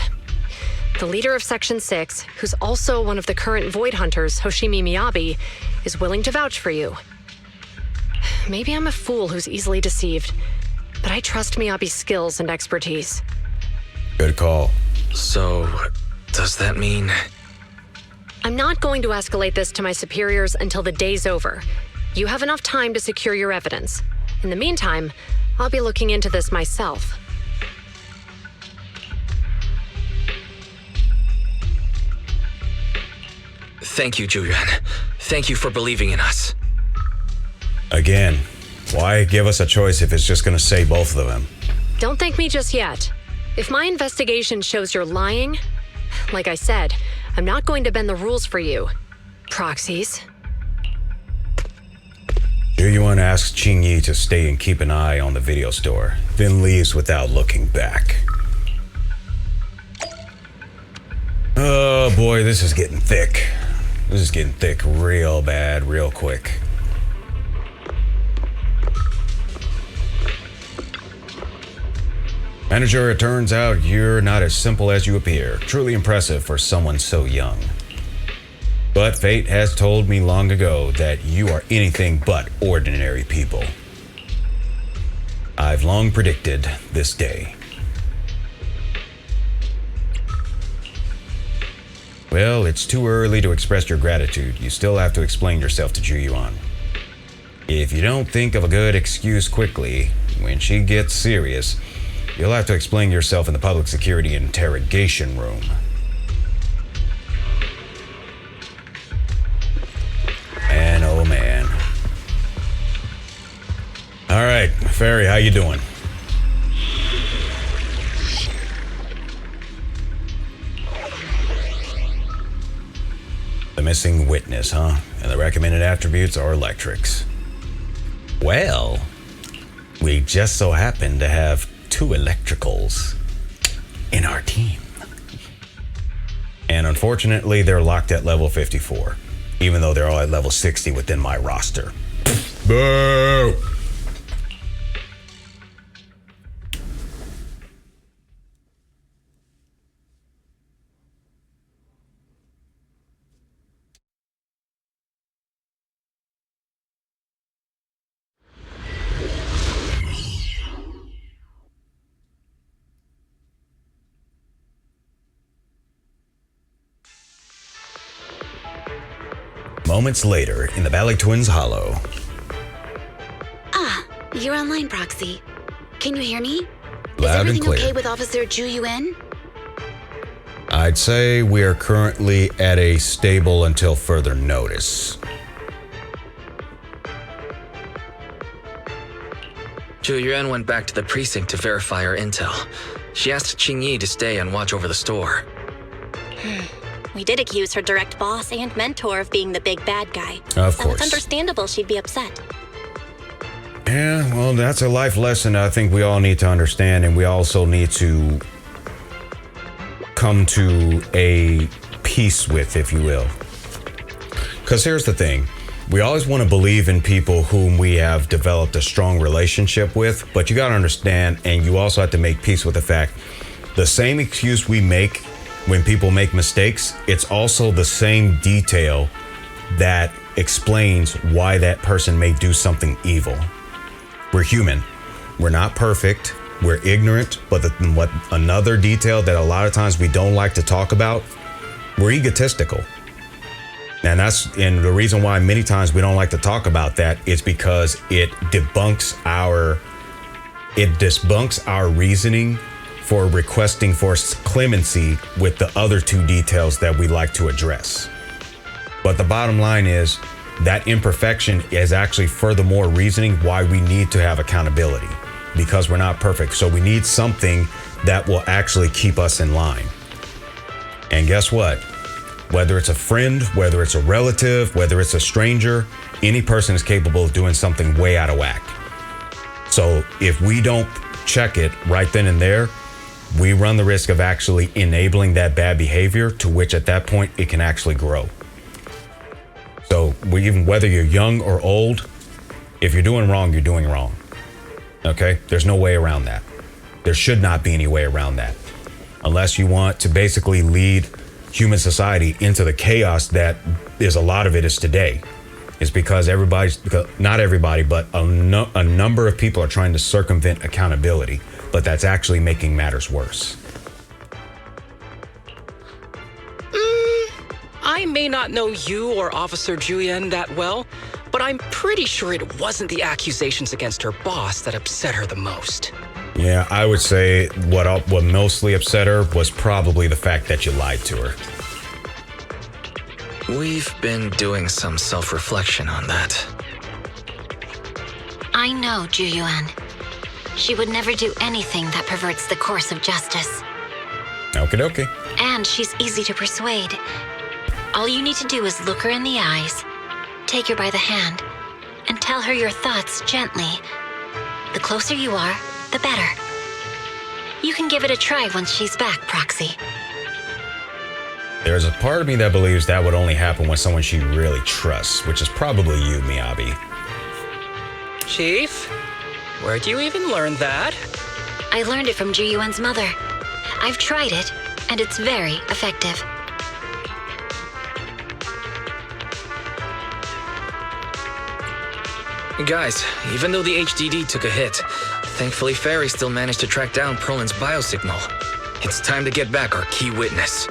the leader of Section 6, who's also one of the current Void Hunters, Hoshimi Miyabi, is willing to vouch for you. Maybe I'm a fool who's easily deceived, but I trust Miyabi's skills and expertise. Good call. So, does that mean... I'm not going to escalate this to my superiors until the day's over. You have enough time to secure your evidence. In the meantime, I'll be looking into this myself. Thank you, Juyuan. Thank you for believing in us. Again, why give us a choice if it's just gonna say both of them? Don't thank me just yet. If my investigation shows you're lying, like I said, I'm not going to bend the rules for you. Proxies. Juyuan asks Qingyi to stay and keep an eye on the video store, then leaves without looking back. Oh boy, this is getting thick. This is getting thick real bad, real quick. Manager, it turns out you're not as simple as you appear. Truly impressive for someone so young. But fate has told me long ago that you are anything but ordinary people. I've long predicted this day. Well, it's too early to express your gratitude. You still have to explain yourself to Juyuan. If you don't think of a good excuse quickly, when she gets serious, you'll have to explain yourself in the public security interrogation room. Man, oh man. All right, Fairy, how you doing? The missing witness, huh? And the recommended attributes are electrics. Well, we just so happen to have 2 electricals in our team. And unfortunately, they're locked at level 54, even though they're all at level 60 within my roster. Boo! Moments later, in the Valley Twins Hollow. Ah, you're online, Proxy. Can you hear me? Loud and clear. Is everything okay with Officer Juyuan? I'd say we are currently at a stable until further notice. Juyuan went back to the precinct to verify our intel. She asked Qingyi to stay and watch over the store. We did accuse her direct boss and mentor of being the big bad guy. Of So course. it's understandable she'd be upset. Yeah, well, that's a life lesson I think we all need to understand, and we also need to come to a peace with, if you will. Because here's the thing. We always want to believe in people whom we have developed a strong relationship with, but you got to understand, and you also have to make peace with the fact, the same excuse we make when people make mistakes, it's also the same detail that explains why that person may do something evil. We're human. We're not perfect. We're ignorant. But what another detail that a lot of times we don't like to talk about, we're egotistical. And the reason why many times we don't like to talk about that is because it debunks our reasoning for requesting for clemency with the other two details that we like to address. But the bottom line is that imperfection is actually furthermore reasoning why we need to have accountability, because we're not perfect. So we need something that will actually keep us in line. And guess what? Whether it's a friend, whether it's a relative, whether it's a stranger, any person is capable of doing something way out of whack. So if we don't check it right then and there, we run the risk of actually enabling that bad behavior, to which at that point it can actually grow. So even whether you're young or old, if you're doing wrong, you're doing wrong. Okay? There's no way around that. There should not be any way around that. Unless you want to basically lead human society into the chaos that is a lot of it is today. It's because not everybody, but a number of people are trying to circumvent accountability, but that's actually making matters worse. I may not know you or Officer Juyen that well, but I'm pretty sure it wasn't the accusations against her boss that upset her the most. Yeah, I would say what mostly upset her was probably the fact that you lied to her. We've been doing some self-reflection on that. I know Juyuan. She would never do anything that perverts the course of justice. Okie dokie. And she's easy to persuade. All you need to do is look her in the eyes, take her by the hand, and tell her your thoughts gently. The closer you are, the better. You can give it a try once she's back, Proxy. There's a part of me that believes that would only happen with someone she really trusts, which is probably you, Miyabi. Chief, where'd you even learn that? I learned it from Juyuan's mother. I've tried it, and it's very effective. Guys, even though the HDD took a hit, thankfully Fairy still managed to track down Perlin's biosignal. It's time to get back our key witness.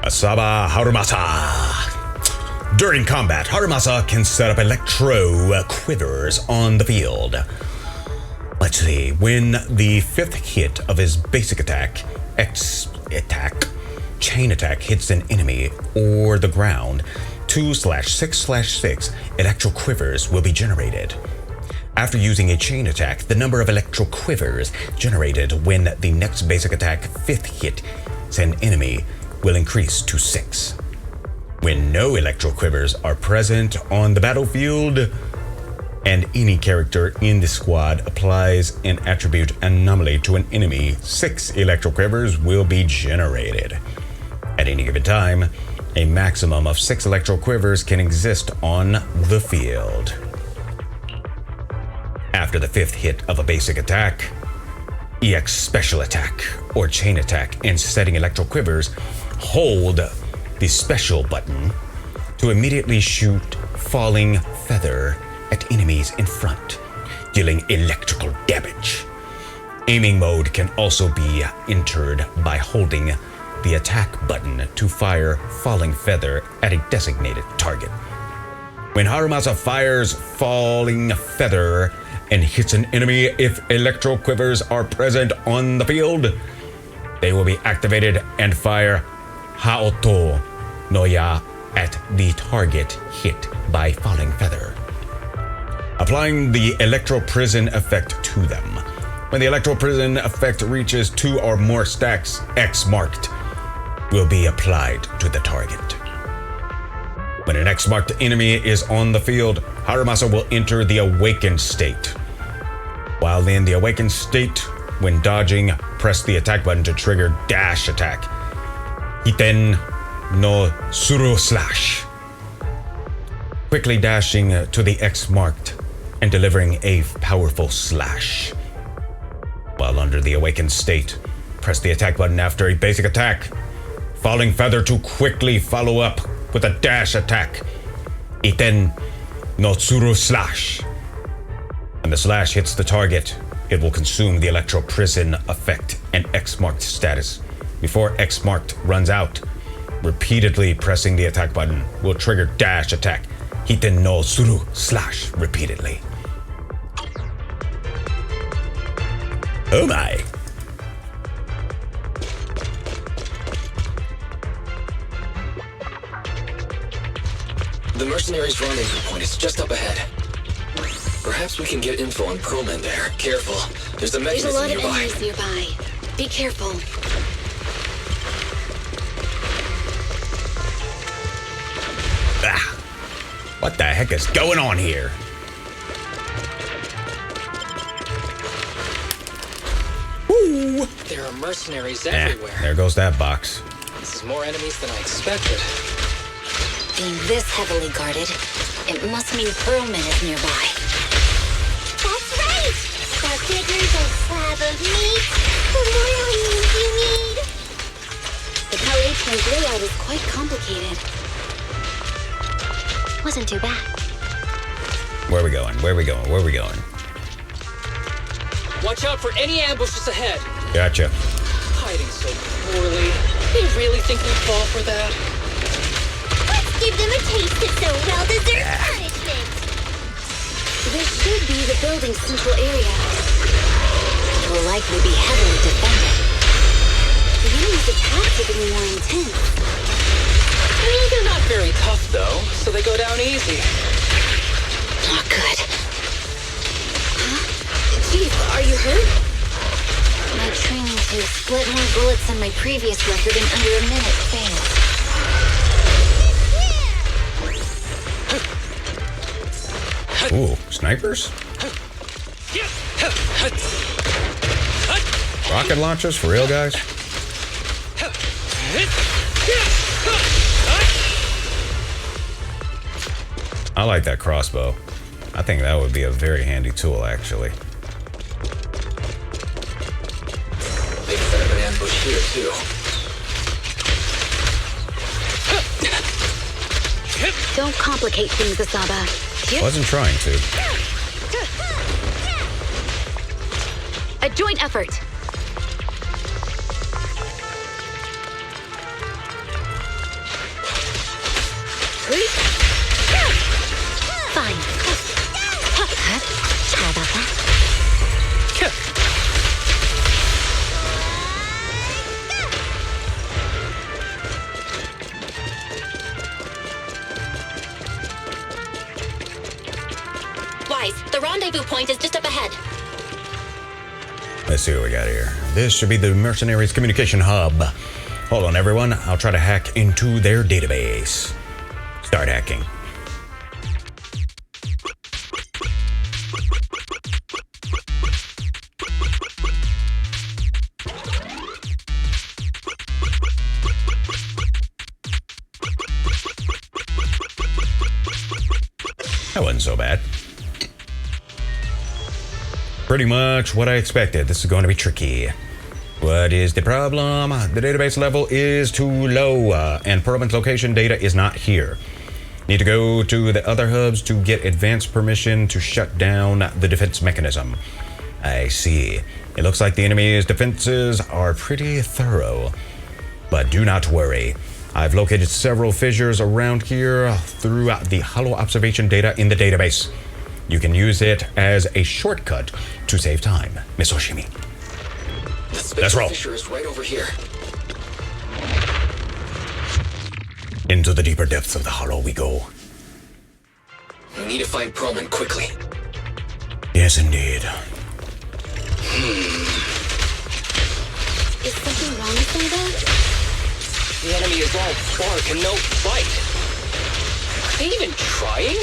Asaba Harumasa. During combat, Harumasa can set up electro quivers on the field. Let's see, when the 5th hit of his basic attack, X attack, chain attack hits an enemy or the ground, 2/6/6 electro quivers will be generated. After using a chain attack, the number of electro quivers generated when the next basic attack 5th hit an enemy will increase to 6. When no electro quivers are present on the battlefield, and any character in the squad applies an attribute anomaly to an enemy, 6 electro quivers will be generated. At any given time, a maximum of 6 electro quivers can exist on the field. After the 5th hit of a basic attack, EX special attack or chain attack, and setting electro quivers, hold the special button to immediately shoot falling feather at enemies in front, dealing electrical damage. Aiming mode can also be entered by holding the attack button to fire falling feather at a designated target. When Harumasa fires falling feather and hits an enemy, if electro quivers are present on the field, they will be activated and fire Haoto no Ya at the target hit by falling feather, applying the electro prison effect to them. When the electro prison effect reaches 2 or more stacks, X marked will be applied to the target. When an X-marked enemy is on the field, Harumasa will enter the awakened state. While in the awakened state, when dodging, press the attack button to trigger dash attack. Hiten no Suru Slash. Quickly dashing to the X-marked and delivering a powerful slash. While under the awakened state, press the attack button after a basic attack. Falling feather to quickly follow up with a dash attack. Iten no Tsuru Slash. When the slash hits the target, it will consume the electro prison effect and X-marked status. Before X-marked runs out, Repeatedly pressing the attack button will trigger dash attack. Hiten no suru slash repeatedly. Oh my. The mercenaries' rendezvous point is just up ahead. Perhaps we can get info on Pearlman there. Careful. There's a mechanism There's a lot of nearby. enemies nearby. Be careful. Ah, what the heck is going on here? Woo! There are mercenaries everywhere. There goes that box. This is more enemies than I expected. Being this heavily guarded, it must mean Pearlman is nearby. That's right! That figure's a slab of meat. The more onions you need. The Pal-8's layout is quite complicated. Wasn't too bad. Where are we going? Where are we going? Where are we going? Watch out for any ambushes ahead. Gotcha. Hiding so poorly. They really think we'd fall for that? Let's give them a taste of some well-deserved punishment. This should be the building's central area. It will likely be heavily defended. The enemy's attacks are getting more intense. They're not very tough, though, so they go down easy. Not good. Huh? Chief, are you hurt? My training to split more bullets than my previous record in under a minute failed. Ooh, snipers? Rocket launchers for real, guys? I like that crossbow. I think that would be a very handy tool, actually. They've set up an ambush here, too. Don't complicate things, Asaba. Wasn't trying to. A joint effort. Fine. Sorry about that. Wise, the rendezvous point is just up ahead. Let's see what we got here. This should be the mercenaries' communication hub. Hold on, everyone. I'll try to hack into their database. Start hacking. That wasn't so bad. Pretty much what I expected. This is going to be tricky. What is the problem? The database level is too low, and Pearlman's location data is not here. Need to go to the other hubs to get advanced permission to shut down the defense mechanism. I see. It looks like the enemy's defenses are pretty thorough. But do not worry. I've located several fissures around here throughout the hollow observation data in the database. You can use it as a shortcut to save time, Miss Oshimi. Let's roll. Fissure is right over here. Into the deeper depths of the hollow we go. We need to find Pearlman quickly. Yes, indeed. Is something wrong with that? The enemy is all bark and no bite. Are they even trying?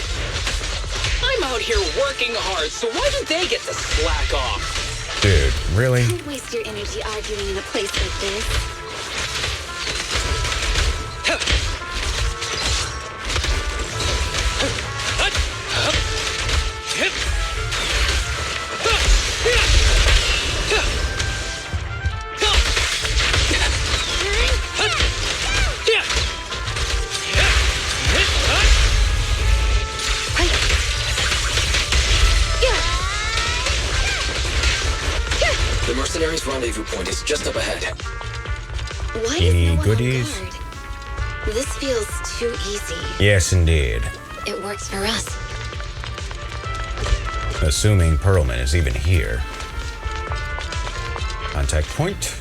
I'm out here working hard, so why do they get to slack off? Dude, really? Don't waste your energy arguing in a place like this. The mercenaries' rendezvous point is just up ahead. Why Any is no one on goodies? guard? This feels too easy. Yes, indeed. It works for us. Assuming Perlman is even here. Contact point.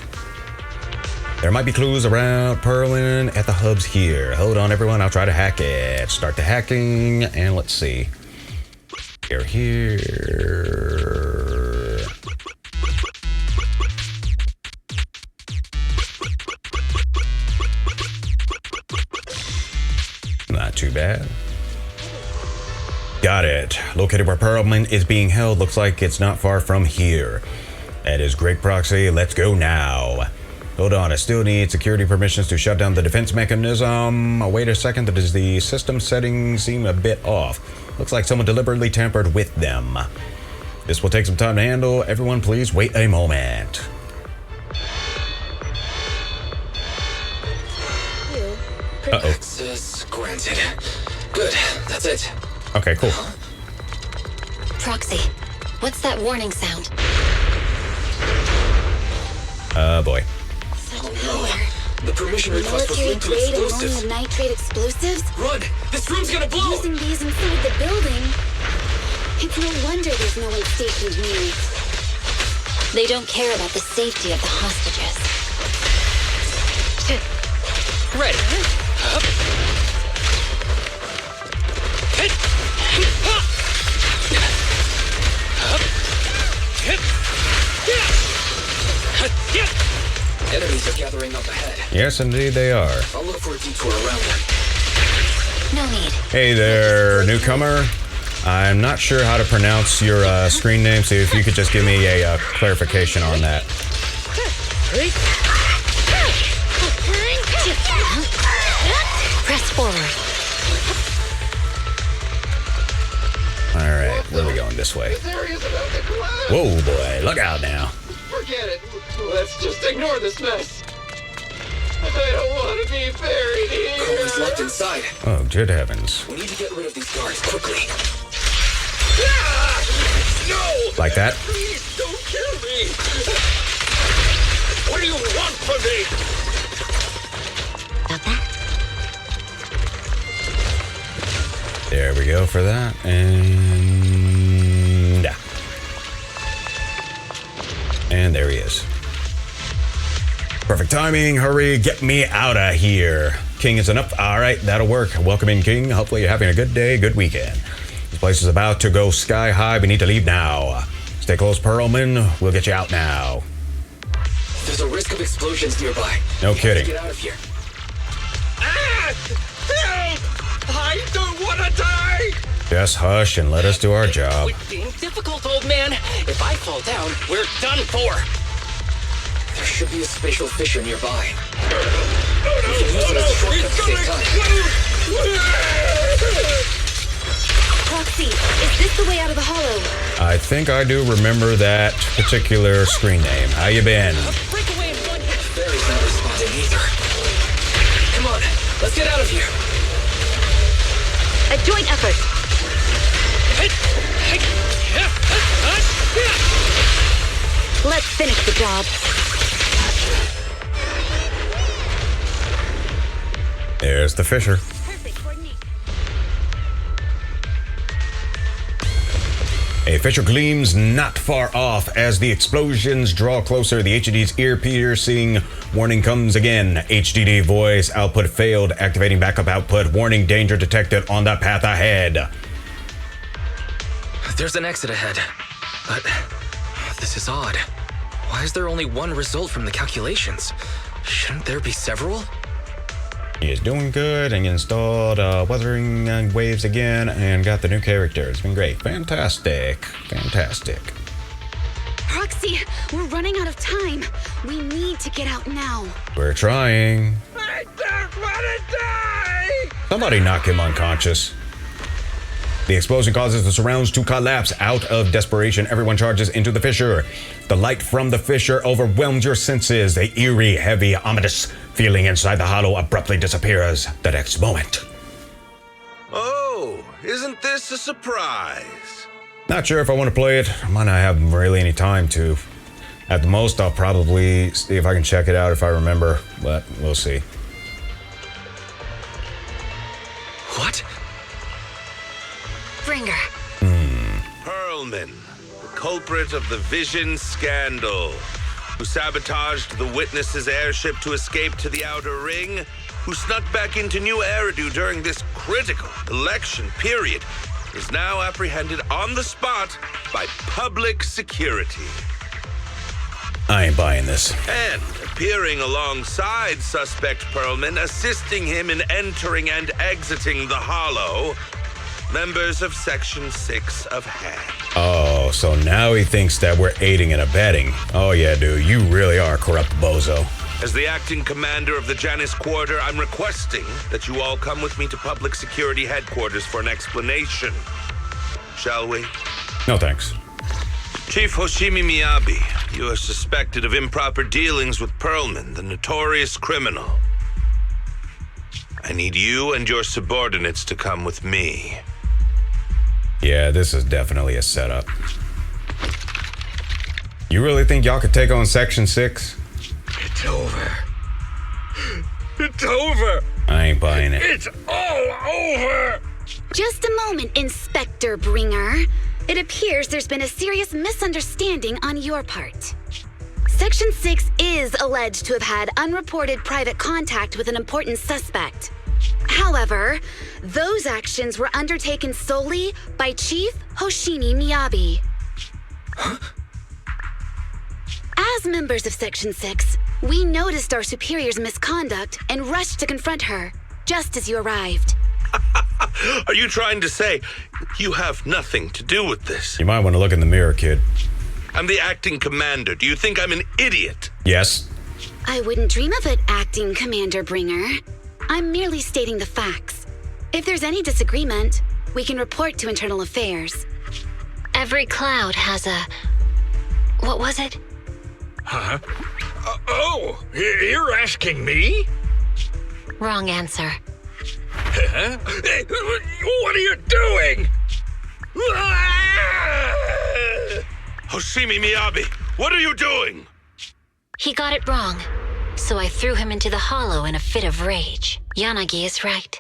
There might be clues around Perlman at the hubs here. Hold on, everyone. I'll try to hack it. Start the hacking, and let's see. Here. Not too bad. Got it. Located where Perlman is being held. Looks like it's not far from here. That is great, Proxy. Let's go now. Hold on, I still need security permissions to shut down the defense mechanism. Wait a second, does the system settings seem a bit off? Looks like someone deliberately tampered with them. This will take some time to handle. Everyone, please wait a moment. Uh-oh. Access granted. Good, that's it. Okay, cool. Proxy, what's that warning sound? Boy. Oh no. The permission request was linked to Military-grade explosives. ammonium nitrate explosives? Run! This room's gonna blow! Using these inside the building? It's no wonder there's no one stationed near it. They don't care about the safety of the hostages. Ready. Up. Enemies are gathering up ahead. Yes, indeed they are. I'll look for a detour around them. No need. Hey there, newcomer. I'm not sure how to pronounce your screen name, so if you could just give me a clarification on that. Press forward. All right, where are we going? This way. This area's about to collapse. Whoa, boy, look out now. Forget it. Let's just ignore this mess. I don't want to be buried here. Colin's locked inside. Oh, good heavens. We need to get rid of these guards quickly. No! Like that? Please don't kill me! What do you want from me? There we go for that, and yeah. And there he is. Perfect timing. Hurry, get me out of here. King isn't up. All right, that'll work. Welcome in, King. Hopefully you're having a good day, good weekend. This place is about to go sky high. We need to leave now. Stay close, Perlman. We'll get you out now. There's a risk of explosions nearby. No kidding. Get out of here. Ah! Help! I don't want to die! Just hush and let us do our job. Quit being difficult, old man. If I fall down, we're done for. There should be a spatial fissure nearby. Proxy, is this the way out of the hollow? I think I do remember that particular screen name. How you been? Barry's not responding either. Come on, let's get out of here. A joint effort. Let's finish the job. There's the fissure. A fissure gleams not far off as the explosions draw closer. The HDD's ear-piercing warning comes again. HDD voice output failed. Activating backup output. Warning, danger detected on the path ahead. There's an exit ahead. But this is odd. Why is there only one result from the calculations? Shouldn't there be several? He is doing good and installed weathering waves again and got the new character. It's been great. Fantastic. Fantastic. Proxy, we're running out of time. We need to get out now. We're trying. I don't want to die! Somebody knock him unconscious. The explosion causes the surrounds to collapse. Out of desperation, everyone charges into the fissure. The light from the fissure overwhelms your senses. The eerie, heavy, ominous feeling inside the hollow abruptly disappears the next moment. Oh, isn't this a surprise? Not sure if I want to play it. I might not have really any time to. At the most, I'll probably see if I can check it out if I remember, but we'll see. Perlman, the culprit of the Vision scandal, who sabotaged the Witness's airship to escape to the Outer Ring, who snuck back into New Eridu during this critical election period, is now apprehended on the spot by public security. I ain't buying this. And appearing alongside suspect Perlman, assisting him in entering and exiting the Hollow, members of Section 6 of HAD. Oh, so now he thinks that we're aiding and abetting. Oh yeah, dude, you really are a corrupt bozo. As the acting commander of the Janus Quarter, I'm requesting that you all come with me to Public Security Headquarters for an explanation. Shall we? No thanks. Chief Hoshimi Miyabi, you are suspected of improper dealings with Perlman, the notorious criminal. I need you and your subordinates to come with me. Yeah, this is definitely a setup. You really think y'all could take on Section 6? It's over. It's over. I ain't buying it. It's all over. Just a moment, Inspector Bringer. It appears there's been a serious misunderstanding on your part. Section 6 is alleged to have had unreported private contact with an important suspect. However, those actions were undertaken solely by Chief Hoshimi Miyabi. Huh? As members of Section 6, we noticed our superior's misconduct and rushed to confront her, just as you arrived. Are you trying to say you have nothing to do with this? You might want to look in the mirror, kid. I'm the acting commander. Do you think I'm an idiot? Yes. I wouldn't dream of it, Acting Commander Bringer. I'm merely stating the facts. If there's any disagreement, we can report to Internal Affairs. Every cloud has a... What was it? Huh? You're asking me? Wrong answer. Huh? What are you doing? Hoshimi Miyabi, what are you doing? He got it wrong, so I threw him into the hollow in a fit of rage. Yanagi is right.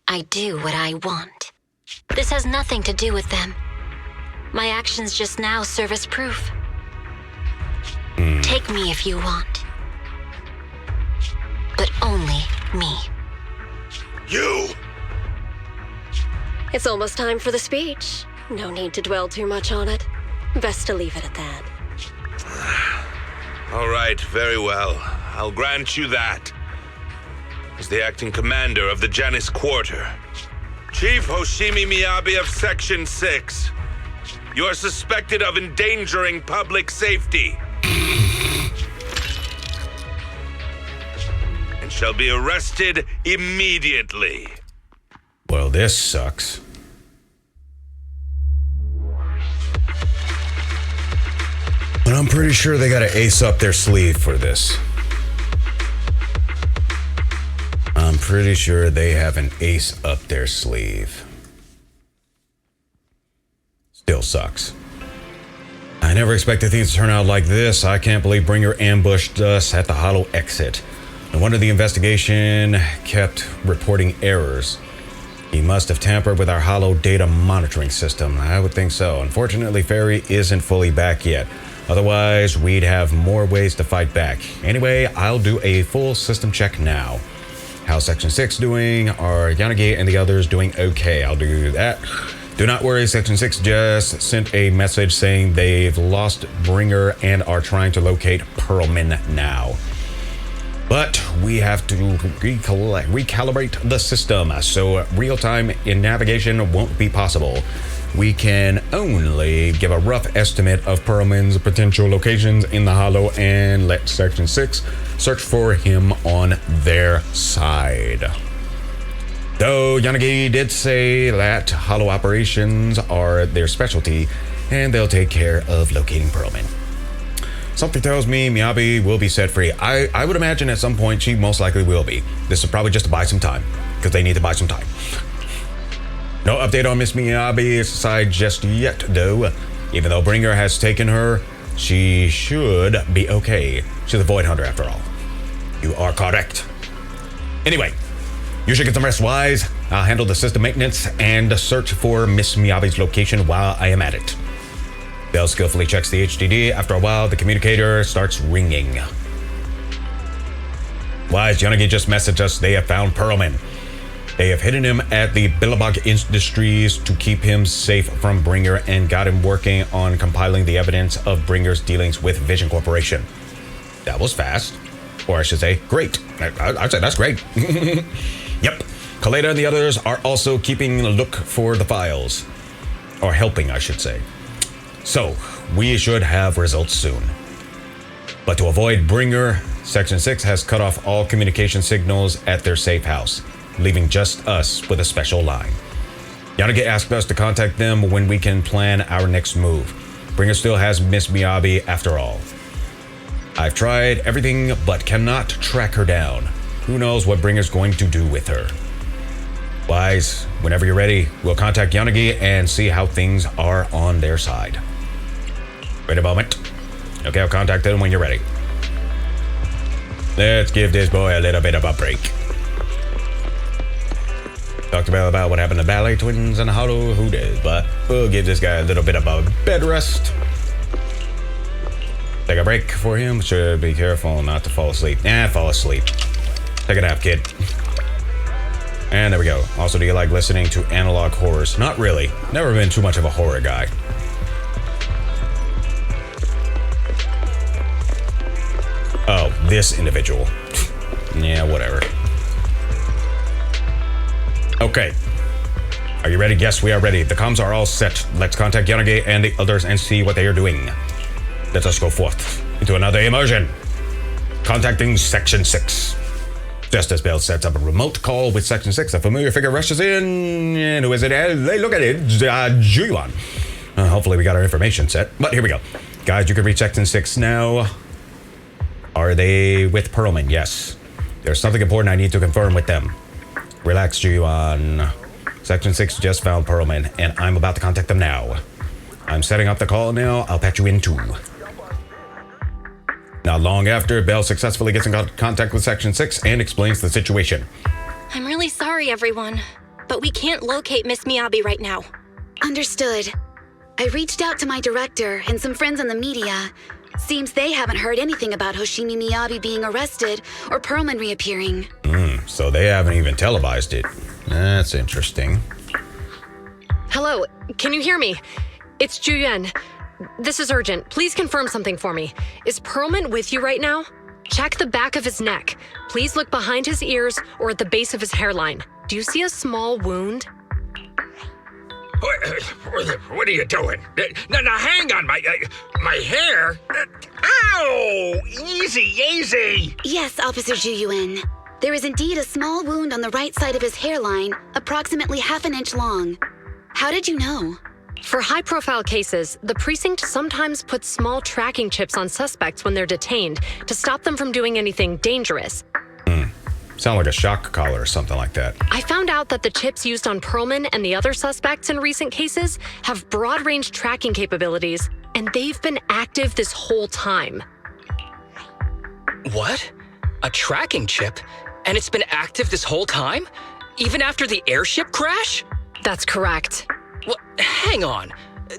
I do what I want. This has nothing to do with them. My actions just now serve as proof. Take me if you want. But only me. You! It's almost time for the speech. No need to dwell too much on it. Best to leave it at that. All right, very well. I'll grant you that. As the acting commander of the Janus Quarter, Chief Hoshimi Miyabi of Section 6, you are suspected of endangering public safety. And shall be arrested immediately. Well, this sucks. But I'm pretty sure they got an ace up their sleeve for this. I'm pretty sure they have an ace up their sleeve. Still sucks. I never expected things to turn out like this. I can't believe Bringer ambushed us at the Hollow exit. No wonder the investigation kept reporting errors. He must have tampered with our Hollow data monitoring system. I would think so. Unfortunately, Fairy isn't fully back yet. Otherwise, we'd have more ways to fight back. Anyway, I'll do a full system check now. How's Section 6 doing? Are Yanagi and the others doing okay? I'll do that. Do not worry, Section 6 just sent a message saying they've lost Bringer and are trying to locate Perlman now. But we have to recalibrate the system, so real-time in navigation won't be possible. We can only give a rough estimate of Perlman's potential locations in the Hollow and let Section 6 search for him on their side. Though Yanagi did say that Hollow operations are their specialty and they'll take care of locating Perlman. Something tells me Miyabi will be set free. I would imagine at some point she most likely will be. This is probably just to buy some time, because they need to buy some time. No update on Miss Miyabi's side just yet, though. Even though Bringer has taken her, she should be okay. She's a Void Hunter after all. You are correct. Anyway, you should get some rest, Wise. I'll handle the system maintenance and search for Miss Miyabi's location while I am at it. Bell skillfully checks the HDD. After a while, the communicator starts ringing. Wise, Yanagi just messaged us they have found Perlman. They have hidden him at the Billabong Industries to keep him safe from Bringer and got him working on compiling the evidence of Bringer's dealings with Vision Corporation. That was fast. Or I should say, great. I'd say that's great. Yep. Kaleda and the others are also keeping a look for the files. Or helping, I should say. So, we should have results soon. But to avoid Bringer, Section 6 has cut off all communication signals at their safe house, leaving just us with a special line. Yanagi asked us to contact them when we can plan our next move. Bringer still has Miss Miyabi after all. I've tried everything but cannot track her down. Who knows what Bringer's going to do with her. Wise, whenever you're ready, we'll contact Yanagi and see how things are on their side. Wait a moment. Okay, I'll contact them when you're ready. Let's give this boy a little bit of a break. Talked about what happened to Ballet Twins and Hollow Who did, but we'll give this guy a little bit of a bed rest. Take a break for him. Should be careful not to fall asleep. Fall asleep. Take a nap, kid. And there we go. Also, do you like listening to analog horrors? Not really. Never been too much of a horror guy. Oh, this individual. Yeah, whatever. Okay. Are you ready? Yes, we are ready. The comms are all set. Let's contact Yanagi and the others and see what they are doing. Let us go forth into another immersion. Contacting Section 6. Just as Bell sets up a remote call with Section 6, a familiar figure rushes in. And who is it? They look at it. Juyuan. Hopefully we got our information set. But here we go. Guys, you can reach Section 6 now. Are they with Perlman? Yes. There's something important I need to confirm with them. Relax, Juyuan. Section 6 just found Perlman, and I'm about to contact them now. I'm setting up the call now. I'll patch you in too. Not long after, Bell successfully gets in contact with Section 6 and explains the situation. I'm really sorry, everyone, but we can't locate Miss Miyabi right now. Understood. I reached out to my director and some friends in the media. Seems they haven't heard anything about Hoshimi Miyabi being arrested or Perlman reappearing. So they haven't even televised it. That's interesting. Hello, can you hear me? It's Juyuan. This is urgent. Please confirm something for me. Is Perlman with you right now? Check the back of his neck. Please look behind his ears or at the base of his hairline. Do you see a small wound? What are you doing? Now hang on, my hair. Ow! Easy. Yes, Officer Juyuan. There is indeed a small wound on the right side of his hairline, approximately half an inch long. How did you know? For high-profile cases, the precinct sometimes puts small tracking chips on suspects when they're detained to stop them from doing anything dangerous. Sound like a shock collar or something like that. I found out that the chips used on Perlman and the other suspects in recent cases have broad-range tracking capabilities, and they've been active this whole time. What? A tracking chip? And it's been active this whole time? Even after the airship crash? That's correct. Well, hang on.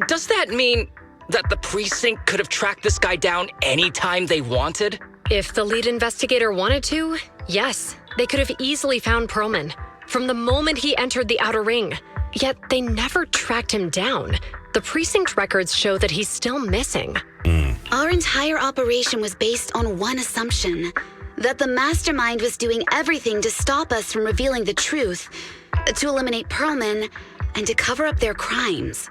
Does that mean that the precinct could have tracked this guy down anytime they wanted? If the lead investigator wanted to, yes. They could have easily found Perlman from the moment he entered the outer ring. Yet they never tracked him down. The precinct records show that he's still missing. Our entire operation was based on one assumption, that the mastermind was doing everything to stop us from revealing the truth, to eliminate Perlman, and to cover up their crimes.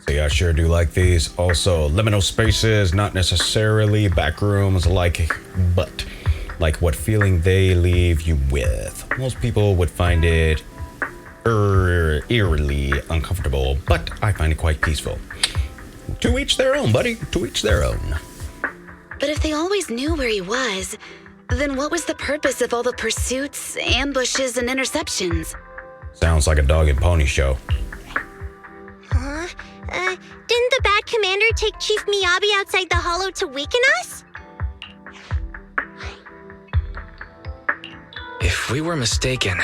See, I sure do like these. Also, liminal spaces, not necessarily backrooms but like what feeling they leave you with. Most people would find it eerily uncomfortable, but I find it quite peaceful. To each their own, buddy. To each their own. But if they always knew where he was, then what was the purpose of all the pursuits, ambushes, and interceptions? Sounds like a dog and pony show. Didn't the bad commander take Chief Miyabi outside the hollow to weaken us? If we were mistaken,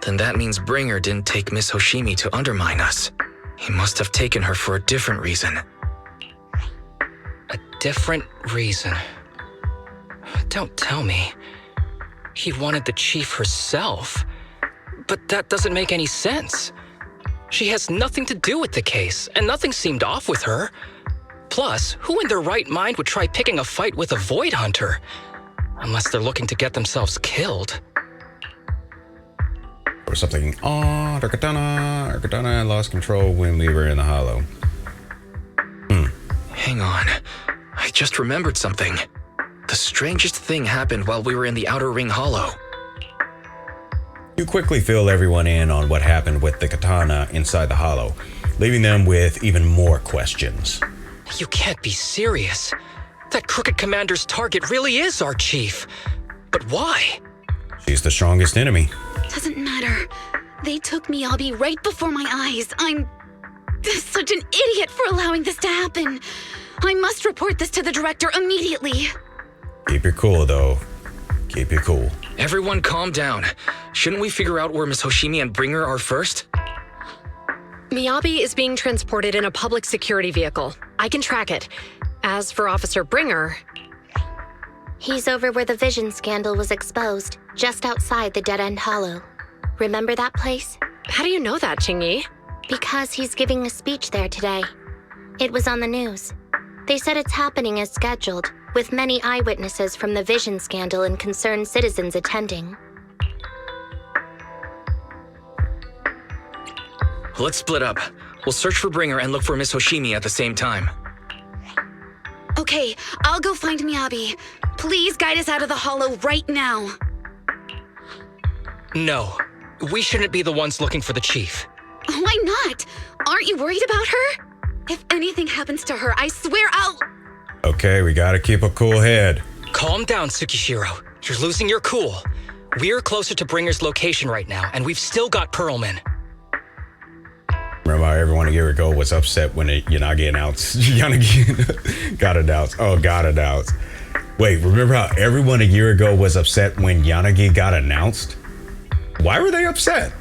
then that means Bringer didn't take Miss Hoshimi to undermine us. He must have taken her for a different reason. A different reason? Don't tell me. He wanted the chief herself. But that doesn't make any sense. She has nothing to do with the case, and nothing seemed off with her. Plus, who in their right mind would try picking a fight with a Void Hunter? Unless they're looking to get themselves killed. Or something. Oh, our katana lost control when we were in the hollow. Hang on. I just remembered something. The strangest thing happened while we were in the Outer Ring Hollow. You quickly fill everyone in on what happened with the katana inside the hollow, leaving them with even more questions. You can't be serious. That crooked commander's target really is our chief. But why? She's the strongest enemy. Doesn't matter. They took Miyabi right before my eyes. I'm such an idiot for allowing this to happen. I must report this to the director immediately. Keep it cool, though. Keep it cool. Everyone calm down. Shouldn't we figure out where Miss Hoshimi and Bringer are first? Miyabi is being transported in a public security vehicle. I can track it. As for Officer Bringer... He's over where the vision scandal was exposed, just outside the Dead-End Hollow. Remember that place? How do you know that, Qingyi? Because he's giving a speech there today. It was on the news. They said it's happening as scheduled, with many eyewitnesses from the vision scandal and concerned citizens attending. Let's split up. We'll search for Bringer and look for Miss Hoshimi at the same time. Okay, I'll go find Miyabi. Please guide us out of the hollow right now. No, we shouldn't be the ones looking for the chief. Why not? Aren't you worried about her? If anything happens to her, I swear I'll... Okay, we gotta keep a cool head. Calm down, Tsukishiro. You're losing your cool. We're closer to Bringer's location right now, and we've still got Pearlman. Remember how everyone a year ago was upset when Yanagi announced... Yanagi got announced. Oh, got announced. Wait, remember how everyone a year ago was upset when Yanagi got announced? Why were they upset?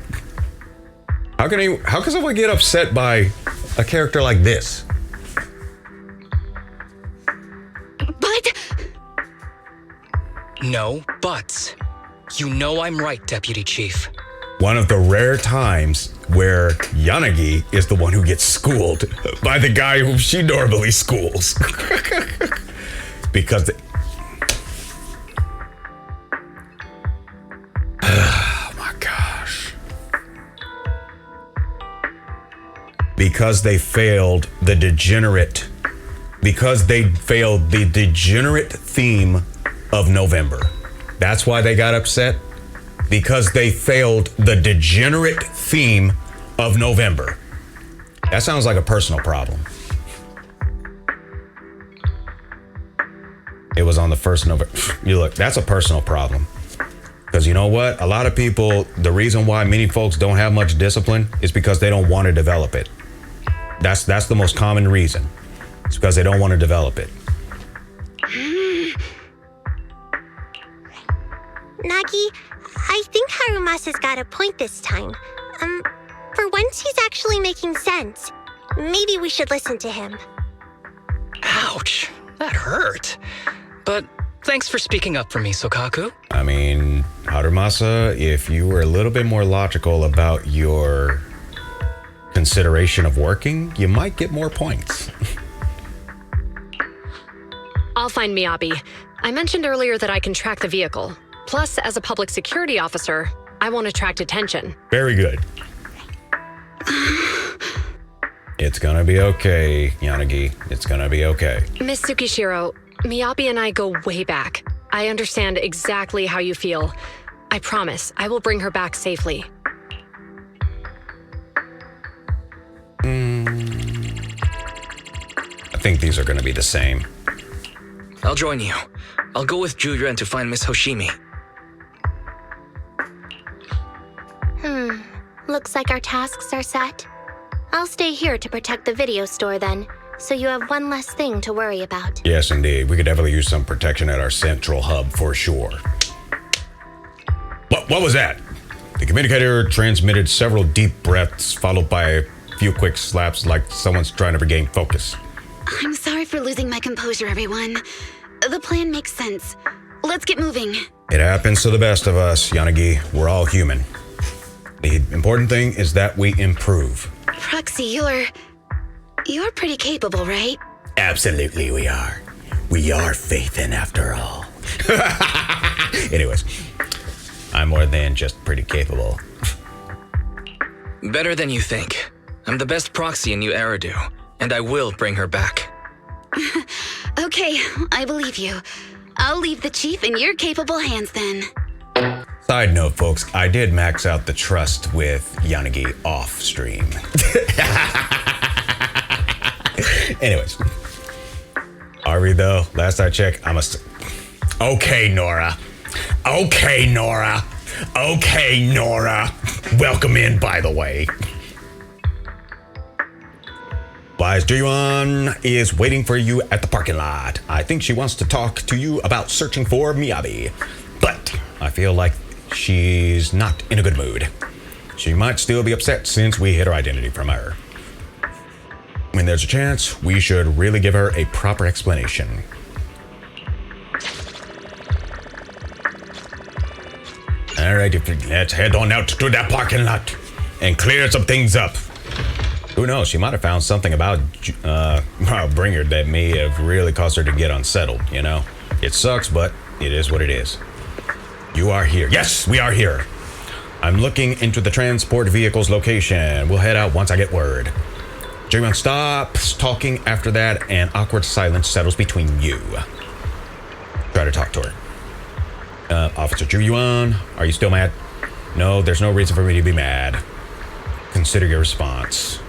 How can someone get upset by a character like this? But... No buts. You know I'm right, Deputy Chief. One of the rare times where Yanagi is the one who gets schooled by the guy whom she normally schools. Because... Oh my gosh. Because they failed the degenerate... Because they failed the degenerate theme of November. That's why they got upset. Because they failed the degenerate theme of November. That sounds like a personal problem. It was on the 1st November. You look, that's a personal problem. Because you know what? A lot of people, the reason why many folks don't have much discipline is because they don't want to develop it. That's the most common reason. It's because they don't want to develop it. Nagi, I think Harumasa's got a point this time. For once he's actually making sense. Maybe we should listen to him. Ouch, that hurt. But thanks for speaking up for me, Sokaku. I mean, Harumasa, if you were a little bit more logical about your consideration of working, you might get more points. I'll find Miyabi. I mentioned earlier that I can track the vehicle. Plus, as a public security officer, I won't attract attention. Very good. It's gonna be okay, Yanagi. It's gonna be okay. Miss Tsukishiro, Miyabi and I go way back. I understand exactly how you feel. I promise I will bring her back safely. I think these are gonna be the same. I'll join you. I'll go with Juyuan to find Miss Hoshimi. Looks like our tasks are set. I'll stay here to protect the video store then, so you have one less thing to worry about. Yes, indeed. We could definitely use some protection at our central hub for sure. What was that? The communicator transmitted several deep breaths followed by few quick slaps like someone's trying to regain focus. I'm sorry for losing my composure, everyone. The plan makes sense. Let's get moving. It happens to the best of us, Yanagi. We're all human. The important thing is that we improve. Proxy, you're pretty capable, right? Absolutely we are. We are Faithin after all. Anyways, I'm more than just pretty capable. Better than you think. I'm the best proxy in New Eridu, and I will bring her back. Okay, I believe you. I'll leave the chief in your capable hands then. Side note, folks, I did max out the trust with Yanagi off stream. Anyways. Are we though? Last I checked, I must... Okay, Nora. Okay, Nora. Okay, Nora. Welcome in, by the way. Wise Juyuan is waiting for you at the parking lot. I think she wants to talk to you about searching for Miyabi. But I feel like she's not in a good mood. She might still be upset since we hid her identity from her. When there's a chance, we should really give her a proper explanation. Alright, let's head on out to that parking lot and clear some things up. Who knows, she might have found something about Bringer that may have really caused her to get unsettled, you know? It sucks, but it is what it is. You are here. Yes, we are here. I'm looking into the transport vehicle's location. We'll head out once I get word. Juyuan stops talking after that, and awkward silence settles between you. Try to talk to her. Officer Juyuan, are you still mad? No, there's no reason for me to be mad. Consider your response.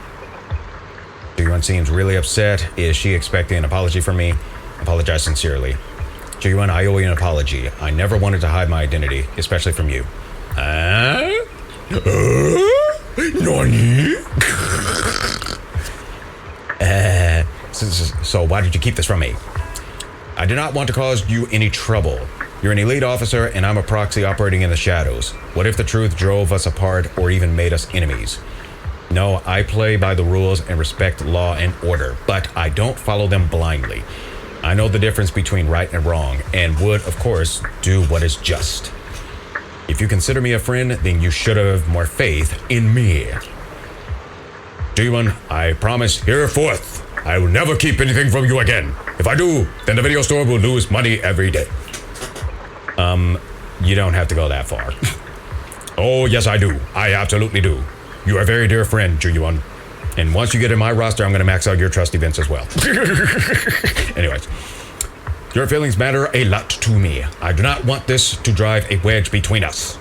Juyuan seems really upset. Is she expecting an apology from me? Apologize sincerely. Juyuan, I owe you an apology. I never wanted to hide my identity, especially from you. Nani? So why did you keep this from me? I did not want to cause you any trouble. You're an elite officer, and I'm a proxy operating in the shadows. What if the truth drove us apart or even made us enemies? No, I play by the rules and respect law and order, but I don't follow them blindly. I know the difference between right and wrong, and would, of course, do what is just. If you consider me a friend, then you should have more faith in me. Juyuan, I promise hereforth, I will never keep anything from you again. If I do, then the video store will lose money every day. You don't have to go that far. Oh, yes, I do. I absolutely do. You are a very dear friend, Juyuan. And once you get in my roster, I'm going to max out your trust events as well. Anyways, your feelings matter a lot to me. I do not want this to drive a wedge between us.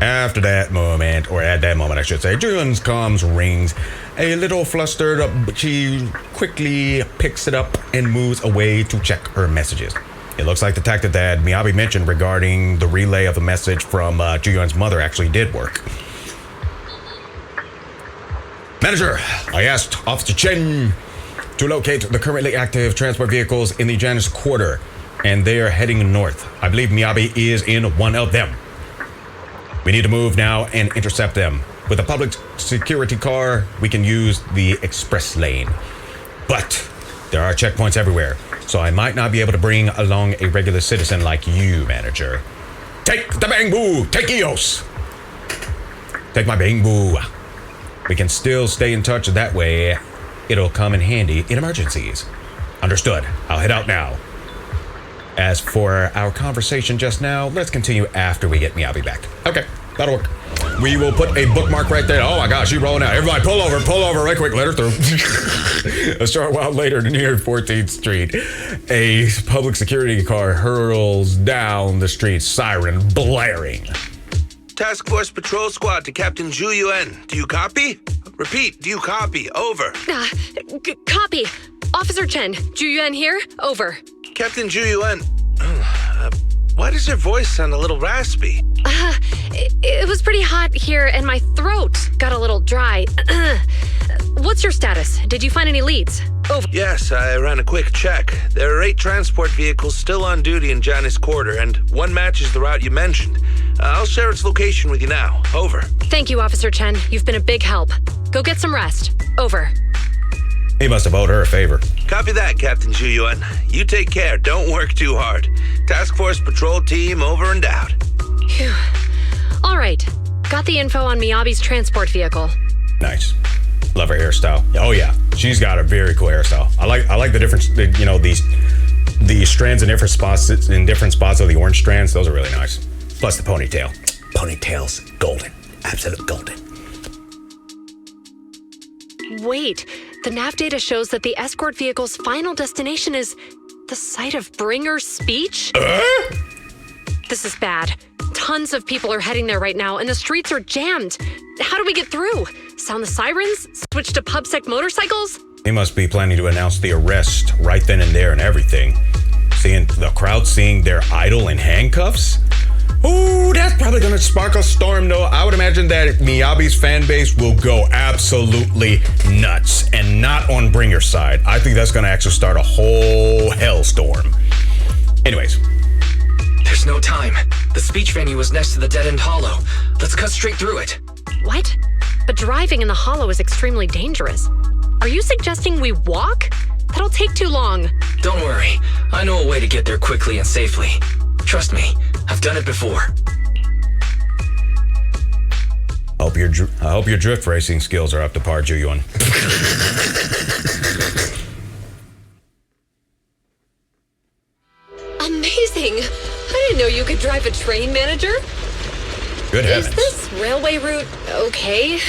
After that moment, or at that moment, I should say, Juyuan's comms rings. A little flustered, but she quickly picks it up and moves away to check her messages. It looks like the tactic that Miyabi mentioned regarding the relay of the message from Juyuan's mother actually did work. Manager, I asked Officer Chen to locate the currently active transport vehicles in the Janus Quarter, and they are heading north. I believe Miyabi is in one of them. We need to move now and intercept them. With a public security car, we can use the express lane. But there are checkpoints everywhere, so I might not be able to bring along a regular citizen like you, manager. Take the bamboo! Take Eos! Take my bamboo. We can still stay in touch that way. It'll come in handy in emergencies. Understood. I'll head out now. As for our conversation just now, let's continue after we get Miyabi back. Okay, that'll work. We will put a bookmark right there. Oh my gosh, she's rolling out. Everybody pull over right quick, let her through. A short while later, near 14th Street, a public security car hurls down the street, siren blaring. Task Force Patrol Squad to Captain Zhu Yuan. Do you copy? Repeat, do you copy? Over. Copy. Officer Chen, Zhu Yuan here. Over. Captain Zhu Yuan. Why does your voice sound a little raspy? It was pretty hot here and my throat got a little dry. What's your status? Did you find any leads? Over. Yes, I ran a quick check. There are 8 transport vehicles still on duty in Janus Quarter, and one matches the route you mentioned. I'll share its location with you now. Over. Thank you, Officer Chen. You've been a big help. Go get some rest. Over. He must have owed her a favor. Copy that, Captain Zhu. You take care. Don't work too hard. Task Force Patrol Team over and out. Phew. All right. Got the info on Miyabi's transport vehicle. Nice. Love her hairstyle. Oh yeah, she's got a very cool hairstyle. I like the difference. You know, these strands in different spots of the orange strands. Those are really nice. Plus the ponytail. Ponytail's golden. Absolute golden. Wait, the nav data shows that the escort vehicle's final destination is the site of Bringer's speech? This is bad. Tons of people are heading there right now, and the streets are jammed. How do we get through? Sound the sirens? Switch to PubSec motorcycles? He must be planning to announce the arrest right then and there and everything. Seeing the crowd seeing their idol in handcuffs? Ooh, that's probably gonna spark a storm though. I would imagine that Miyabi's fan base will go absolutely nuts, and not on Bringer's side. I think that's gonna actually start a whole hellstorm. Anyways. There's no time. The speech venue was next to the dead-end hollow. Let's cut straight through it. What? But driving in the hollow is extremely dangerous. Are you suggesting we walk? That'll take too long. Don't worry. I know a way to get there quickly and safely. Trust me, I've done it before. I hope your drift racing skills are up to par, Ju-Yuan. Amazing! I didn't know you could drive a train, manager. Good heavens. Is this railway route okay?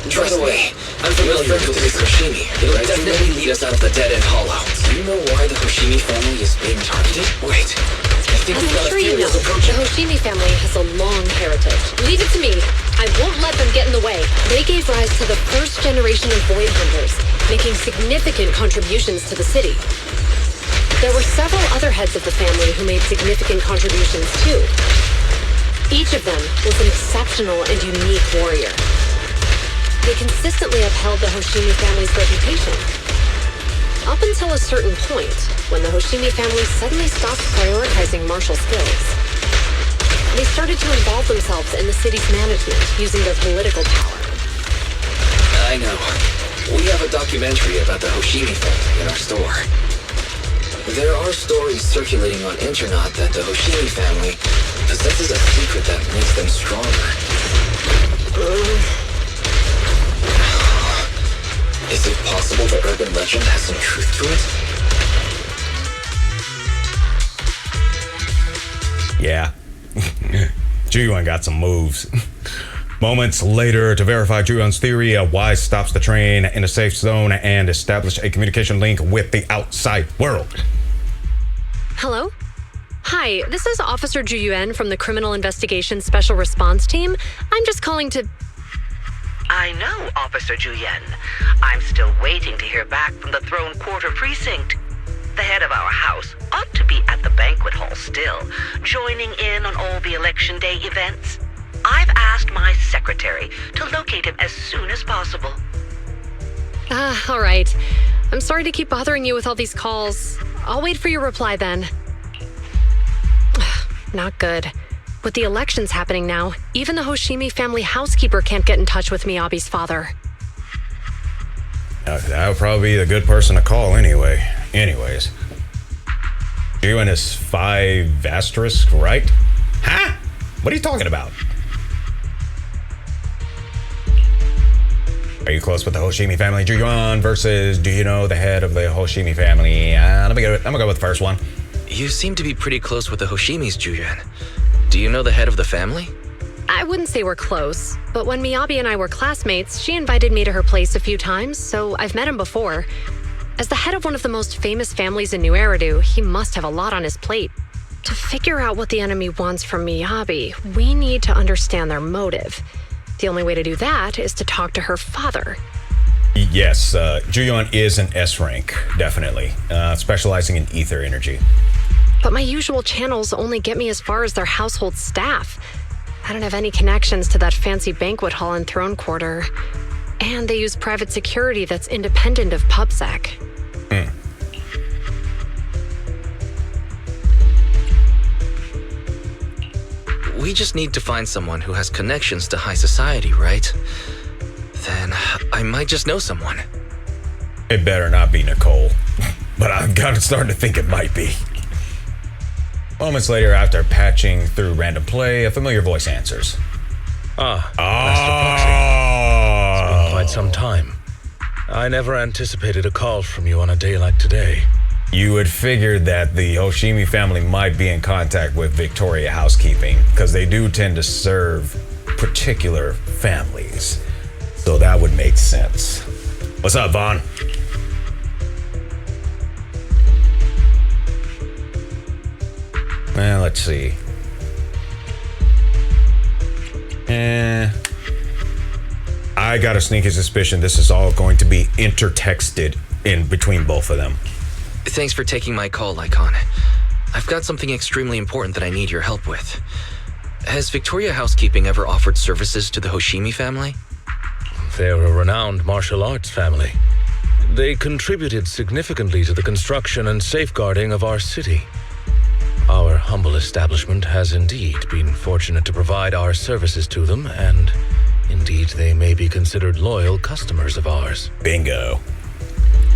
By the way, I'm familiar with this Hoshimi. It'll definitely lead us out of the dead-end hollow. Do you know why the Hoshimi family is being targeted? Wait, I think we've got a few the Hoshimi family has a long heritage. Leave it to me. I won't let them get in the way. They gave rise to the first generation of Void Hunters, making significant contributions to the city. There were several other heads of the family who made significant contributions too. Each of them was an exceptional and unique warrior. They consistently upheld the Hoshimi family's reputation. Up until a certain point, when the Hoshimi family suddenly stopped prioritizing martial skills. They started to involve themselves in the city's management using their political power. I know. We have a documentary about the Hoshimi family in our store. There are stories circulating on internet that the Hoshimi family possesses a secret that makes them stronger. Is it possible the urban legend has some truth to it? Yeah. Ju-Yuan got some moves. Moments later, to verify Ju-Yuan's theory, Wise stops the train in a safe zone and establishes a communication link with the outside world. Hello? Hi, this is Officer Ju-Yuan from the Criminal Investigation Special Response Team. I'm just calling to... I know, Officer Ju-Yuan. I'm still waiting to hear back from the Throne Quarter Precinct. The head of our house ought to be at the banquet hall still, joining in on all the Election Day events. I've asked my secretary to locate him as soon as possible. All right. I'm sorry to keep bothering you with all these calls. I'll wait for your reply then. Not good. With the elections happening now, even the Hoshimi family housekeeper can't get in touch with Miyabi's father. That would probably be the good person to call anyway. Anyways. Ju-Yuan is 5 asterisk, right? Huh? What are you talking about? Are you close with the Hoshimi family, Ju-Yuan, versus do you know the head of the Hoshimi family? I'm gonna go with the first one. You seem to be pretty close with the Hoshimis, Ju-Yuan. Do you know the head of the family? I wouldn't say we're close, but when Miyabi and I were classmates, she invited me to her place a few times, so I've met him before. As the head of one of the most famous families in New Eridu, he must have a lot on his plate. To figure out what the enemy wants from Miyabi, we need to understand their motive. The only way to do that is to talk to her father. Yes, Ju-Yuan is an S rank, definitely, specializing in ether energy. But my usual channels only get me as far as their household staff. I don't have any connections to that fancy banquet hall in Throne Quarter. And they use private security that's independent of PubSec. We just need to find someone who has connections to high society, right? Then I might just know someone. It better not be Nicole, but I've got to start to think it might be. Moments later, after patching through random play, a familiar voice answers. Master Proxy. It's been quite some time. I never anticipated a call from you on a day like today. You would figure that the Hoshimi family might be in contact with Victoria Housekeeping, because they do tend to serve particular families. So that would make sense. What's up, Vaughn? Let's see. I got a sneaky suspicion this is all going to be intertexted in between both of them. Thanks for taking my call, Lycon. I've got something extremely important that I need your help with. Has Victoria Housekeeping ever offered services to the Hoshimi family? They're a renowned martial arts family. They contributed significantly to the construction and safeguarding of our city. Our humble establishment has indeed been fortunate to provide our services to them, and indeed they may be considered loyal customers of ours. Bingo.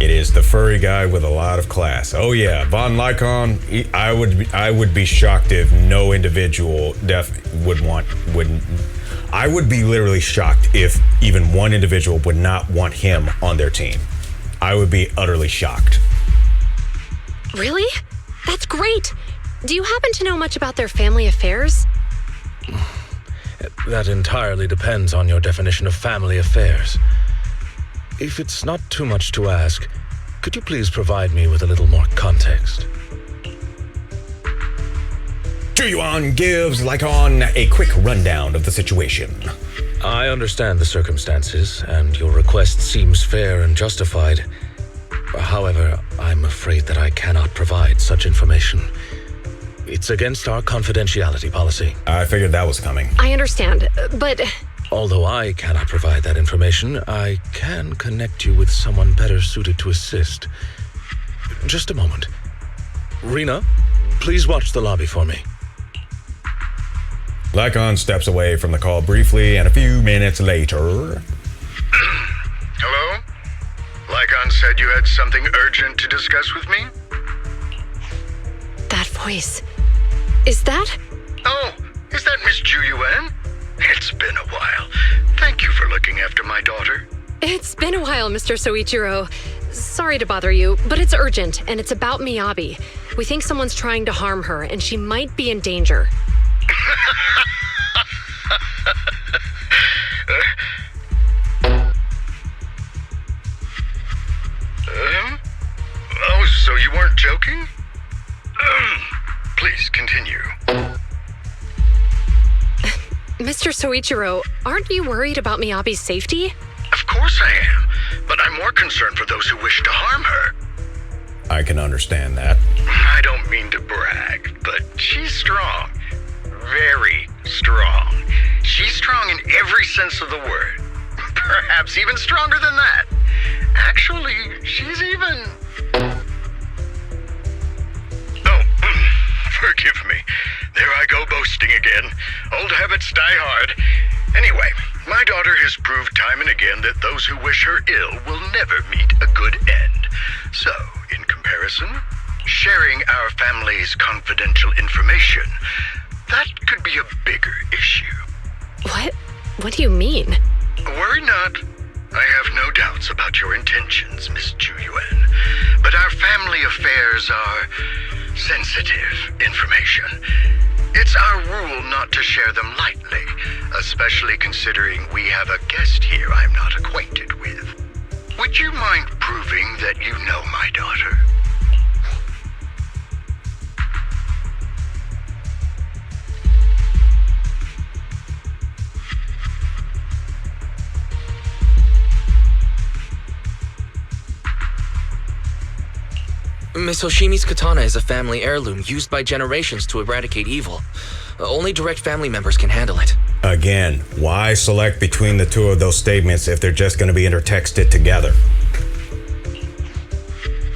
It is the furry guy with a lot of class. Oh yeah, Von Lycon, I would be shocked if no individual wouldn't. I would be literally shocked if even one individual would not want him on their team. I would be utterly shocked. Really? That's great. Do you happen to know much about their family affairs? That entirely depends on your definition of family affairs. If it's not too much to ask, could you please provide me with a little more context? Chuyuan gives Lycon a quick rundown of the situation. I understand the circumstances, and your request seems fair and justified. However, I'm afraid that I cannot provide such information. It's against our confidentiality policy. I figured that was coming. I understand, but... Although I cannot provide that information, I can connect you with someone better suited to assist. Just a moment. Rena, please watch the lobby for me. Lycon steps away from the call briefly, and a few minutes later... Hello? Lycon said you had something urgent to discuss with me? That voice... Is that? Oh, is that Miss Chuyuan? It's been a while. Thank you for looking after my daughter. It's been a while, Mr. Soichiro. Sorry to bother you, but it's urgent, and it's about Miyabi. We think someone's trying to harm her, and she might be in danger. Oh, so you weren't joking? Please continue. Mr. Soichiro, aren't you worried about Miyabi's safety? Of course I am, but I'm more concerned for those who wish to harm her. I can understand that. I don't mean to brag, but she's strong. Very strong. She's strong in every sense of the word. Perhaps even stronger than that. Actually, she's even... Oh, forgive me. There I go boasting again. Old habits die hard. Anyway, my daughter has proved time and again that those who wish her ill will never meet a good end. So, in comparison, sharing our family's confidential information, that could be a bigger issue. What do you mean? Worry not. I have no doubts about your intentions, Miss Chuyuan. But our family affairs are sensitive information. It's our rule not to share them lightly, especially considering we have a guest here I'm not acquainted with. Would you mind proving that you know my daughter? Miss Hoshimi's katana is a family heirloom used by generations to eradicate evil. Only direct family members can handle it. Again, why select between the two of those statements if they're just going to be intertexted together?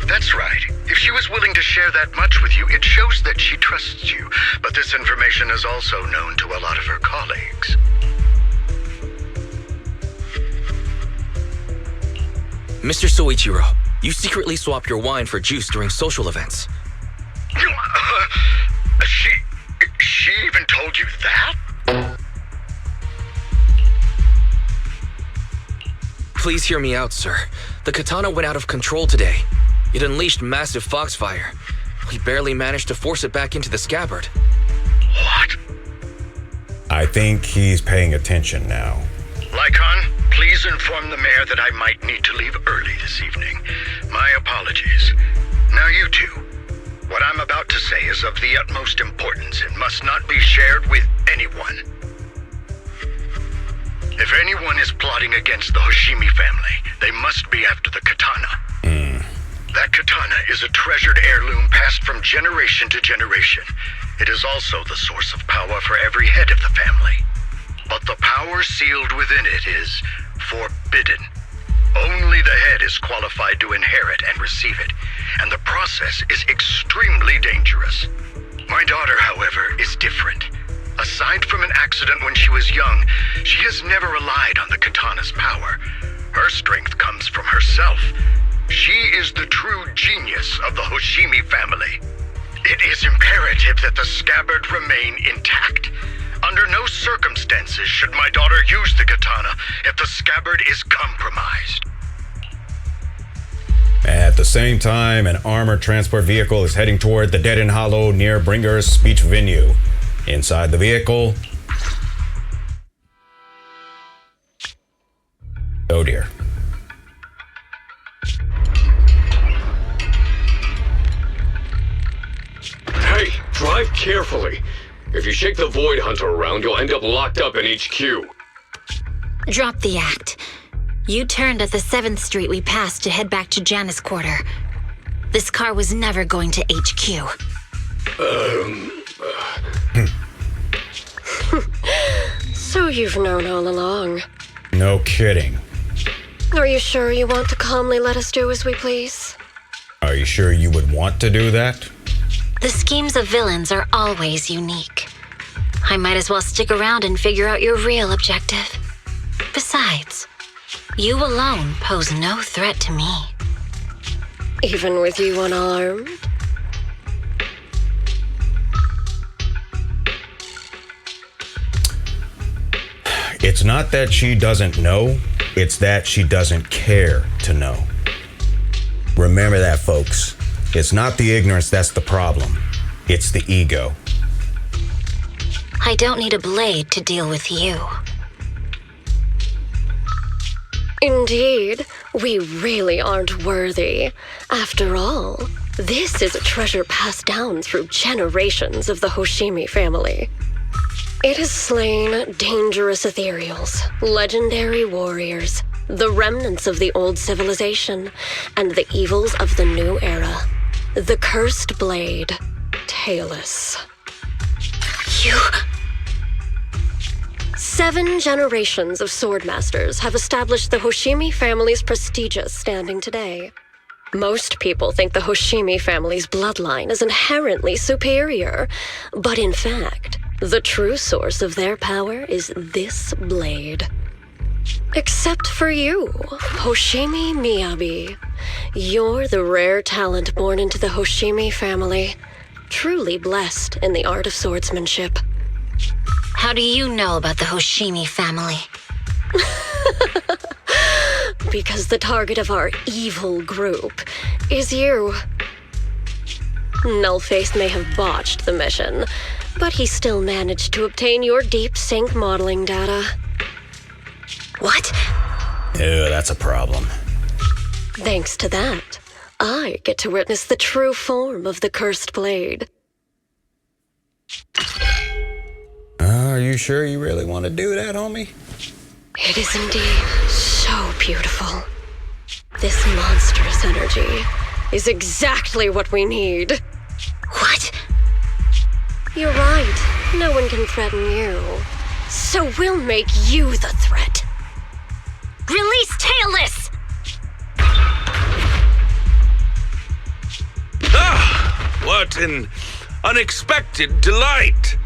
That's right. If she was is willing to share that much with you, it shows that she trusts you. But this information is also known to a lot of her colleagues. Mr. Soichiro, you secretly swap your wine for juice during social events. She even told you that? Please hear me out, sir. The katana went out of control today. It unleashed massive foxfire. We barely managed to force it back into the scabbard. What? I think he's paying attention now. Lycon, please inform the mayor that I might need to leave early this evening. My apologies. Now you two. What I'm about to say is of the utmost importance and must not be shared with anyone. If anyone is plotting against the Hoshimi family, they must be after the katana. That katana is a treasured heirloom passed from generation to generation. It is also the source of power for every head of the family. But the power sealed within it is forbidden. Only the head is qualified to inherit and receive it, and the process is extremely dangerous. My daughter, however, is different. Aside from an accident when she was young, she has never relied on the katana's power. Her strength comes from herself. She is the true genius of the Hoshimi family. It is imperative that the scabbard remain intact. Under no circumstances should my daughter use the katana if the scabbard is compromised. At the same time, an armored transport vehicle is heading toward the Dead and Hollow near Bringer's speech venue. Inside the vehicle... Oh dear. Hey, drive carefully. If you shake the Void Hunter around, you'll end up locked up in HQ. Drop the act. You turned at the 7th Street we passed to head back to Janus Quarter. This car was never going to HQ. So you've known all along. No kidding. Are you sure you want to calmly let us do as we please? Are you sure you would want to do that? The schemes of villains are always unique. I might as well stick around and figure out your real objective. Besides, you alone pose no threat to me. Even with you unarmed? It's not that she doesn't know, it's that she doesn't care to know. Remember that, folks. It's not the ignorance that's the problem. It's the ego. I don't need a blade to deal with you. Indeed, we really aren't worthy. After all, this is a treasure passed down through generations of the Hoshimi family. It has slain dangerous ethereals, legendary warriors, the remnants of the old civilization, and the evils of the new era. The cursed blade, Tailless. You... 7 generations of swordmasters have established the Hoshimi family's prestigious standing today. Most people think the Hoshimi family's bloodline is inherently superior, but in fact, the true source of their power is this blade. Except for you, Hoshimi Miyabi. You're the rare talent born into the Hoshimi family, truly blessed in the art of swordsmanship. How do you know about the Hoshimi family? Because the target of our evil group is you. Nullface may have botched the mission, but he still managed to obtain your deep sync modeling data. What? Ew, that's a problem. Thanks to that, I get to witness the true form of the cursed blade. Are you sure you really want to do that, homie? It is indeed so beautiful. This monstrous energy is exactly what we need. What? You're right. No one can threaten you. So we'll make you the threat. Release Tailless! Ah! what an unexpected delight.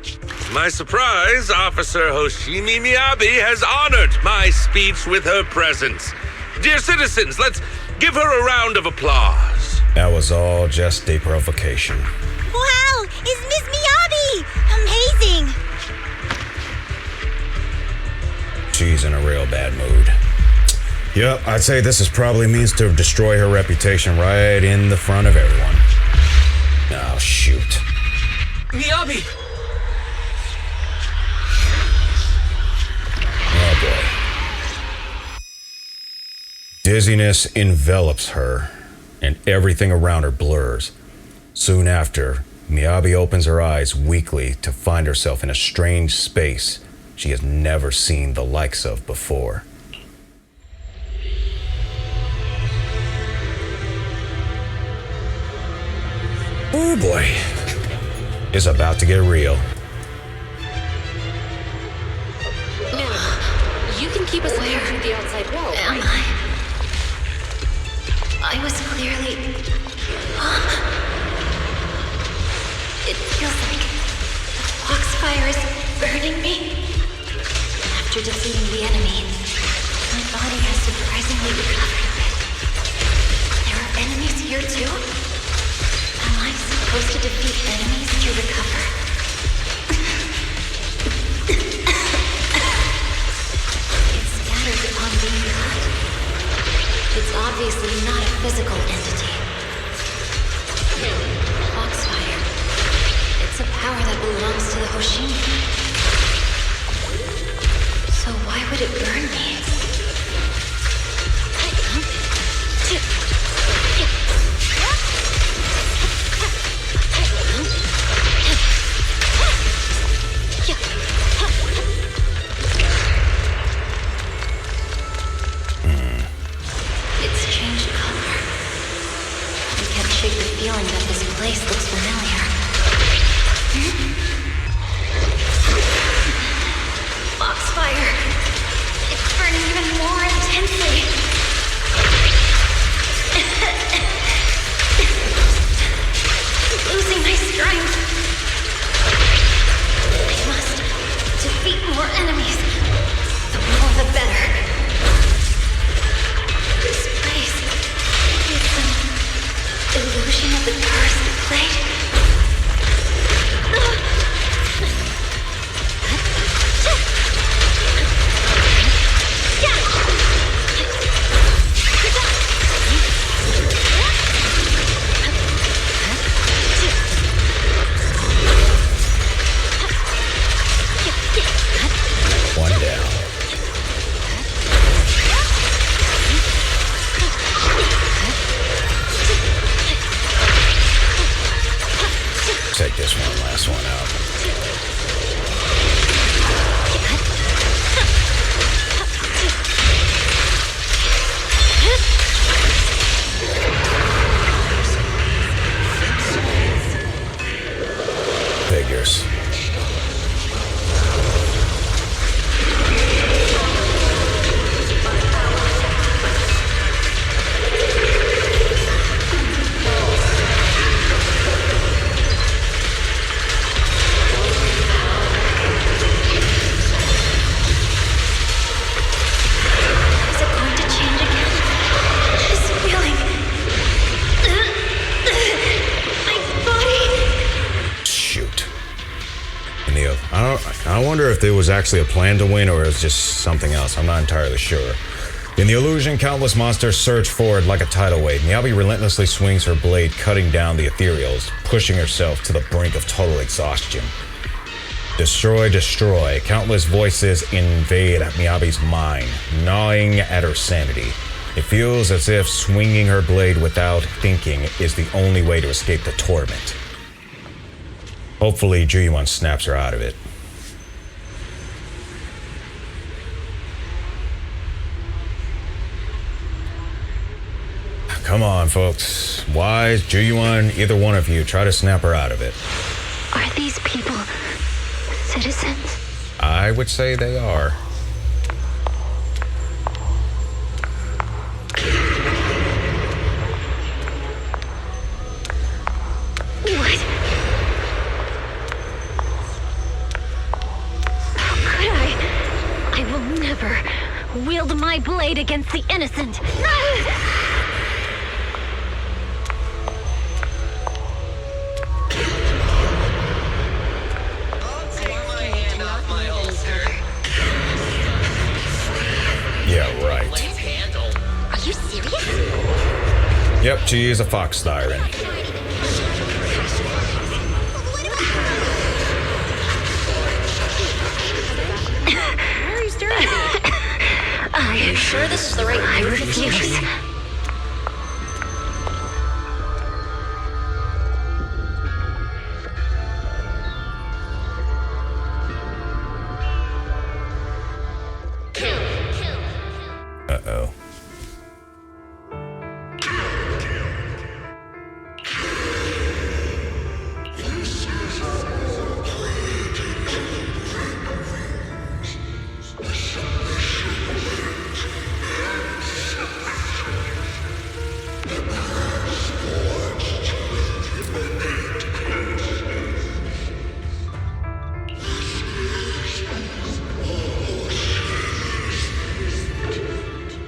To my surprise, Officer Hoshimi Miyabi has honored my speech with her presence. Dear citizens, let's give her a round of applause. That was all just a provocation. Wow! It's Miss Miyabi! Amazing! She's in a real bad mood. Yep, I'd say this is probably means to destroy her reputation right in the front of everyone. Oh, shoot. Miyabi! Oh, boy. Dizziness envelops her, and everything around her blurs. Soon after, Miyabi opens her eyes weakly to find herself in a strange space she has never seen the likes of before. Oh boy. It's about to get real. No, you can keep us away from the outside world. Am I was clearly... It feels like the foxfire is burning me. After defeating the enemy, my body has surprisingly recovered a bit. There are enemies here too? Am I supposed to defeat enemies to recover? It scatters upon being cut. It's obviously not a physical entity. Foxfire. It's a power that belongs to the Hoshimi. So why would it burn me? It's changed color. I can't shake the feeling that this place looks familiar. Foxfire. It's burning even more intensely. Losing my strength. I must defeat more enemies. The more the better. This place is some illusion of the cursed plate. One down. Take this one, last one out. Figures. Is it going to change again? This feeling. My body. Shoot. And I wonder if there was actually a plan to win or it was just something else. I'm not entirely sure. In the illusion, countless monsters surge forward like a tidal wave. Miyabi relentlessly swings her blade, cutting down the ethereals, pushing herself to the brink of total exhaustion. Destroy, destroy. Countless voices invade Miyabi's mind, gnawing at her sanity. It feels as if swinging her blade without thinking is the only way to escape the torment. Hopefully, Juyuan snaps her out of it. Come on, folks. Wise, Juyuan, either one of you, try to snap her out of it. Are these people citizens? I would say they are. played against the innocent. Yeah, right. Are you serious? Yep, she is a fox siren. Where is Dirty? Are you sure this is the right? I refuse. Uh-oh.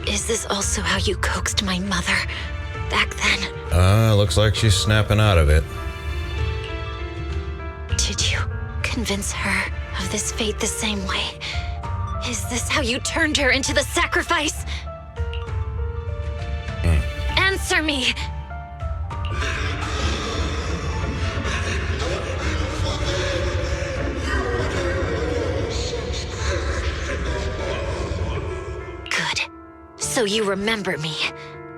Is this also how you coaxed my mother back then? Looks like she's snapping out of it. Did you convince her of this fate the same way? Is this how you turned her into the sacrifice? Answer me! Good. So you remember me.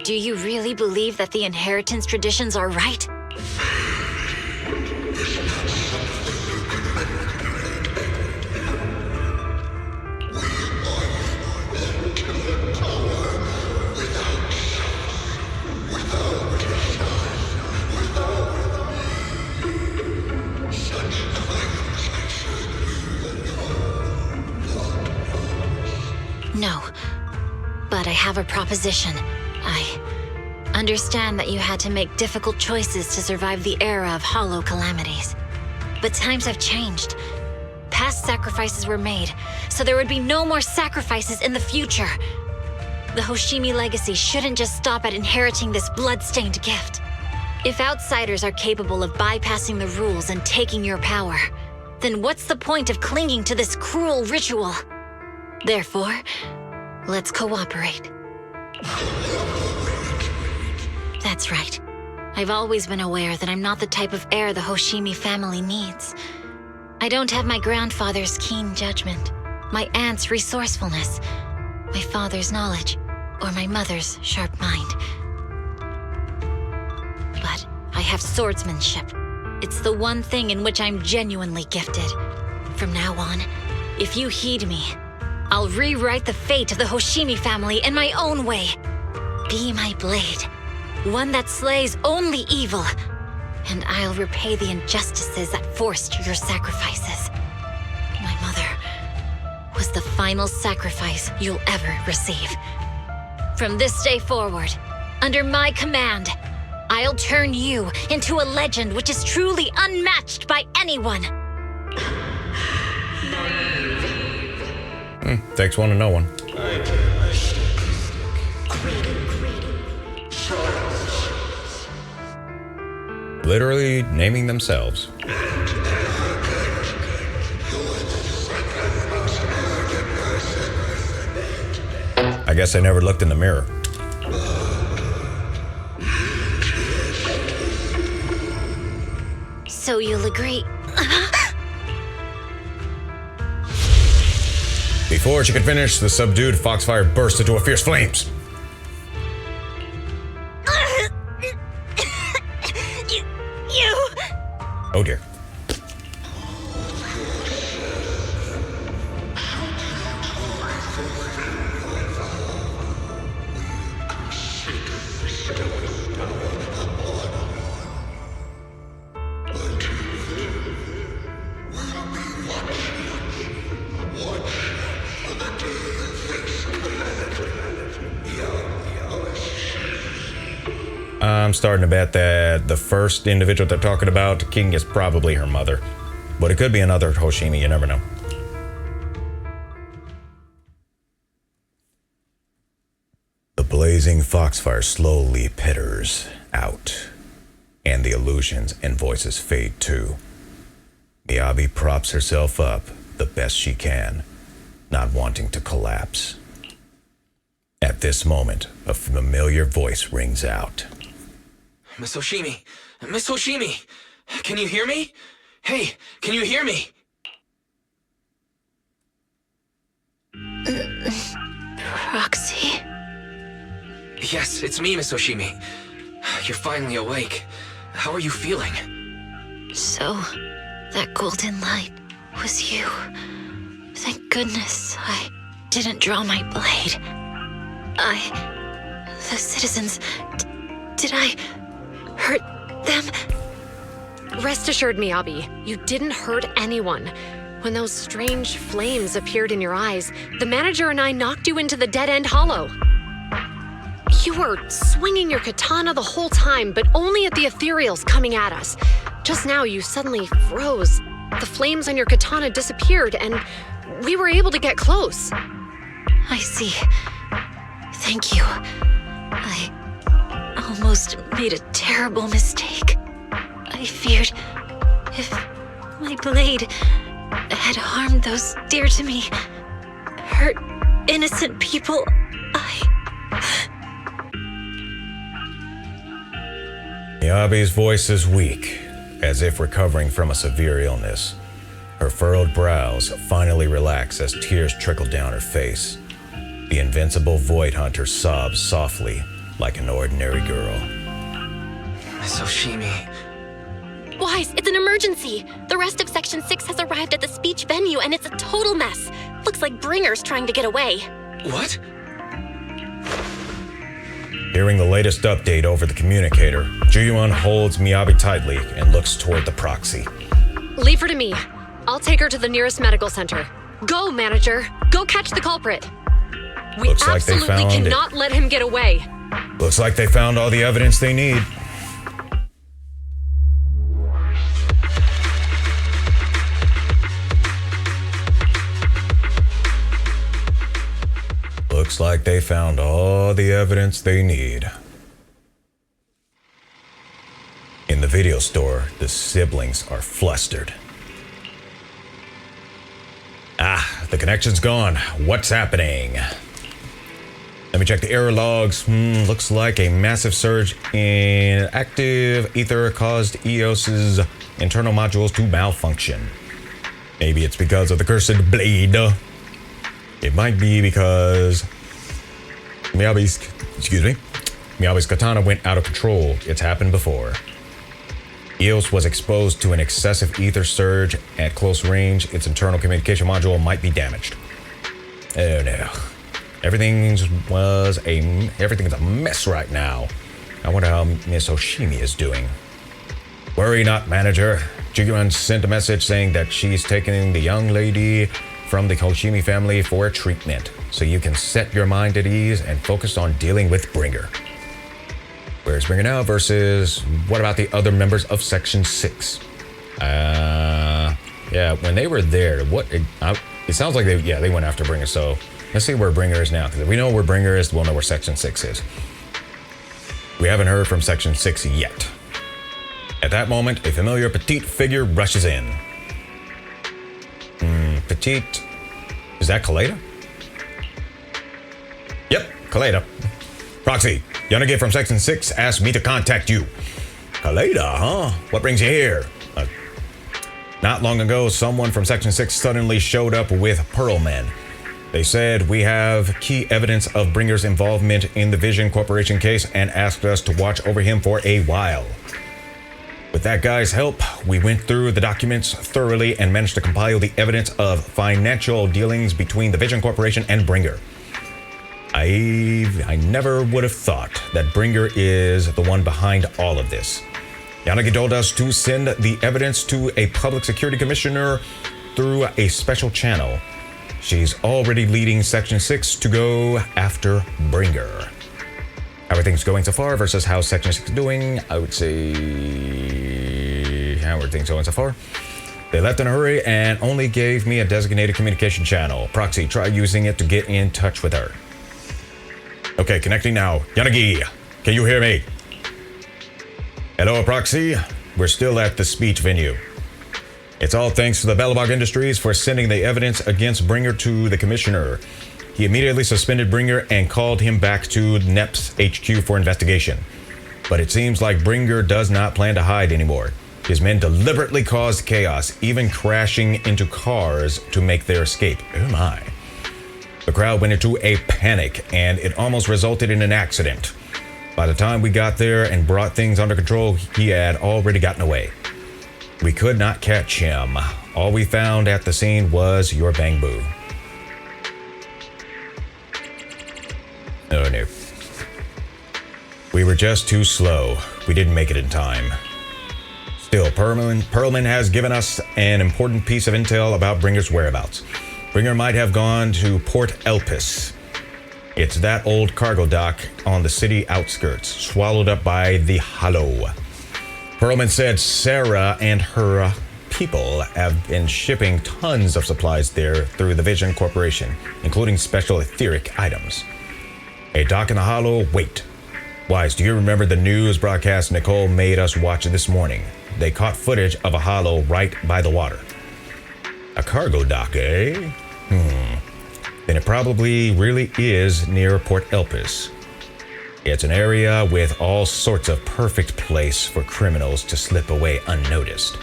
Do you really believe that the inheritance traditions are right? No. But I have a proposition. I understand that you had to make difficult choices to survive the era of hollow calamities. But times have changed. Past sacrifices were made, so there would be no more sacrifices in the future. The Hoshimi legacy shouldn't just stop at inheriting this blood-stained gift. If outsiders are capable of bypassing the rules and taking your power, then what's the point of clinging to this cruel ritual? Therefore, let's cooperate. That's right. I've always been aware that I'm not the type of heir the Hoshimi family needs. I don't have my grandfather's keen judgment, my aunt's resourcefulness, my father's knowledge, or my mother's sharp mind. But I have swordsmanship. It's the one thing in which I'm genuinely gifted. From now on, if you heed me, I'll rewrite the fate of the Hoshimi family in my own way. Be my blade, one that slays only evil, and I'll repay the injustices that forced your sacrifices. My mother was the final sacrifice you'll ever receive. From this day forward, under my command, I'll turn you into a legend which is truly unmatched by anyone. Takes one to know one. Literally naming themselves. I guess I never looked in the mirror. So you'll agree. Before she could finish, the subdued foxfire burst into a fierce flames. You! Oh dear. I'm starting to bet that the first individual they're talking about, King, is probably her mother. But it could be another Hoshimi, you never know. blazing foxfire slowly pitters out, and the illusions and voices fade too. Miyabi props herself up the best she can, not wanting to collapse. At this moment, a familiar voice rings out. Miss Hoshimi! Miss Hoshimi! Can you hear me? Hey, can you hear me? Proxy? Yes, it's me, Miss Hoshimi. You're finally awake. How are you feeling? So, that golden light was you. Thank goodness I didn't draw my blade. The citizens, did I hurt them? Rest assured, Miyabi, you didn't hurt anyone. When those strange flames appeared in your eyes, the manager and I knocked you into the dead-end hollow. You were swinging your katana the whole time, but only at the ethereals coming at us. Just now, you suddenly froze. The flames on your katana disappeared, and we were able to get close. I see. Thank you. I almost made a terrible mistake. I feared if my blade had harmed those dear to me, hurt innocent people, Miyabi's voice is weak, as if recovering from a severe illness. Her furrowed brows finally relax as tears trickle down her face. The invincible Void Hunter sobs softly, like an ordinary girl. Miss Hoshimi. Wise, it's an emergency. The rest of Section 6 has arrived at the speech venue, and it's a total mess. Looks like Bringer's trying to get away. What? Hearing the latest update over the communicator, Juyuan holds Miyabi tightly and looks toward the proxy. Leave her to me. I'll take her to the nearest medical center. Go, manager. Go catch the culprit. We Looks like they absolutely found cannot let him get away. Looks like they found all the evidence they need. Looks like they found all the evidence they need. In the video store, the siblings are flustered. The connection's gone. What's happening? Let me check the error logs. Looks like a massive surge in active ether caused EOS's internal modules to malfunction. Maybe it's because of the cursed blade. It might be because Miyabi's katana went out of control. It's happened before. EOS was exposed to an excessive ether surge at close range. Its internal communication module might be damaged. Oh no. Everything's a mess right now. I wonder how Miss Hoshimi is doing. Worry not, manager. Jiguan sent a message saying that she's taking the young lady from the Hoshimi family for treatment, so you can set your mind at ease and focus on dealing with Bringer. Where's Bringer now versus what about the other members of Section 6? Yeah, when they were there, it sounds like they went after Bringer, so let's see where Bringer is now, because if we know where Bringer is, we'll know where Section 6 is. We haven't heard from Section 6 yet. At that moment, a familiar petite figure rushes in. Petite. Is that Kaleda? Yep, Kaleda. Proxy, Yanagi from Section 6 asked me to contact you. Kaleda, huh? What brings you here? Not long ago, someone from Section 6 suddenly showed up with Pearl Men. They said we have key evidence of Bringer's involvement in the Vision Corporation case and asked us to watch over him for a while. With that guy's help, we went through the documents thoroughly and managed to compile the evidence of financial dealings between the Vision Corporation and Bringer. I never would have thought that Bringer is the one behind all of this. Yanagi told us to send the evidence to a public security commissioner through a special channel. She's already leading Section 6 to go after Bringer. How are things going so far versus how Section 6 is doing? I would say, how are things going so far? They left in a hurry and only gave me a designated communication channel. Proxy, try using it to get in touch with her. Okay, connecting now. Yanagi, can you hear me? Hello, Proxy. We're still at the speech venue. It's all thanks to the Belobog Industries for sending the evidence against Bringer to the commissioner. He immediately suspended Bringer and called him back to NEP's HQ for investigation. But it seems like Bringer does not plan to hide anymore. His men deliberately caused chaos, even crashing into cars to make their escape. Oh my. The crowd went into a panic, and it almost resulted in an accident. By the time we got there and brought things under control, he had already gotten away. We could not catch him. All we found at the scene was your Bangbu. Oh no. We were just too slow. We didn't make it in time. Still, Perlman has given us an important piece of intel about Bringer's whereabouts. Bringer might have gone to Port Elpis. It's that old cargo dock on the city outskirts, swallowed up by the Hollow. Perlman said Sarah and her people have been shipping tons of supplies there through the Vision Corporation, including special etheric items. A dock in the Hollow? Wait. Wise, do you remember the news broadcast Nicole made us watch this morning? They caught footage of a Hollow right by the water. A cargo dock, eh? Then it probably really is near Port Elpis. It's an area with all sorts of perfect place for criminals to slip away unnoticed.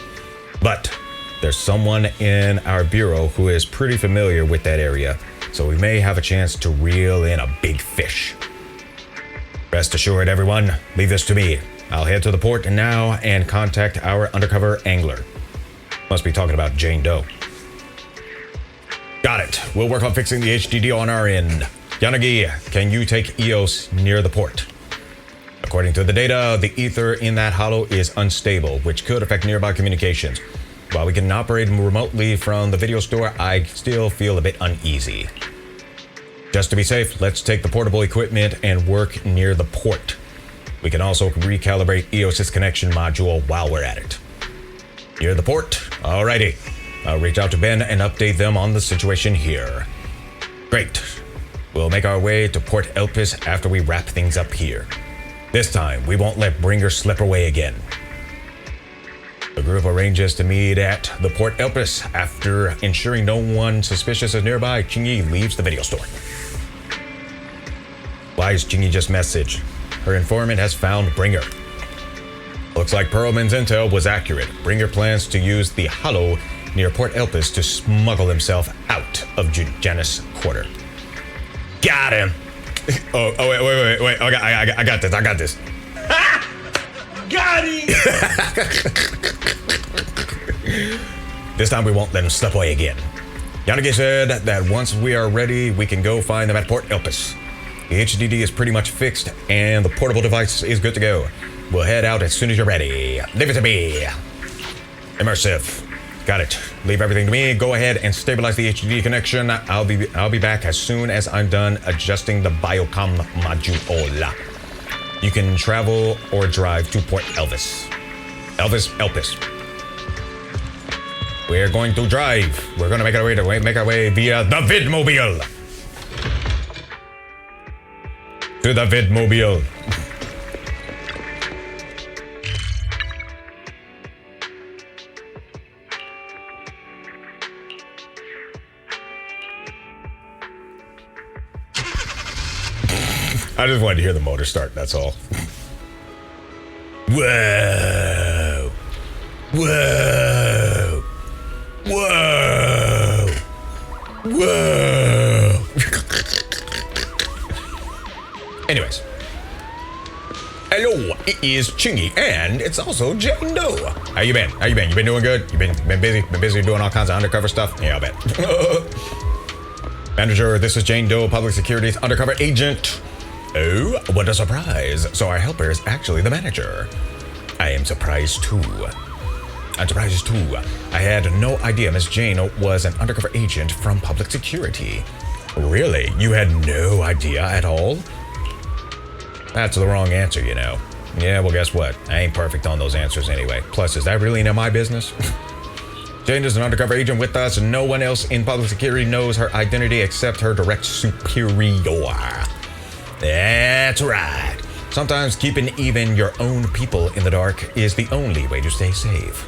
But there's someone in our bureau who is pretty familiar with that area, so we may have a chance to reel in a big fish. Rest assured, everyone, leave this to me. I'll head to the port now and contact our undercover angler. Must be talking about Jane Doe. Got it. We'll work on fixing the HDD on our end. Yanagi, can you take EOS near the port? According to the data, the ether in that Hollow is unstable, which could affect nearby communications. While we can operate remotely from the video store, I still feel a bit uneasy. Just to be safe, let's take the portable equipment and work near the port. We can also recalibrate EOS's connection module while we're at it. Near the port? Alrighty. I'll reach out to Ben and update them on the situation here. Great. We'll make our way to Port Elpis after we wrap things up here. This time, we won't let Bringer slip away again. The group arranges to meet at the Port Elpis. After ensuring no one suspicious is nearby, Chingy leaves the video store. Why is Chingy just messaged? Her informant has found Bringer. Looks like Perlman's intel was accurate. Bringer plans to use the Hollow near Port Elpis to smuggle himself out of Janus Quarter. Got him! Wait. I got this. Got him! This time we won't let him slip away again. Yanagi said that once we are ready, we can go find them at Port Elpis. The HDD is pretty much fixed, and the portable device is good to go. We'll head out as soon as you're ready. Leave it to me. Immersive. Got it. Leave everything to me. Go ahead and stabilize the HDD connection. I'll be back as soon as I'm done adjusting the biocom module. You can travel or drive to Port Elpis. Elpis. We're going to drive. We're going to make our way via the Vidmobile. To the Vidmobile. I just wanted to hear the motor start, that's all. Whoa. Whoa. Whoa. Whoa. Anyways. Hello, it is Chingy, and it's also Jane Doe. How you been? You been doing good? You been busy? Been busy doing all kinds of undercover stuff? Yeah, I bet. Manager, this is Jane Doe, Public Security's undercover agent. Oh, what a surprise. So our helper is actually the manager. I am surprised too. I had no idea Miss Jane was an undercover agent from Public Security. Really? You had no idea at all? That's the wrong answer, you know. Yeah, well, guess what? I ain't perfect on those answers anyway. Plus, is that really none of my business? Jane is an undercover agent with us, and no one else in Public Security knows her identity except her direct superior. That's right. Sometimes keeping even your own people in the dark is the only way to stay safe.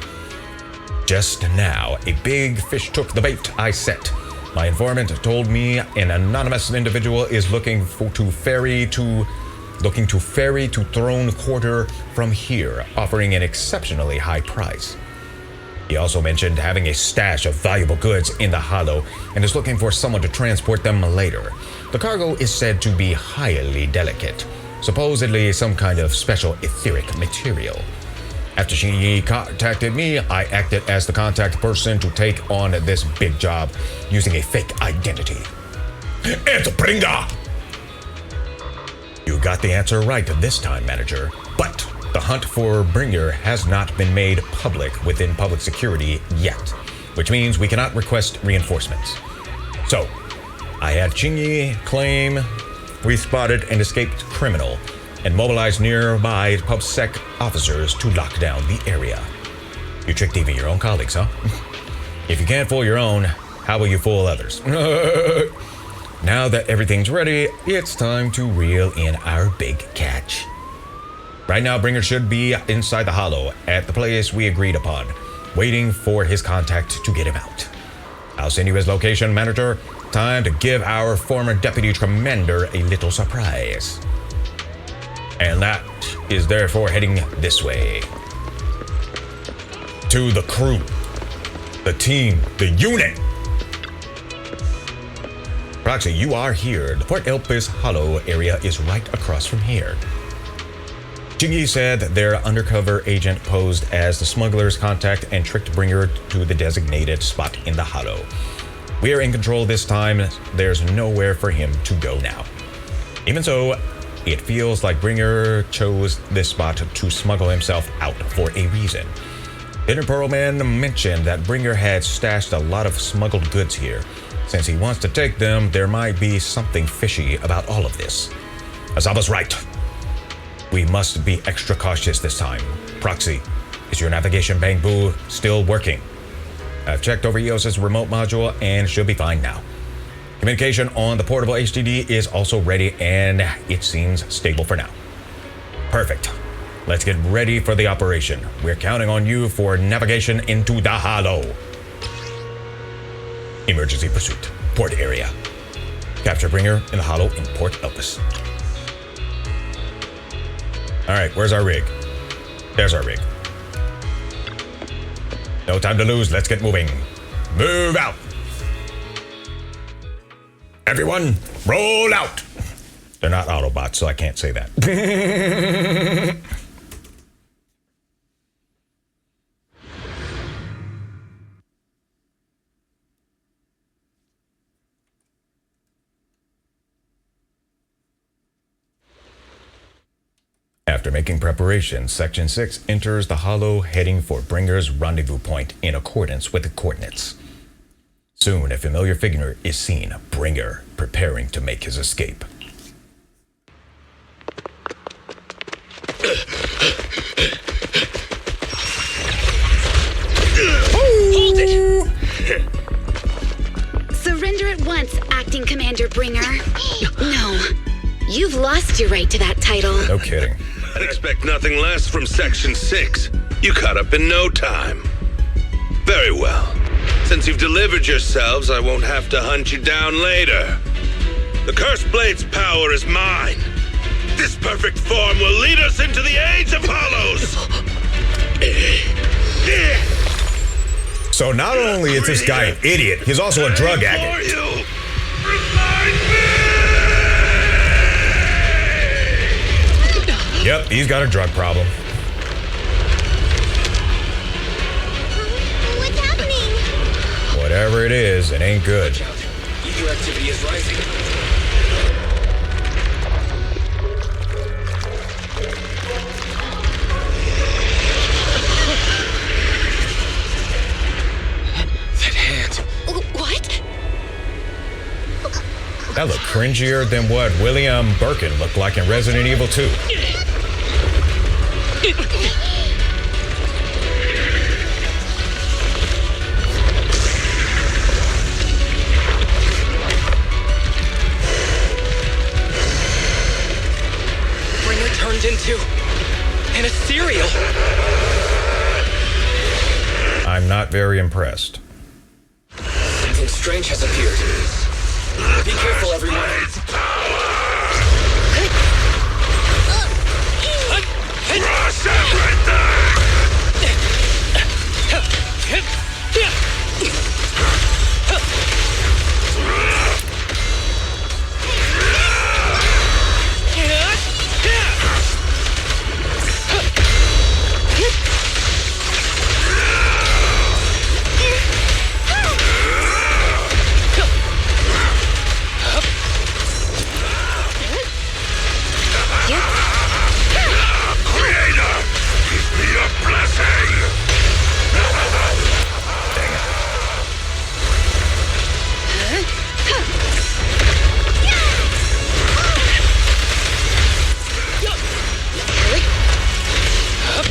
Just now, a big fish took the bait I set. My informant told me an anonymous individual is looking to ferry to Throne Quarter from here, offering an exceptionally high price. He also mentioned having a stash of valuable goods in the Hollow and is looking for someone to transport them later. The cargo is said to be highly delicate, supposedly some kind of special etheric material. After she contacted me, I acted as the contact person to take on this big job using a fake identity. It's Bringer! You got the answer right this time, manager, but the hunt for Bringer has not been made public within public security yet, which means we cannot request reinforcements. So, I had Chingy claim we spotted an escaped criminal and mobilized nearby PubSec officers to lock down the area. You tricked even your own colleagues, huh? If you can't fool your own, how will you fool others? Now that everything's ready, it's time to reel in our big catch. Right now, Bringer should be inside the Hollow at the place we agreed upon, waiting for his contact to get him out. I'll send you his location, manager. Time to give our former deputy commander a little surprise. And that is therefore heading this way. To the crew, the team, the unit. Proxy, you are here. The Port Elpis Hollow area is right across from here. Chingy said their undercover agent posed as the smuggler's contact and tricked Bringer to the designated spot in the Hollow. We are in control this time. There's nowhere for him to go now. Even so, it feels like Bringer chose this spot to smuggle himself out for a reason. Dinner Pearlman mentioned that Bringer had stashed a lot of smuggled goods here. Since he wants to take them, there might be something fishy about all of this. Azaba's right. We must be extra cautious this time. Proxy, is your navigation bamboo still working? I've checked over EOS's remote module and should be fine now. Communication on the portable HDD is also ready and it seems stable for now. Perfect. Let's get ready for the operation. We're counting on you for navigation into the Hollow. Emergency pursuit. Port area. Capture Bringer in the Hollow in Port Elpis. Alright, where's our rig? There's our rig. No time to lose, let's get moving. Move out! Everyone, roll out! They're not Autobots, so I can't say that. After making preparations, Section 6 enters the Hollow heading for Bringer's rendezvous point in accordance with the coordinates. Soon, a familiar figure is seen, Bringer, preparing to make his escape. Hold it! Surrender at once, Acting Commander Bringer. No, you've lost your right to that title. No kidding. I'd expect nothing less from Section 6. You caught up in no time. Very well. Since you've delivered yourselves, I won't have to hunt you down later. The Cursed Blade's power is mine. This perfect form will lead us into the Age of Hollows. So not only is this guy an idiot, he's also a drug addict. Yep, he's got a drug problem. What's happening? Whatever it is, it ain't good. Ether activity is rising. That hand. What? That looked cringier than what William Birkin looked like in Resident Evil 2. not very impressed. Something strange has appeared. Be careful, everyone. Crush everything! Creator, give me a blessing!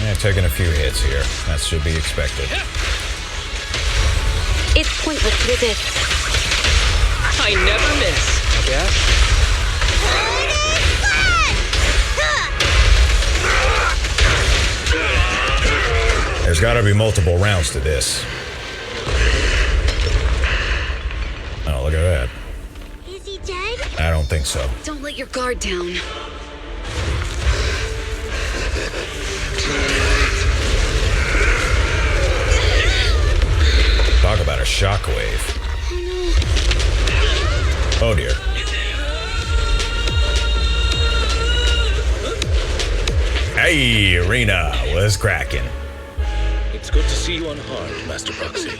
Yeah, taking a few hits here. That should be expected. It's pointless to resist. I never miss, I guess. There's got to be multiple rounds to this. Oh, look at that. Is he dead? I don't think so. Don't let your guard down. Talk about a shockwave. Oh dear. Hey, Arena, what's cracking? It's good to see you unharmed, Master Proxy.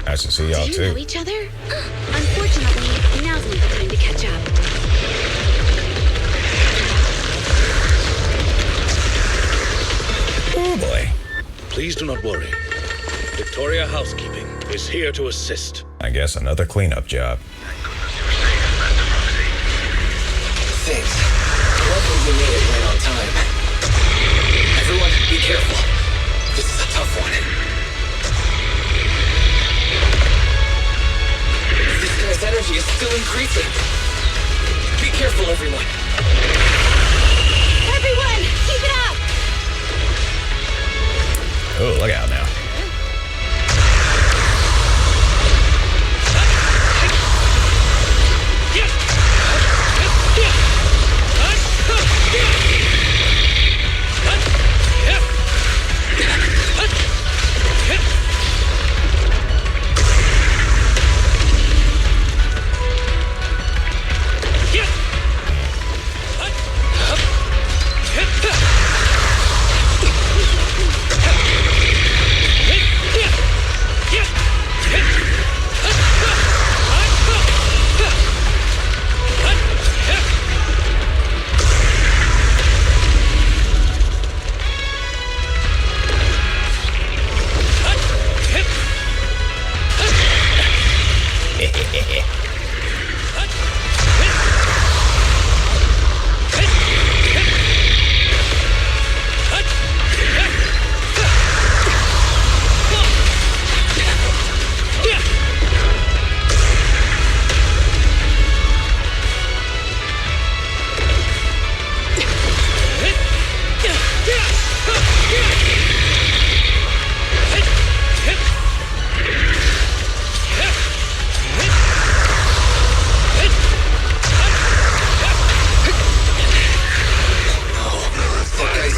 Nice to see y'all Do you too. know each other? Unfortunately, now's not the time to catch up. Oh boy. Please do not worry. Victoria Housekeeping is here to assist. I guess another cleanup job. Thanks. Luckily we made it right on time. Everyone, be careful. This is a tough one. This guy's energy is still increasing. Be careful, everyone. Everyone, keep it up! Oh, look out now.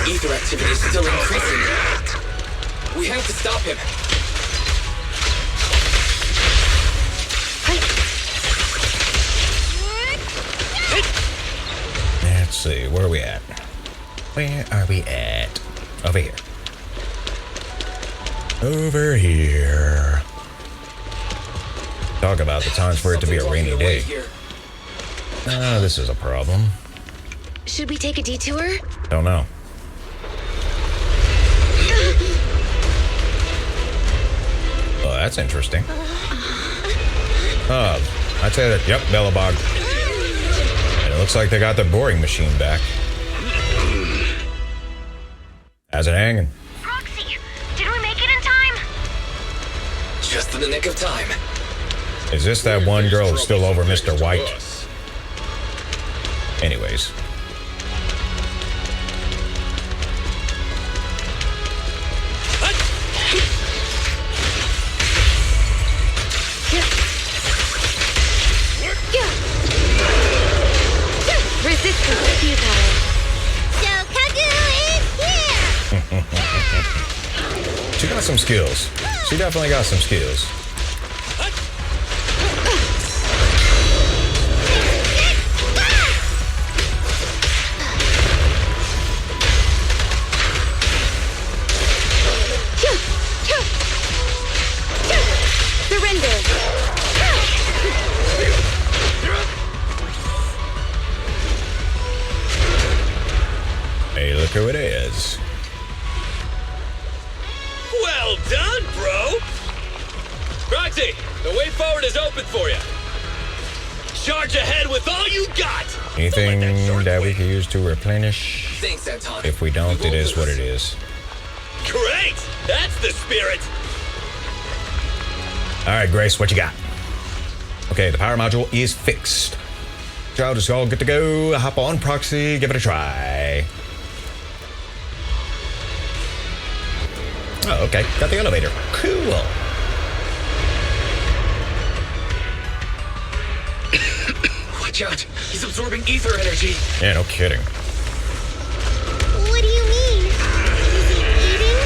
Ether activity is still increasing. We have to stop him. Let's see, where are we at? Where are we at? Over here. Over here. Talk about the times for it to be a rainy day. This is a problem. Should we take a detour? Don't know. Oh, that's interesting. I'd say that, yep, Bellabog. And it looks like they got the boring machine back. How's it hanging? Proxy, did we make it in time? Just in the nick of time. Is this that one girl who's still over Mr. White? Anyways. She got some skills. She definitely got some skills. Surrender. Hey, look who it is. Well done, bro! Proxy, the way forward is open for you. Charge ahead with all you got! Anything that we can use to replenish? Thanks, Anton. If we don't, it is what it is. Great! That's the spirit! All right, Grace, what you got? Okay, the power module is fixed. Child is all good to go. Hop on proxy, give it a try. Oh, okay. Got the elevator. Cool. Watch out! He's absorbing ether energy! Yeah, no kidding. What do you mean? Is he eating?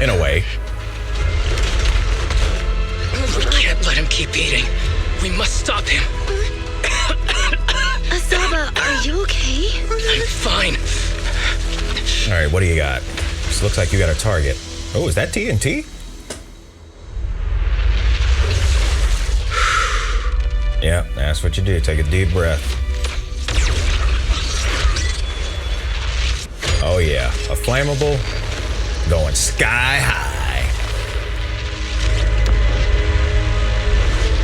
In a way. We can't let him keep eating. We must stop him. Asaba, are you okay? I'm fine. All right, what do you got? This looks like you got a target. Oh, is that TNT? Yeah, that's what you do. Take a deep breath. Oh yeah, a flammable going sky high.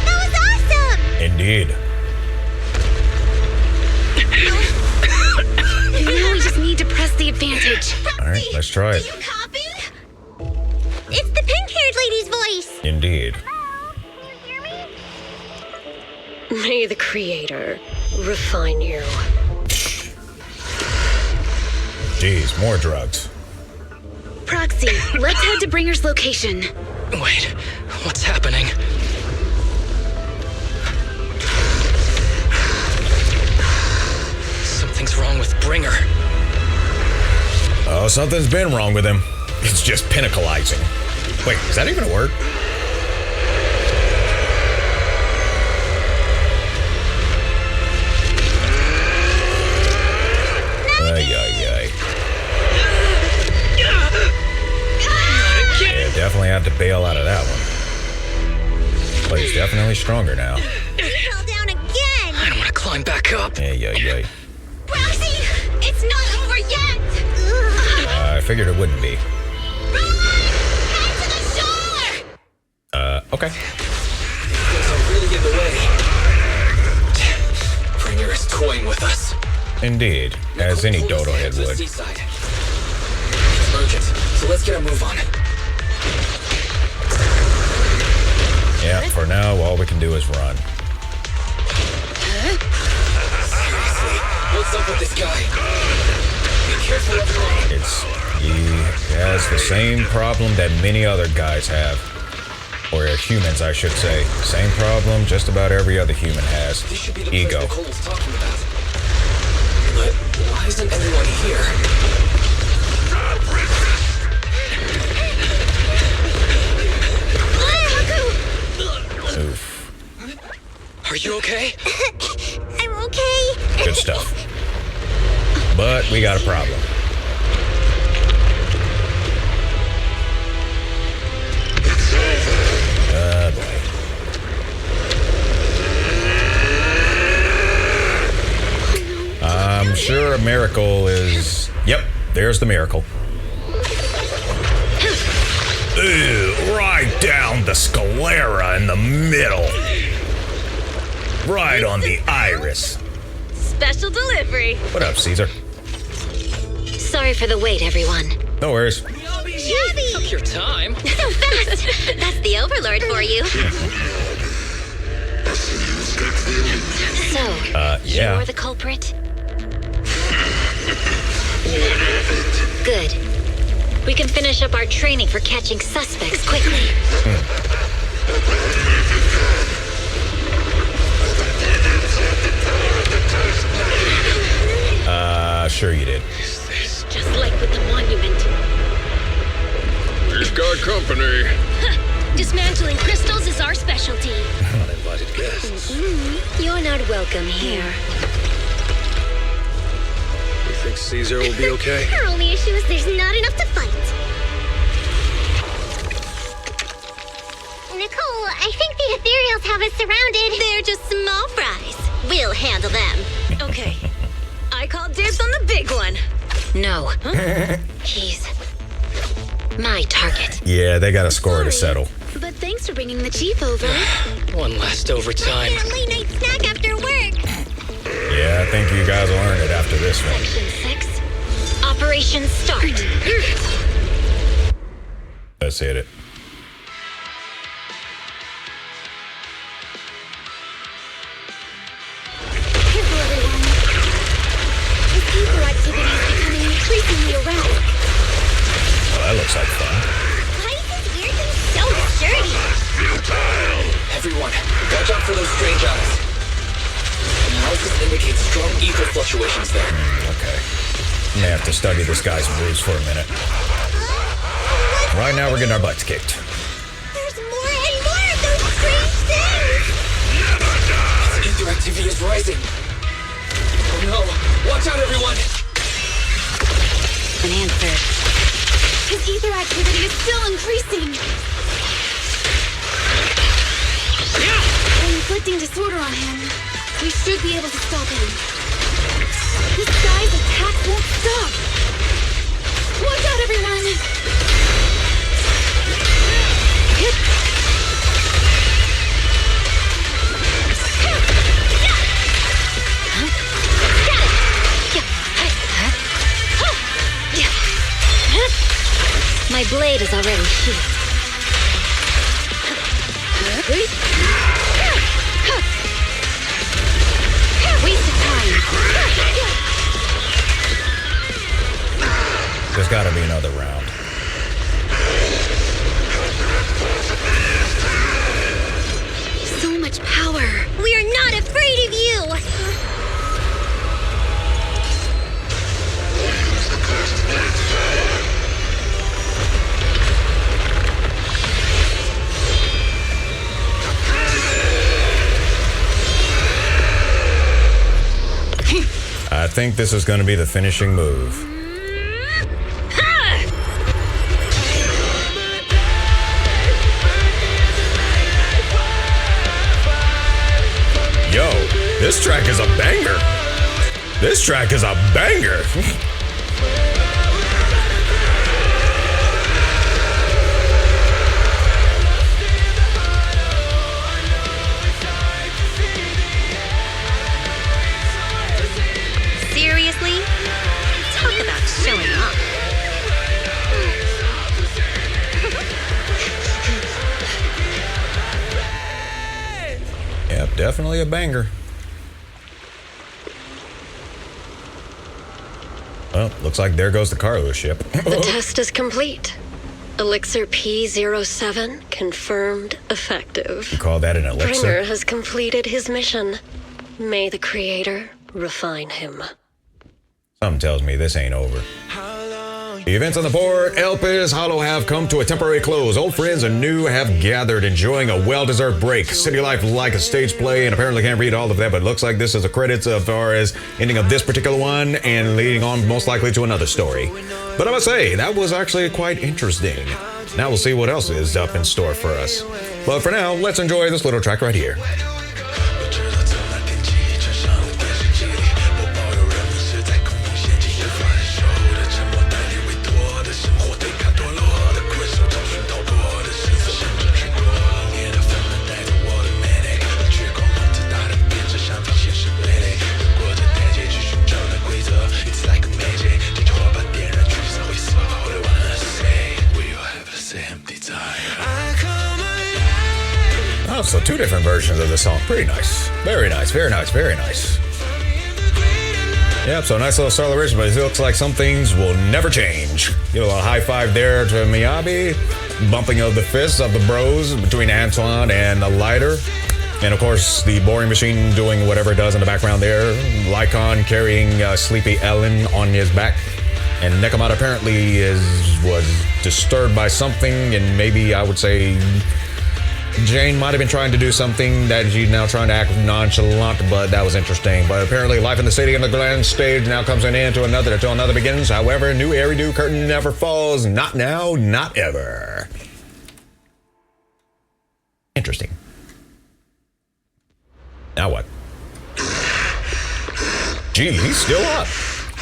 That was awesome! Indeed. Now we just need to press the advantage. All right, let's try it. Copy? It's the pink-haired lady's voice. Indeed. May the Creator refine you. Jeez, more drugs. Proxy, let's head to Bringer's location. Wait, what's happening? Something's wrong with Bringer. Oh, something's been wrong with him. It's just pinnacleizing. Wait, is that even a word? Yeah, definitely had to bail out of that one. But he's definitely stronger now. Fell down again! I don't want to climb back up. Yay. Roxy! It's not over yet! I figured it wouldn't be. Head to the shore! Okay. Things are really in the way. Bringer is toying with us. Indeed, as any dodo head would. Seaside. It's urgent, so let's get a move on. Yeah, for now, all we can do is run. Seriously, what's up with this guy? Be careful, everyone. He has the same problem that many other guys have. Or humans, I should say. Same problem just about every other human has. This should be the Ego. place Nicole's talking about. But why isn't anyone here? Oof. Are you okay? I'm okay. Good stuff. But we got a problem. Boy. I'm sure a miracle is... Yep, there's the miracle. Ew, right down the sclera in the middle. Right on the iris. Special delivery. What up, Caesar? Sorry for the wait, everyone. No worries. Shabby! Took your time. So fast. That's the Overlord for you. So, yeah. you're the culprit? Good. We can finish up our training for catching suspects quickly. Sure you did. Just like with the monument. We've got company. Dismantling crystals is our specialty. Uninvited guests. You're not welcome here. You think Caesar will be okay? Our only issue is there's not enough to fight. Nicole, I think the ethereals have us surrounded. They're just small fries. We'll handle them. Okay. I call dibs on the big one. No. He's my target. Yeah, they got a score to settle. But thanks for bringing the chief over. One last overtime. A late night snack after work. Yeah, I think you guys will earn it after this one. Section 6. Operation start. Let's hit it. Careful, everyone. This ether activity is becoming increasingly erratic. Oh, that looks like fun. Why is this weird thing so sturdy? Everyone, watch out for those strange eyes. Analysis indicates strong ether fluctuations there. Okay. May have to study this guy's moves for a minute. Right now, we're getting our butts kicked. There's more and more of those strange things. Ether activity is rising. Oh no! Watch out, everyone! An answer. His ether activity is still increasing. By inflicting disorder on him, we should be able to stop him. This guy's attack won't stop. Watch out, everyone! My blade is already sheathed. Waste of time. There's got to be another round. So much power. We are not afraid of you. I think this is going to be the finishing move. Yo, this track is a banger. This track is a banger. Seriously? Talk about showing off. Yep, definitely a banger. Well, looks like there goes the cargo ship. The test is complete. Elixir P07 confirmed effective. You call that an elixir? Bringer has completed his mission. May the Creator refine him. Something tells me this ain't over. The events on the board, Elpis Hollow have come to a temporary close. Old friends and new have gathered, enjoying a well-deserved break. City life like a stage play, and apparently can't read all of that, but it looks like this is the credits as far as ending of this particular one and leading on most likely to another story. But I must say, that was actually quite interesting. Now we'll see what else is up in store for us. But for now, let's enjoy this little track right here. Oh, so two different versions of the song. Pretty nice. Very nice, very nice, very nice. Yep, so nice little celebration, but it looks like some things will never change. Give a little high five there to Miyabi. Bumping of the fists of the bros between Antoine and the lighter. And of course, the boring machine doing whatever it does in the background there. Lycon carrying sleepy Ellen on his back. And Nekomata apparently was disturbed by something, and maybe I would say Jane might have been trying to do something that she's now trying to act nonchalant, but that was interesting. But apparently life in the city and the grand stage now comes an end to another until another begins. However, new Eridu curtain never falls. Not now, not ever. Interesting. Now what? Gee, he's still up.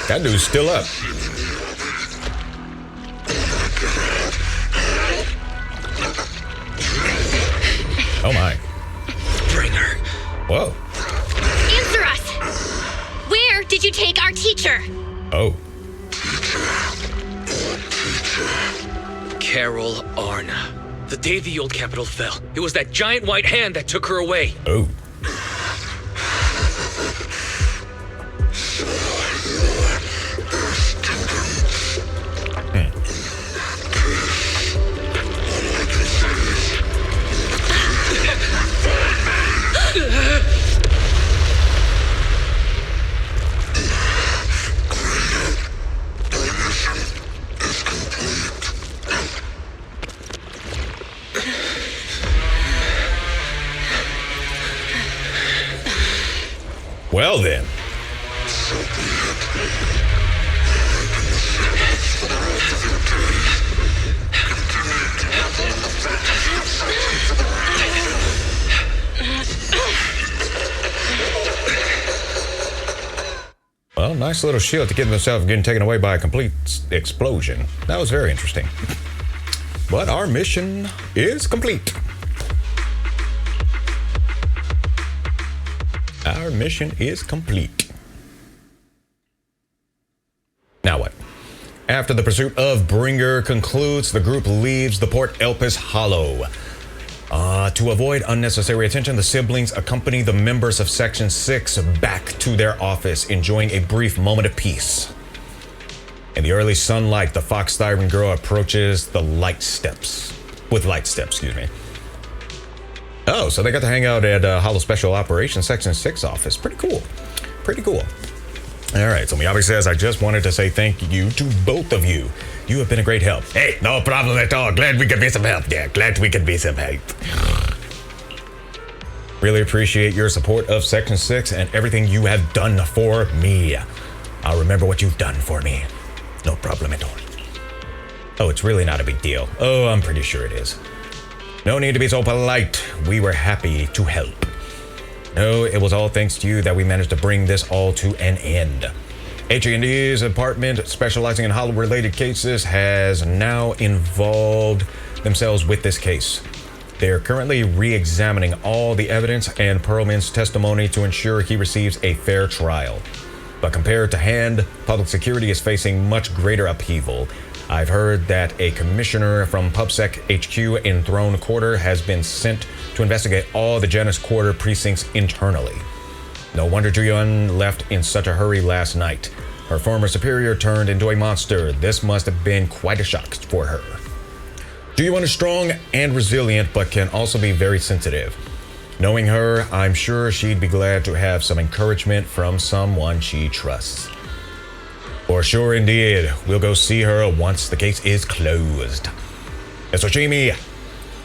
That dude's still up. Oh my. Bringer. Whoa. Answer us! Where did you take our teacher? Oh. Carol Arna. The day the old capital fell, it was that giant white hand that took her away. Oh. Well then. Well, nice little shield to keep himself from getting taken away by a complete explosion. That was very interesting. But our mission is complete. Our mission is complete. Now what? After the pursuit of Bringer concludes, the group leaves the Port Elpis Hollow. To avoid unnecessary attention, the siblings accompany the members of Section 6 back to their office, enjoying a brief moment of peace. In the early sunlight, the Fox Siren girl approaches the light steps. Oh, so they got to hang out at Hollow Special Operations Section 6 office. Pretty cool. Pretty cool. All right, so Miyabi says, I just wanted to say thank you to both of you. You have been a great help. Hey, no problem at all. Glad we could be some help. Yeah, glad we could be some help. Really appreciate your support of Section 6 and everything you have done for me. I'll remember what you've done for me. No problem at all. Oh, it's really not a big deal. Oh, I'm pretty sure it is. No need to be so polite. We were happy to help. No, it was all thanks to you that we managed to bring this all to an end. HE&E's department, specializing in Hollow-related cases, has now involved themselves with this case. They are currently re-examining all the evidence and Perlman's testimony to ensure he receives a fair trial. But compared to Hand, public security is facing much greater upheaval. I've heard that a commissioner from PubSec HQ in Throne Quarter has been sent to investigate all the Janus Quarter precincts internally. No wonder Juyun left in such a hurry last night. Her former superior turned into a monster. This must have been quite a shock for her. Juyun is strong and resilient, but can also be very sensitive. Knowing her, I'm sure she'd be glad to have some encouragement from someone she trusts. For sure indeed, we'll go see her once the case is closed. Esochimi,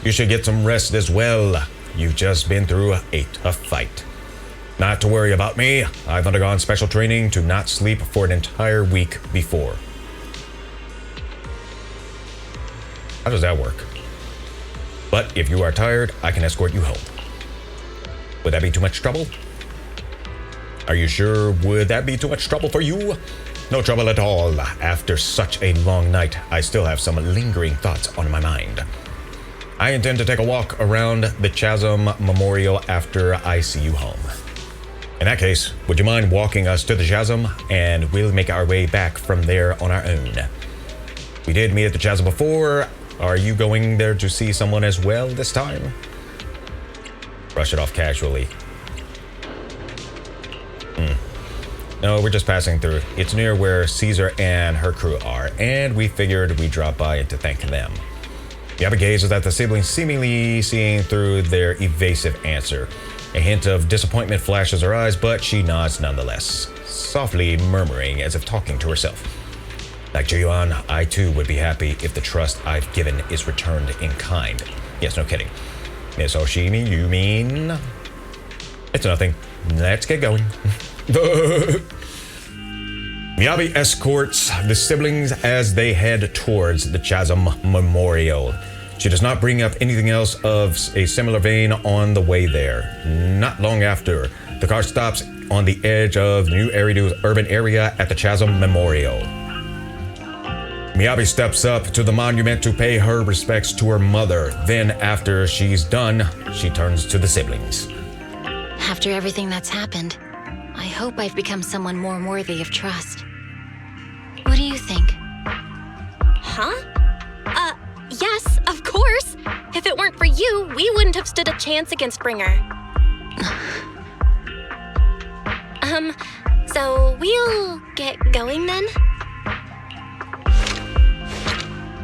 you should get some rest as well. You've just been through a tough fight. Not to worry about me, I've undergone special training to not sleep for an entire week before. How does that work? But if you are tired, I can escort you home. Would that be too much trouble? Are you sure? Would that be too much trouble for you? No trouble at all. After such a long night, I still have some lingering thoughts on my mind. I intend to take a walk around the Chasm Memorial after I see you home. In that case, would you mind walking us to the Chasm, and we'll make our way back from there on our own. We did meet at the Chasm before. Are you going there to see someone as well this time? Brush it off casually. No, we're just passing through. It's near where Caesar and her crew are, and we figured we'd drop by to thank them. Yaba gazes at the siblings, seemingly seeing through their evasive answer. A hint of disappointment flashes her eyes, but she nods nonetheless, softly murmuring as if talking to herself. Like Jiyuan, I too would be happy if the trust I've given is returned in kind. Yes, no kidding. Miss Oshimi, you mean? It's nothing. Let's get going. Miyabi escorts the siblings as they head towards the Chasm Memorial. She does not bring up anything else of a similar vein on the way there. Not long after, the car stops on the edge of New Eridu's urban area at the Chasm Memorial. Miyabi steps up to the monument to pay her respects to her mother. Then, after she's done, she turns to the siblings. After everything that's happened, I hope I've become someone more worthy of trust. What do you think? Huh? Yes, of course. If it weren't for you, we wouldn't have stood a chance against Bringer. So we'll get going then?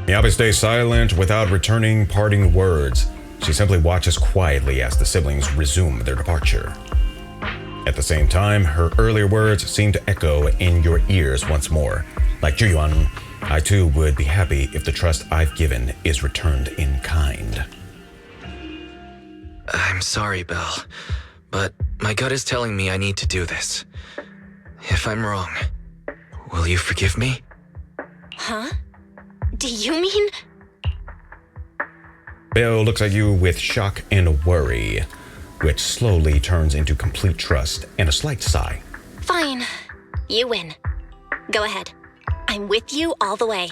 Miyabi stays silent without returning parting words. She simply watches quietly as the siblings resume their departure. At the same time, her earlier words seem to echo in your ears once more. Like Jiyuan, I too would be happy if the trust I've given is returned in kind. I'm sorry, Belle, but my gut is telling me I need to do this. If I'm wrong, will you forgive me? Huh? Do you mean? Belle looks at you with shock and worry, which slowly turns into complete trust and a slight sigh. Fine. You win. Go ahead. I'm with you all the way.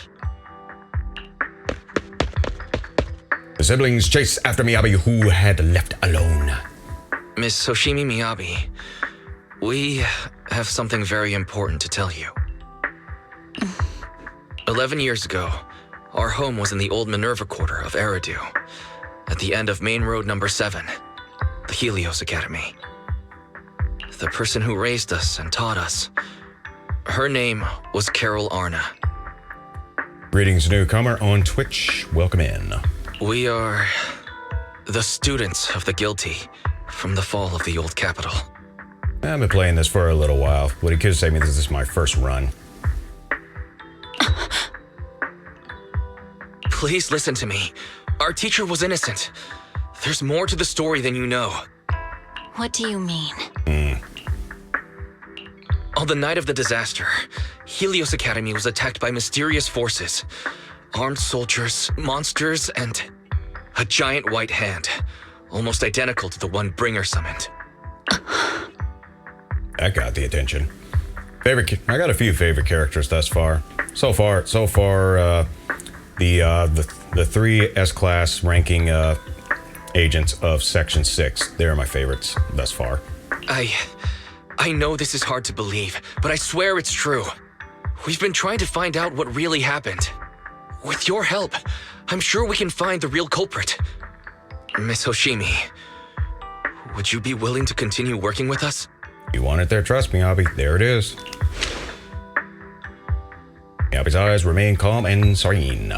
The siblings chase after Miyabi, who had left alone. Miss Hoshimi Miyabi, we have something very important to tell you. 11 years ago, our home was in the old Minerva Quarter of Eridu, at the end of Main Road number 7, the Helios Academy. The person who raised us and taught us, her name was Carol Arna. Greetings, newcomer on Twitch. Welcome in. We are the students of the guilty from the fall of the old capital. I've been playing this for a little while. Would it could say me this is my first run. Please listen to me. Our teacher was innocent. There's more to the story than you know. What do you mean? On the night of the disaster, Helios Academy was attacked by mysterious forces. Armed soldiers, monsters, and a giant white hand, almost identical to the one Bringer summoned. That got the attention. I got a few favorite characters thus far. So far, the 3 S-class ranking agents of Section 6. They're my favorites thus far. I know this is hard to believe, but I swear it's true. We've been trying to find out what really happened. With your help, I'm sure we can find the real culprit. Miss Hoshimi, would you be willing to continue working with us? You want it there, trust me, Miyabi. There it is. Miyabi's eyes remain calm and serene.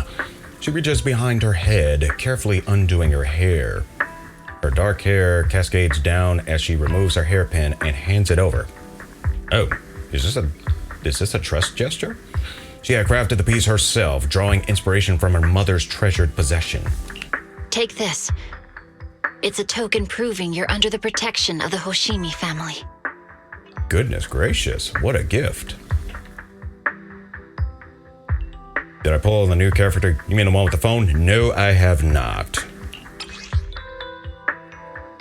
She reaches behind her head, carefully undoing her hair. Her dark hair cascades down as she removes her hairpin and hands it over. Oh, is this a trust gesture? She had crafted the piece herself, drawing inspiration from her mother's treasured possession. Take this. It's a token proving you're under the protection of the Hoshimi family. Goodness gracious, what a gift. Did I pull the new character? You mean the one with the phone? No, I have not.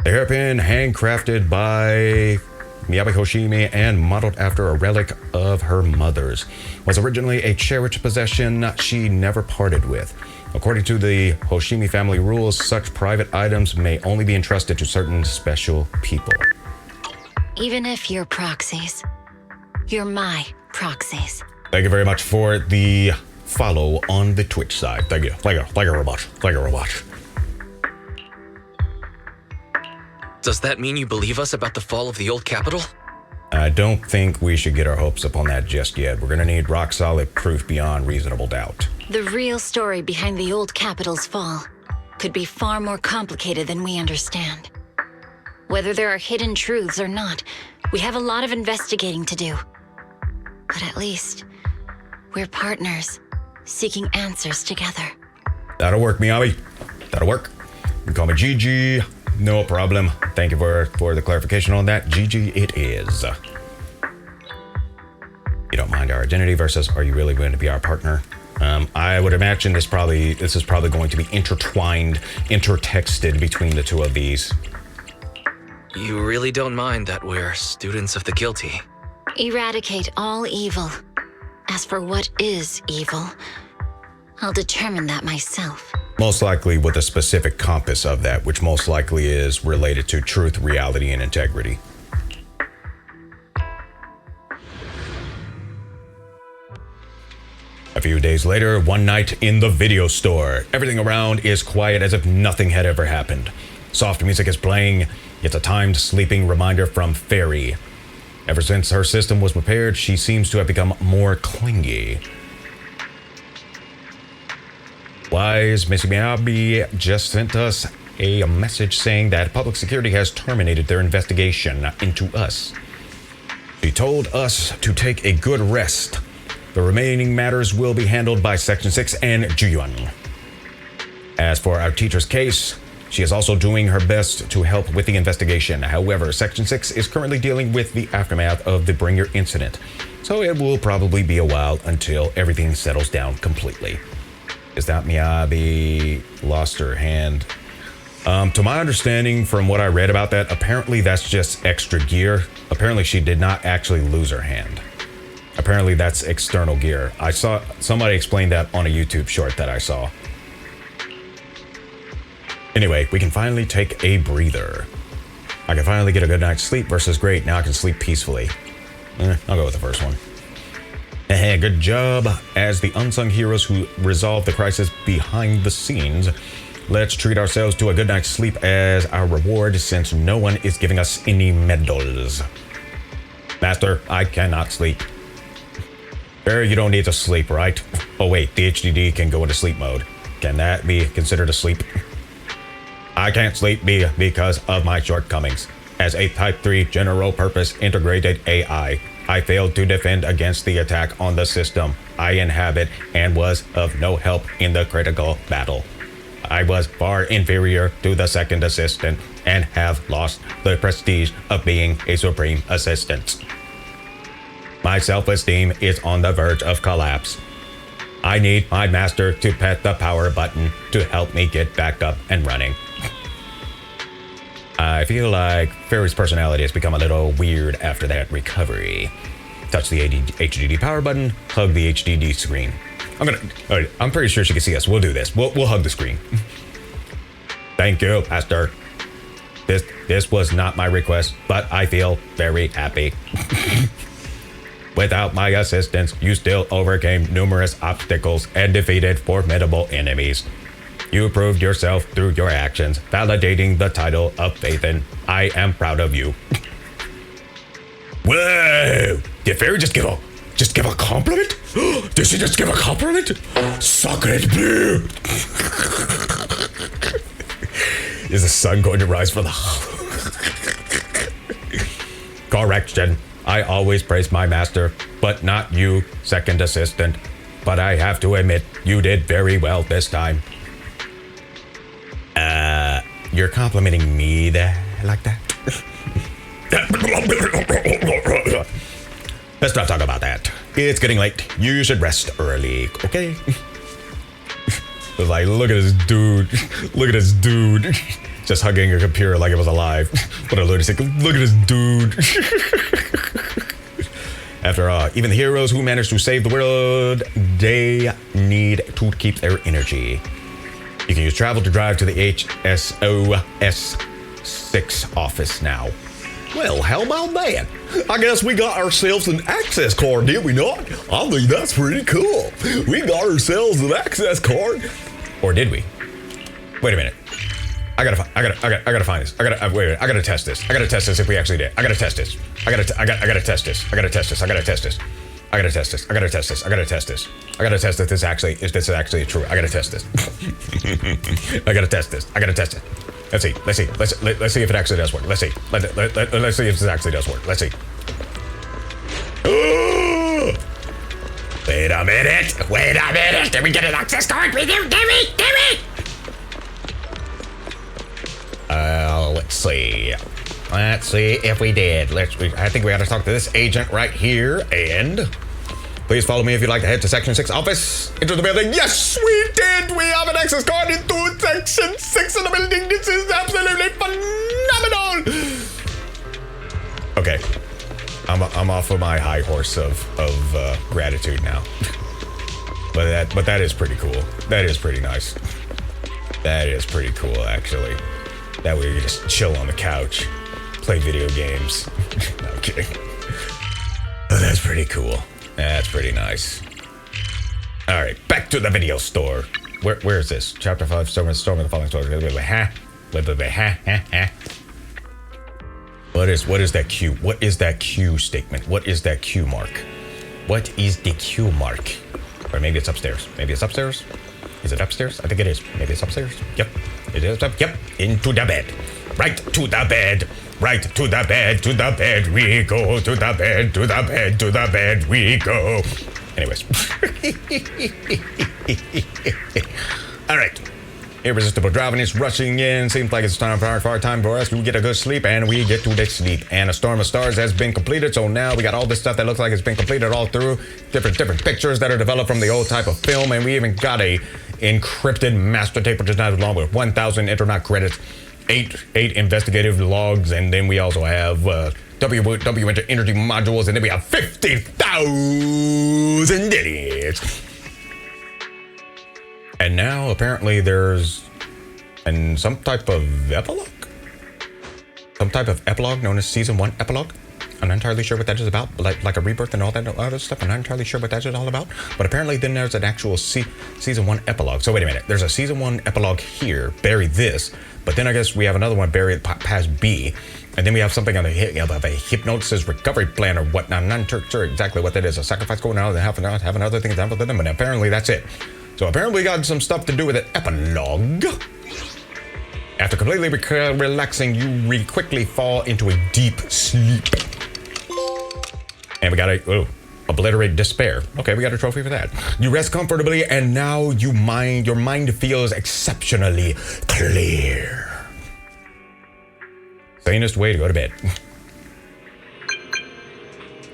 The hairpin, handcrafted by Miyabi Hoshimi and modeled after a relic of her mother's, was originally a cherished possession she never parted with. According to the Hoshimi family rules, such private items may only be entrusted to certain special people. Even if you're proxies, you're my proxies. Thank you very much for the follow on the Twitch side. Thank you. Thank you very much. Thank you very much. Does that mean you believe us about the fall of the old capital? I don't think we should get our hopes up on that just yet. We're gonna need rock-solid proof beyond reasonable doubt. The real story behind the old capital's fall could be far more complicated than we understand. Whether there are hidden truths or not, we have a lot of investigating to do. But at least, We're partners, seeking answers together. That'll work, Miyabi. That'll work. You can call me Gigi. No problem. Thank you for the clarification on that. Gigi it is. You don't mind our identity versus are you really going to be our partner? I would imagine this is probably going to be intertwined, intertexted between the two of these. You really don't mind that we're students of the guilty? Eradicate all evil. As for what is evil, I'll determine that myself. Most likely with a specific compass of that, which most likely is related to truth, reality, and integrity. A few days later, one night in the video store. Everything around is quiet as if nothing had ever happened. Soft music is playing. It's a timed sleeping reminder from Fairy. Ever since her system was repaired, she seems to have become more clingy. Wise Missy Miyabi just sent us a message saying that public security has terminated their investigation into us. She told us to take a good rest. The remaining matters will be handled by Section 6 and Juyuan. As for our teacher's case, she is also doing her best to help with the investigation. However, Section 6 is currently dealing with the aftermath of the Bringer incident, so it will probably be a while until everything settles down completely. Is that Miyabi lost her hand? To my understanding, from what I read about that, apparently that's just extra gear. Apparently she did not actually lose her hand. Apparently that's external gear. I saw somebody explain that on a YouTube short that I saw. Anyway, we can finally take a breather. I can finally get a good night's sleep versus great. Now I can sleep peacefully. I'll go with the first one. Good job. As the unsung heroes who resolve the crisis behind the scenes, let's treat ourselves to a good night's sleep as our reward since no one is giving us any medals. Master, I cannot sleep. Barry, you don't need to sleep, right? Oh wait, the HDD can go into sleep mode. Can that be considered a sleep? I can't sleep because of my shortcomings. As a Type 3 general-purpose integrated AI, I failed to defend against the attack on the system I inhabit and was of no help in the critical battle. I was far inferior to the second assistant and have lost the prestige of being a supreme assistant. My self-esteem is on the verge of collapse. I need my master to pet the power button to help me get back up and running. I feel like Fairy's personality has become a little weird after that recovery. Touch the HDD power button, hug the HDD screen. I'm pretty sure she can see us. We'll do this. We'll hug the screen. Thank you, Master. This was not my request, but I feel very happy. Without my assistance, you still overcame numerous obstacles and defeated formidable enemies. You proved yourself through your actions, validating the title of Phaethon. I am proud of you. Whoa! Did Fairy just give a compliment? Did she just give a compliment? Sacred blue! Is the sun going to rise for the... Correction. I always praise my master, but not you, second assistant. But I have to admit, you did very well this time. You're complimenting me there like that? Let's not talk about that. It's getting late. You should rest early, okay? Like, look at this dude. Look at this dude. Just hugging a computer like it was alive. What a lunatic. Look at this dude. After all, even the heroes who managed to save the world, they need to keep their energy. You can use travel to drive to the HSOS 6 office now. Well, how about that? I guess we got ourselves an access card, did we not? I think that's pretty cool. We got ourselves an access card. Or did we? Wait a minute. I gotta find this. Wait a minute. I gotta test this. I gotta test this if we actually did. I gotta test this. I gotta test this. I gotta test this. I gotta test this. I gotta test this. I gotta test this. I gotta test this. I gotta test if this is actually true. I gotta test this. I gotta test this. I gotta test it. Let's see. Let's see if it actually does work. Let's see. Let's see if this actually does work. Let's see. Wait a minute. Did we get an access card? Did we? Let's see. Let's see if we did. I think we got to talk to this agent right here. And please follow me if you'd like to head to Section 6 office. Enter the building. Yes, we did. We have an access card into Section 6 of the building. This is absolutely phenomenal. Okay. I'm off of my high horse of gratitude now. but that is pretty cool. That is pretty nice. That is pretty cool, actually. That way you can just chill on the couch, play video games. No, I'm kidding. But that's pretty cool. That's pretty nice. All right, back to the video store. Where is this? Chapter 5, Storm of the Falling Stars. What is that Q? What is that Q statement? What is that Q mark? What is the Q mark? Or maybe it's upstairs. Maybe it's upstairs? Is it upstairs? I think it is. Maybe it's upstairs. Yep. It is up. Yep. Into the bed. Right to the bed. Right to the bed. To the bed we go. To the bed. To the bed. To the bed we go. Anyways. All right. Irresistible driving is rushing in. Seems like it's time for us to get a good sleep, and we get to the sleep. And a Storm of Stars has been completed, so now we got all this stuff that looks like it's been completed all through. Different pictures that are developed from the old type of film, and we even got a encrypted master tape, which is not along with 1,000 internet credits, 8 investigative logs, and then we also have W energy modules, and then we have 50,000 idiots. And now, apparently, there's some type of epilogue? Some type of epilogue known as Season 1 epilogue? I'm not entirely sure what that is about. Like a rebirth and all that other stuff. I'm not entirely sure what that is all about. But apparently, then there's an actual Season 1 epilogue. So wait a minute. There's a Season 1 epilogue here. Bury this. But then I guess we have another one buried past B. And then we have something on a hypnosis recovery plan or whatnot. I'm not sure exactly what that is. A sacrifice going out and have another thing done with them. And apparently, that's it. So apparently we got some stuff to do with an epilogue. After completely relaxing, you quickly fall into a deep sleep. And we got obliterate despair. Okay, we got a trophy for that. You rest comfortably, and now your mind feels exceptionally clear. Sanest way to go to bed.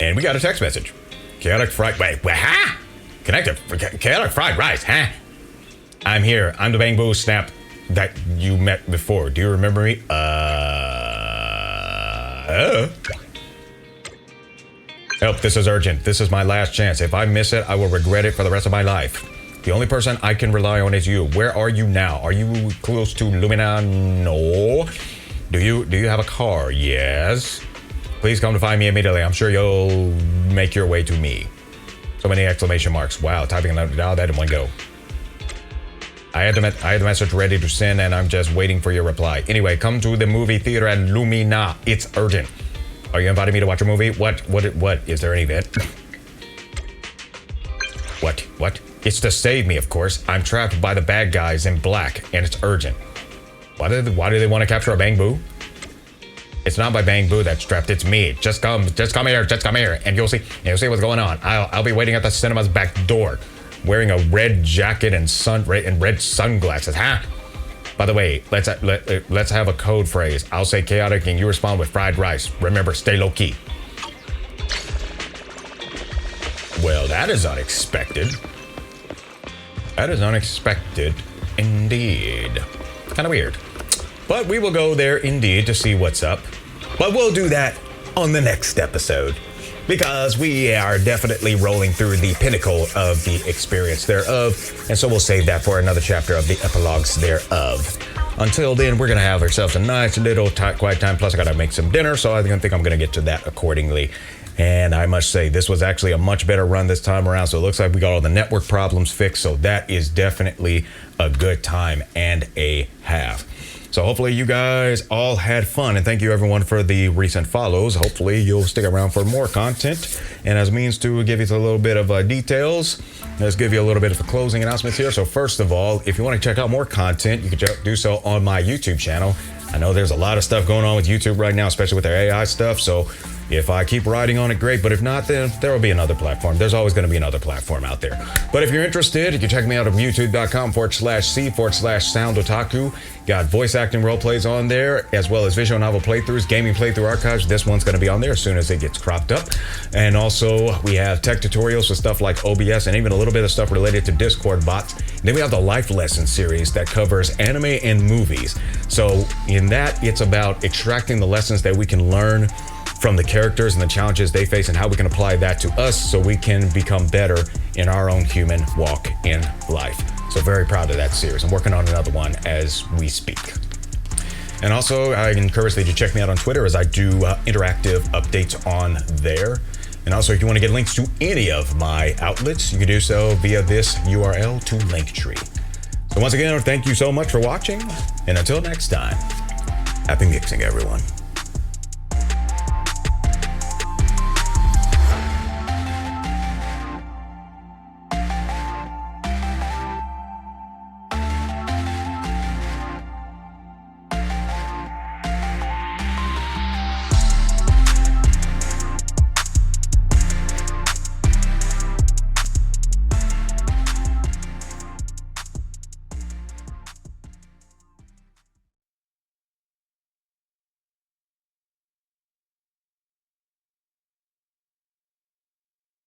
And we got a text message. Chaotic fright. Wait, huh? Connected. Chaotic fried rice, huh? I'm here. I'm the Bang Boo Snap that you met before. Do you remember me? Help, this is urgent. This is my last chance. If I miss it, I will regret it for the rest of my life. The only person I can rely on is you. Where are you now? Are you close to Lumina? No. Do you have a car? Yes. Please come to find me immediately. I'm sure you'll make your way to me. So many exclamation marks. Wow, typing out that in one go. I had the message ready to send, and I'm just waiting for your reply. Anyway, come to the movie theater at Lumina. It's urgent. Are you inviting me to watch a movie? What? Is there any event? What? It's to save me, of course. I'm trapped by the bad guys in black, and it's urgent. Why do they want to capture a Bang Boo? It's not my Bang Boo that's trapped, it's me. Just come here, and you'll see what's going on. I'll be waiting at the cinema's back door, wearing a red jacket and red sunglasses, huh? By the way, let's have a code phrase. I'll say chaotic, and you respond with fried rice. Remember, stay low key. Well, that is unexpected. That is unexpected, indeed. Kind of weird. But we will go there indeed to see what's up. But we'll do that on the next episode, because we are definitely rolling through the pinnacle of the experience thereof. And so we'll save that for another chapter of the epilogues thereof. Until then, we're going to have ourselves a nice little quiet time. Plus, I got to make some dinner, so I think I'm going to get to that accordingly. And I must say, this was actually a much better run this time around. So it looks like we got all the network problems fixed. So that is definitely a good time and a half. So hopefully you guys all had fun, and thank you everyone for the recent follows. Hopefully you'll stick around for more content. And as a means to give you a little bit of details, let's give you a little bit of the closing announcements here. So first of all, if you want to check out more content, you can do so on my YouTube channel. I know there's a lot of stuff going on with YouTube right now, especially with their AI stuff. So If I keep riding on it, great. But if not, then there will be another platform. There's always going to be another platform out there. But if you're interested, you can check me out at youtube.com/c/soundotaku. Got voice acting role plays on there, as well as visual novel playthroughs, gaming playthrough archives. This one's going to be on there as soon as it gets cropped up. And also, we have tech tutorials for stuff like OBS and even a little bit of stuff related to Discord bots. And then we have the Life Lesson series that covers anime and movies. So in that, it's about extracting the lessons that we can learn from the characters and the challenges they face and how we can apply that to us so we can become better in our own human walk in life. So very proud of that series. I'm working on another one as we speak. And also, I encourage you to check me out on Twitter as I do interactive updates on there. And also, if you want to get links to any of my outlets, you can do so via this URL to Linktree. So once again, thank you so much for watching. And until next time, happy mixing, everyone.